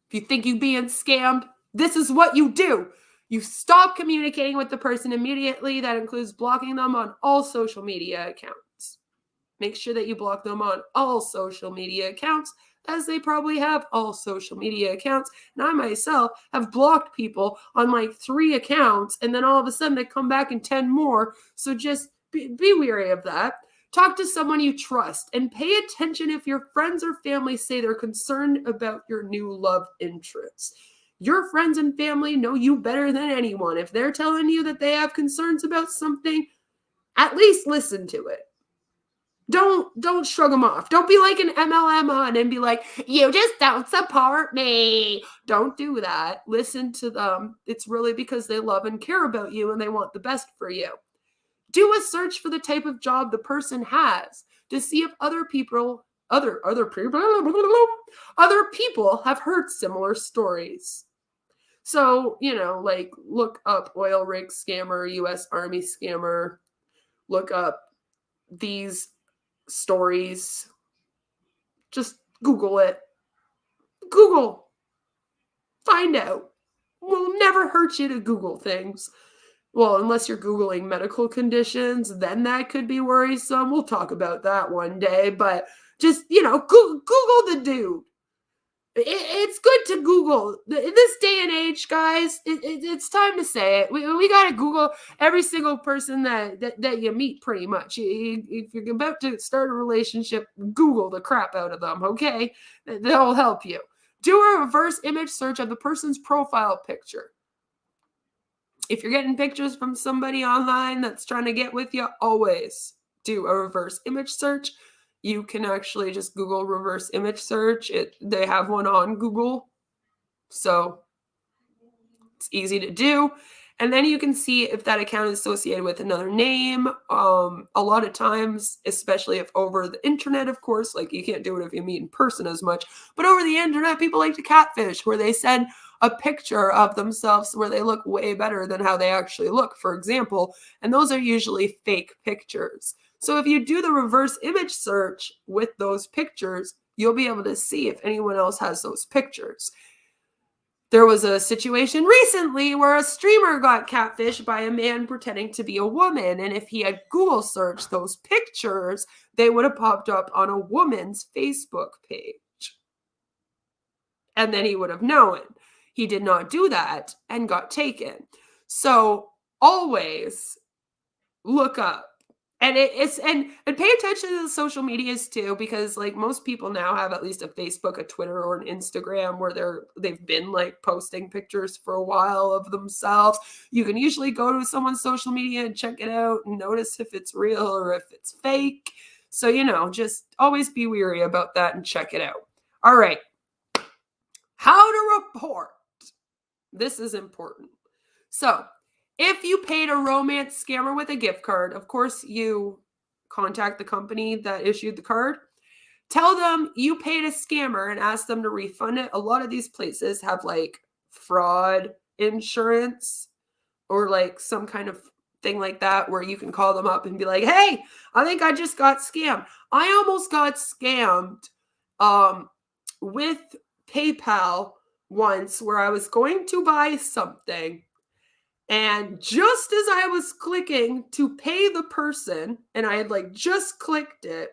If you think you're being scammed, this is what you do. You stop communicating with the person immediately. That includes blocking them on all social media accounts. Make sure that you block them on all social media accounts, as they probably have all social media accounts. And I myself have blocked people on like 3 accounts, and then all of a sudden they come back in 10 more. So just be wary of that. Talk to someone you trust and pay attention if your friends or family say they're concerned about your new love interests. Your friends and family know you better than anyone. If they're telling you that they have concerns about something, at least listen to it. Don't shrug them off. Don't be like an MLM on and be like, you just don't support me. Don't do that. Listen to them. It's really because they love and care about you and they want the best for you. Do a search for the type of job the person has to see if other people have heard similar stories. So, like look up oil rig scammer, US Army scammer, look up these stories. Just Google it. Google. Find out. Will never hurt you to Google things. Well, unless you're Googling medical conditions, then that could be worrisome. We'll talk about that one day. But just, Google the dude. It's good to Google. In this day and age, guys, it's time to say it. We got to Google every single person that you meet, pretty much. If you're about to start a relationship, Google the crap out of them, okay? That'll help you. Do a reverse image search of the person's profile picture. If you're getting pictures from somebody online that's trying to get with you, always do a reverse image search. You can actually just Google reverse image search. They have one on Google. So it's easy to do. And then you can see if that account is associated with another name. A lot of times, especially if over the internet, of course, like you can't do it if you meet in person as much. But over the internet, people like to catfish, where they send a picture of themselves where they look way better than how they actually look, for example. And those are usually fake pictures. So if you do the reverse image search with those pictures, you'll be able to see if anyone else has those pictures. There was a situation recently where a streamer got catfished by a man pretending to be a woman. And if he had Google searched those pictures, they would have popped up on a woman's Facebook page. And then he would have known. He did not do that and got taken. So always look up. And and pay attention to the social medias too, because like most people now have at least a Facebook, a Twitter, or an Instagram where they've been like posting pictures for a while of themselves. You can usually go to someone's social media and check it out and notice if it's real or if it's fake. So, just always be wary about that and check it out. All right. How to report. This is important. So, if you paid a romance scammer with a gift card, of course, you contact the company that issued the card. Tell them you paid a scammer and ask them to refund it. A lot of these places have like fraud insurance or like some kind of thing like that where you can call them up and be like, hey, I think I just got scammed. I almost got scammed with PayPal once where I was going to buy something. And just as I was clicking to pay the person, and I had like just clicked it,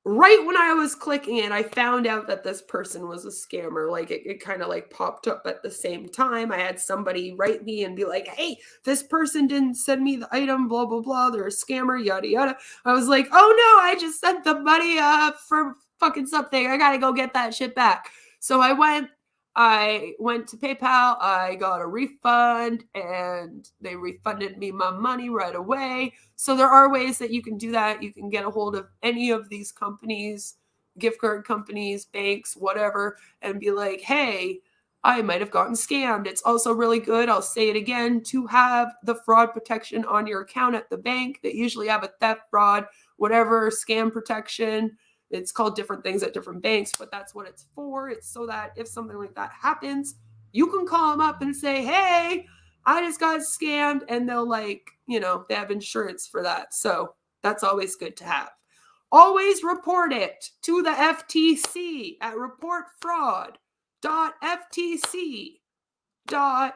right when I was clicking it, I found out that this person was a scammer. Like it kind of like popped up at the same time. I had somebody write me and be like, hey, this person didn't send me the item, blah, blah, blah. They're a scammer, yada, yada. I was like, oh no, I just sent the money for fucking something. I got to go get that shit back. So I went to PayPal, I got a refund, and they refunded me my money right away. So there are ways that you can do that. You can get a hold of any of these companies, gift card companies, banks, whatever, and be like, hey, I might have gotten scammed. It's also really good, I'll say it again, to have the fraud protection on your account at the bank. They usually have a theft, fraud, whatever, scam protection. It's called different things at different banks, but that's what it's for. It's so that if something like that happens, you can call them up and say, hey, I just got scammed. And they'll they have insurance for that. So that's always good to have. Always report it to the FTC at reportfraud.ftc.gov.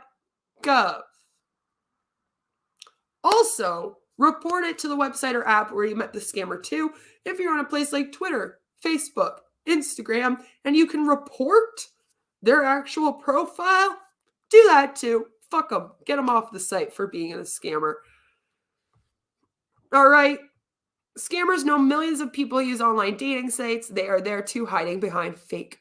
Also, report it to the website or app where you met the scammer too. If you're on a place like Twitter, Facebook, Instagram, and you can report their actual profile, do that too. Fuck them. Get them off the site for being a scammer. All right. Scammers know millions of people use online dating sites. They are there too, hiding behind fake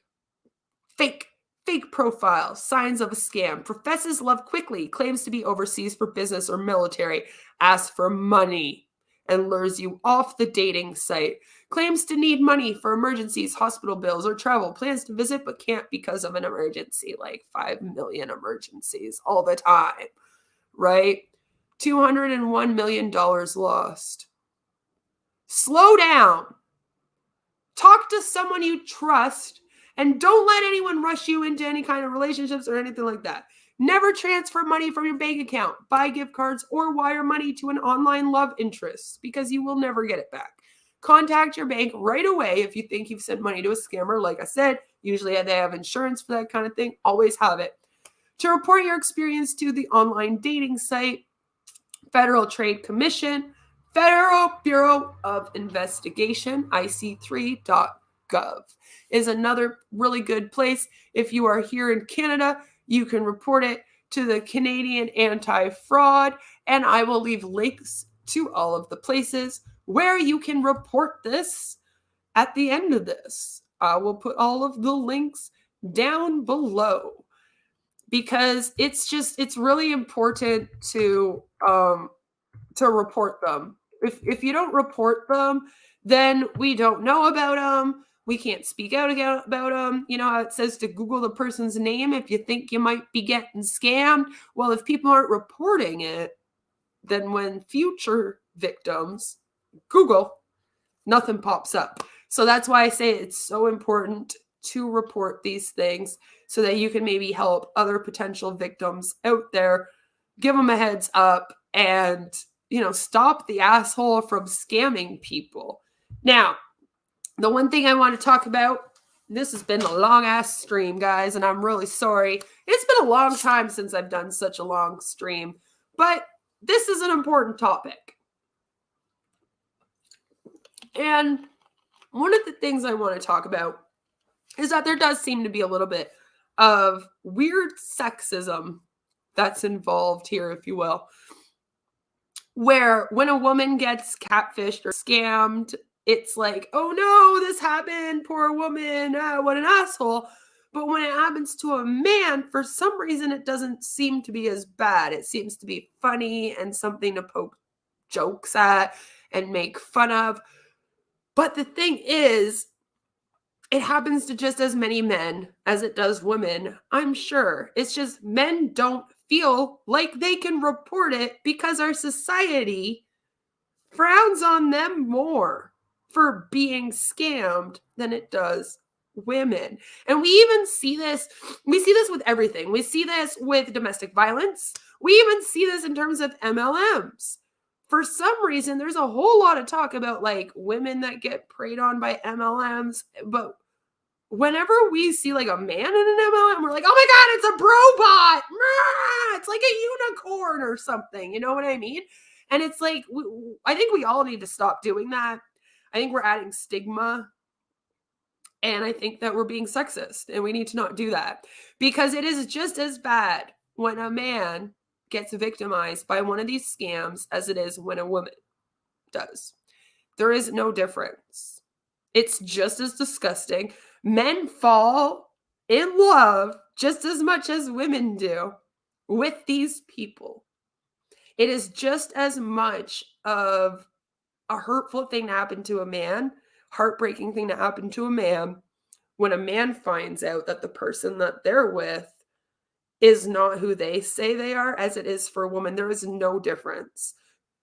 profiles, signs of a scam, professes love quickly, claims to be overseas for business or military, asks for money, and lures you off the dating site, claims to need money for emergencies, hospital bills, or travel, plans to visit but can't because of an emergency, like 5 million emergencies all the time, right? $201 million lost. Slow down. Talk to someone you trust. And don't let anyone rush you into any kind of relationships or anything like that. Never transfer money from your bank account, buy gift cards, or wire money to an online love interest because you will never get it back. Contact your bank right away if you think you've sent money to a scammer. Like I said, usually they have insurance for that kind of thing. Always have it. To report your experience to the online dating site, Federal Trade Commission, Federal Bureau of Investigation, IC3.gov. is another really good place. If you are here in Canada, you can report it to the Canadian Anti-Fraud, and I will leave links to all of the places where you can report this at the end of this. I will put all of the links down below because it's really important to report them. If you don't report them, then we don't know about them. We can't speak out about them. You know how it says to Google the person's name if you think you might be getting scammed? Well, if people aren't reporting it, then when future victims Google, nothing pops up. So that's why I say it's so important to report these things so that you can maybe help other potential victims out there, give them a heads up, and, you know, stop the asshole from scamming people. Now, the one thing I want to talk about, this has been a long ass stream, guys, and I'm really sorry. It's been a long time since I've done such a long stream, but this is an important topic. And one of the things I want to talk about is that there does seem to be a little bit of weird sexism that's involved here, if you will, where when a woman gets catfished or scammed, it's like, oh no, this happened, poor woman, what an asshole. But when it happens to a man, for some reason, it doesn't seem to be as bad. It seems to be funny and something to poke jokes at and make fun of. But the thing is, it happens to just as many men as it does women, I'm sure. It's just men don't feel like they can report it because our society frowns on them more for being scammed than it does women. And we even see this, with everything. We see this with domestic violence. We even see this in terms of MLMs. For some reason, there's a whole lot of talk about like women that get preyed on by MLMs, but whenever we see like a man in an MLM, we're like, oh my God, it's a brobot. It's like a unicorn or something. You know what I mean? And it's like, I think we all need to stop doing that. I think we're adding stigma. And I think that we're being sexist, and we need to not do that, because it is just as bad when a man gets victimized by one of these scams as it is when a woman does. There is no difference. It's just as disgusting. Men fall in love just as much as women do with these people. It is just as much of a hurtful thing to happen to a man, heartbreaking thing to happen to a man, when a man finds out that the person that they're with is not who they say they are, as it is for a woman. There is no difference.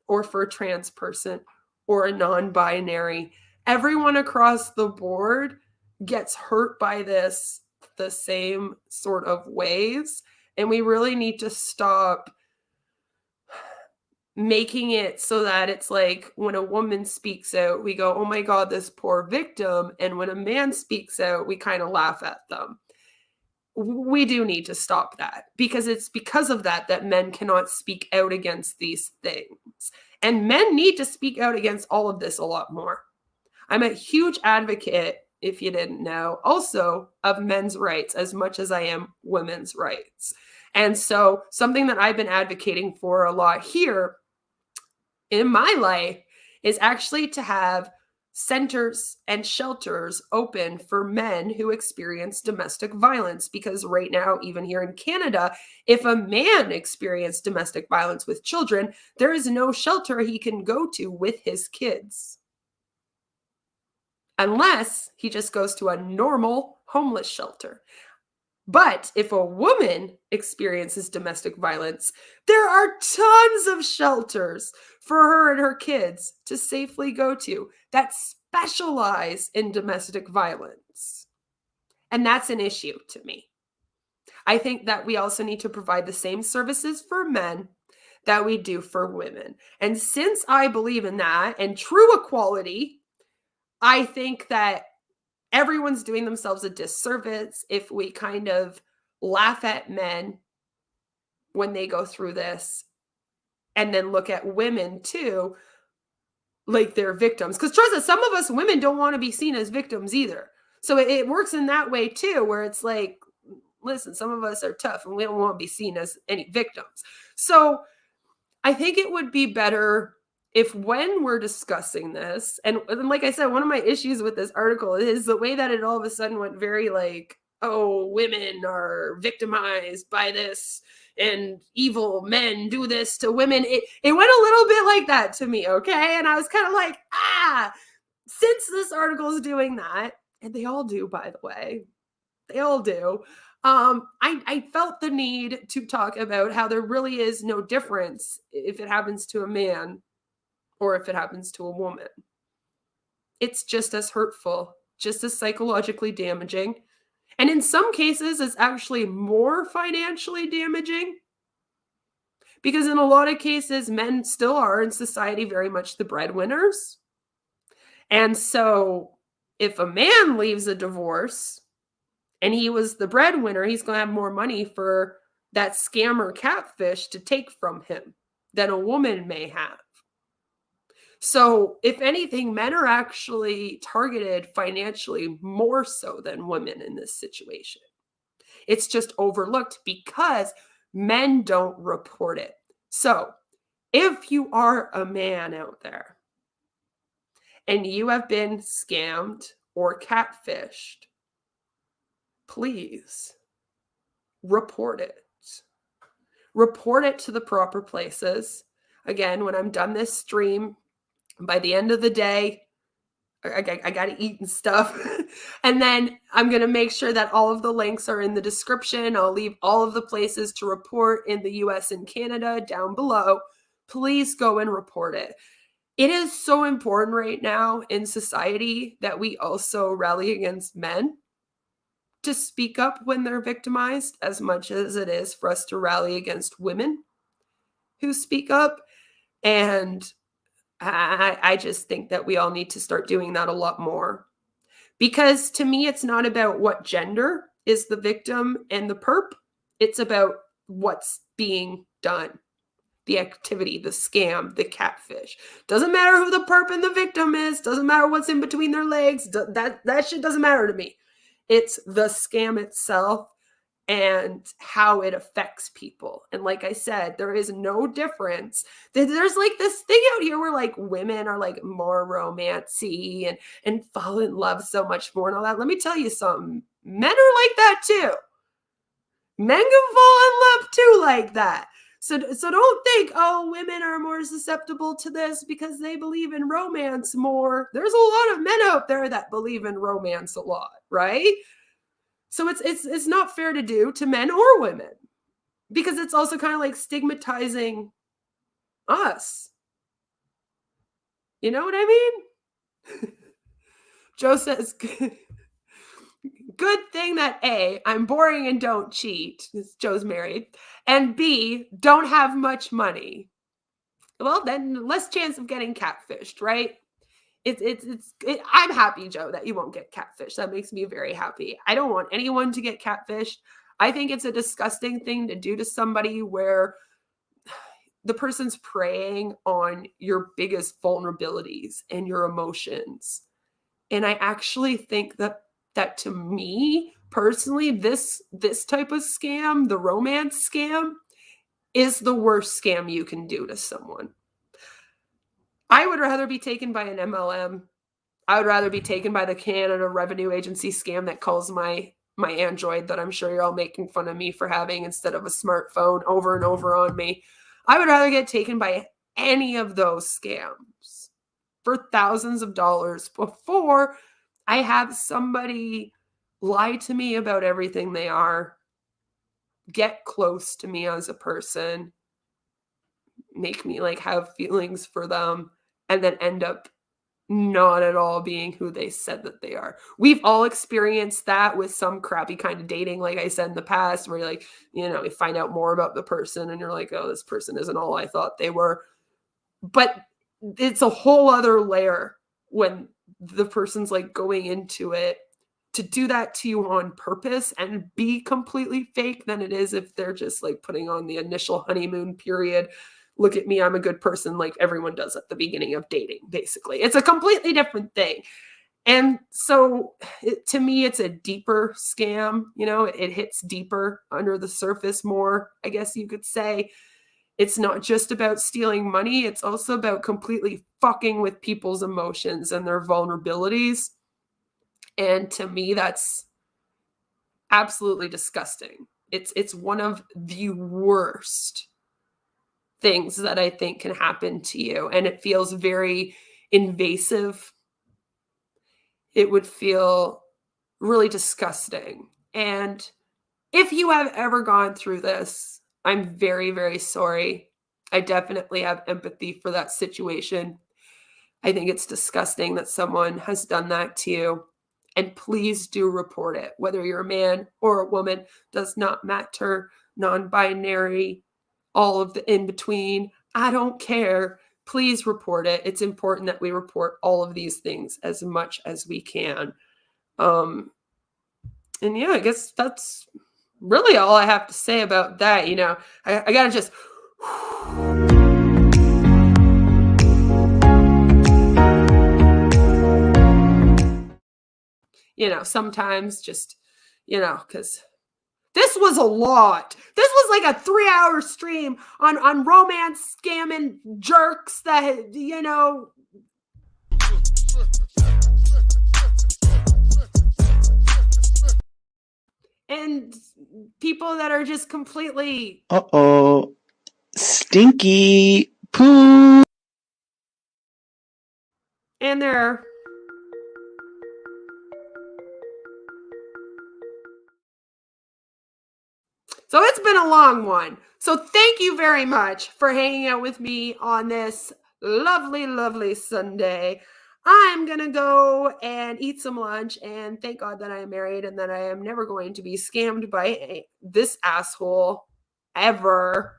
Or for a trans person or a non-binary. Everyone across the board gets hurt by this the same sort of ways. And we really need to stop making it so that it's like when a woman speaks out, we go, oh my God, this poor victim. And when a man speaks out, we kind of laugh at them. we do need to stop that, because it's because of that that men cannot speak out against these things. And men need to speak out against all of this a lot more. I'm a huge advocate, if you didn't know, also of men's rights as much as I am women's rights. And so something that I've been advocating for a lot here in my life is actually to have centers and shelters open for men who experience domestic violence. Because right now, even here in Canada, if a man experienced domestic violence with children, there is no shelter he can go to with his kids, unless he just goes to a normal homeless shelter. But if a woman experiences domestic violence, there are tons of shelters for her and her kids to safely go to that specialize in domestic violence. And that's an issue to me. I think that we also need to provide the same services for men that we do for women. And since I believe in that and true equality, I think that everyone's doing themselves a disservice if we kind of laugh at men when they go through this and then look at women too like they're victims. Because trust us, some of us women don't want to be seen as victims either. So it works in that way too, where it's like, listen, some of us are tough and we don't want to be seen as any victims. So I think it would be better if, when we're discussing this, and like I said, one of my issues with this article is the way that it all of a sudden went very like, oh, women are victimized by this and evil men do this to women. It went a little bit like that to me, okay? And I was kind of like, since this article is doing that, and they all do, by the way, they all do, I felt the need to talk about how there really is no difference if it happens to a man or if it happens to a woman. It's just as hurtful, just as psychologically damaging. And in some cases, it's actually more financially damaging, because in a lot of cases, men still are in society very much the breadwinners. And so if a man leaves a divorce and he was the breadwinner, he's going to have more money for that scammer catfish to take from him than a woman may have. So if anything, men are actually targeted financially more so than women in this situation. It's just overlooked because men don't report it. So if you are a man out there and you have been scammed or catfished, please report it. Report it to the proper places. Again, when I'm done this stream, by the end of the day, I got to eat and stuff. And then I'm going to make sure that all of the links are in the description. I'll leave all of the places to report in the US and Canada down below. Please go and report it. It is so important right now in society that we also rally against men to speak up when they're victimized, as much as it is for us to rally against women who speak up. And I just think that we all need to start doing that a lot more. Because to me, it's not about what gender is the victim and the perp. It's about what's being done. The activity, the scam, the catfish. Doesn't matter who the perp and the victim is. Doesn't matter what's in between their legs. That shit doesn't matter to me. It's the scam itself and how it affects people. And like I said, there is no difference. There's like this thing out here where like women are like more romancy and fall in love so much more and all that. Let me tell you something. Men are like that too. Men can fall in love too like that. So don't think, oh, women are more susceptible to this because they believe in romance more. There's a lot of men out there that believe in romance a lot, right? So it's not fair to do to men or women, because it's also kind of like stigmatizing us. You know what I mean? Joe says, good thing that A, I'm boring and don't cheat. Joe's married. And B, don't have much money. Well, then less chance of getting catfished, right? I'm happy, Joe, that you won't get catfished. That makes me very happy. I don't want anyone to get catfished. I think it's a disgusting thing to do to somebody where the person's preying on your biggest vulnerabilities and your emotions. And I actually think that to me personally, this type of scam, the romance scam, is the worst scam you can do to someone. I would rather be taken by an MLM. I would rather be taken by the Canada Revenue Agency scam that calls my Android that I'm sure you're all making fun of me for having instead of a smartphone over and over on me. I would rather get taken by any of those scams for thousands of dollars before I have somebody lie to me about everything they are, get close to me as a person, make me like have feelings for them, and then end up not at all being who they said that they are. We've all experienced that with some crappy kind of dating, like I said in the past, where you're like, you find out more about the person and you're like, oh, this person isn't all I thought they were. But it's a whole other layer when the person's like going into it to do that to you on purpose and be completely fake than it is if they're just like putting on the initial honeymoon period. Look at me, I'm a good person, like everyone does at the beginning of dating, basically. It's a completely different thing. And so to me, it's a deeper scam. It hits deeper under the surface more, I guess you could say. It's not just about stealing money. It's also about completely fucking with people's emotions and their vulnerabilities. And to me, that's absolutely disgusting. It's one of the worst things that I think can happen to you. And it feels very invasive. It would feel really disgusting. And if you have ever gone through this, I'm very, very sorry. I definitely have empathy for that situation. I think it's disgusting that someone has done that to you. And please do report it. Whether you're a man or a woman, does not matter. Non-binary, all of the in-between, I don't care. Please report it. It's important that we report all of these things as much as we can. And yeah, I guess that's really all I have to say about that. I gotta just sometimes just because this was a lot. This was like a 3-hour stream on romance scamming jerks that, and people that are just completely stinky poo. And they're so it's been a long one. So thank you very much for hanging out with me on this lovely, lovely Sunday. I'm going to go and eat some lunch and thank God that I am married and that I am never going to be scammed by this asshole ever.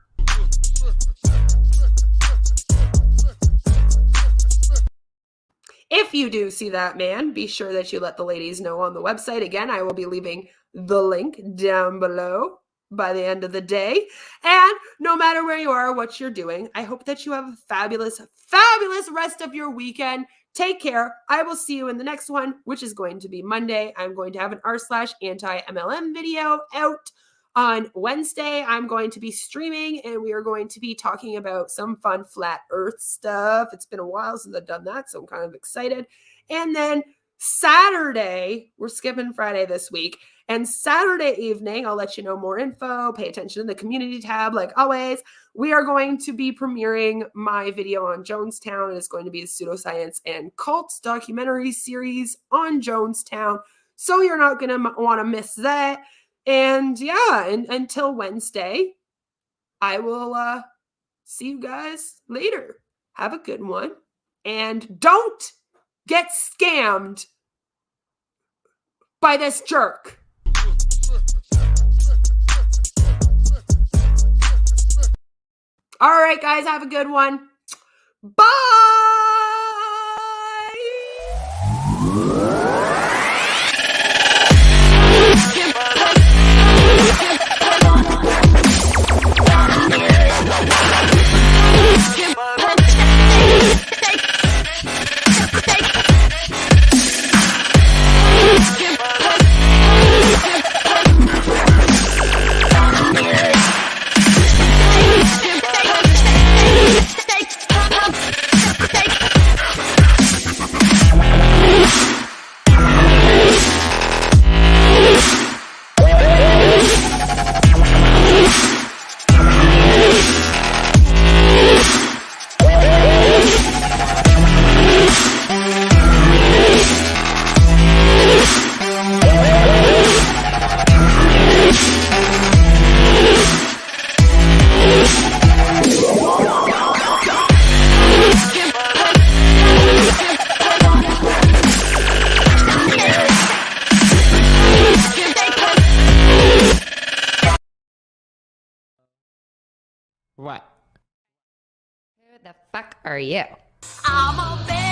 If you do see that man, be sure that you let the ladies know on the website. Again, I will be leaving the link down below by the end of the day. And no matter where you are, what you're doing, I hope that you have a fabulous, fabulous rest of your weekend. Take care. I will see you in the next one, which is going to be Monday. I'm going to have an r/anti-MLM video out on Wednesday. I'm going to be streaming and we are going to be talking about some fun flat earth stuff. It's been a while since I've done that, so I'm kind of excited. And then Saturday, we're skipping Friday this week. And Saturday evening, I'll let you know more info. Pay attention to the community tab, like always. We are going to be premiering my video on Jonestown. It's going to be the Pseudoscience and Cults documentary series on Jonestown. So you're not going to want to miss that. And yeah, until Wednesday, I will see you guys later. Have a good one. And don't get scammed by this jerk. All right, guys, have a good one. Bye. What? Who the fuck are you? I'm a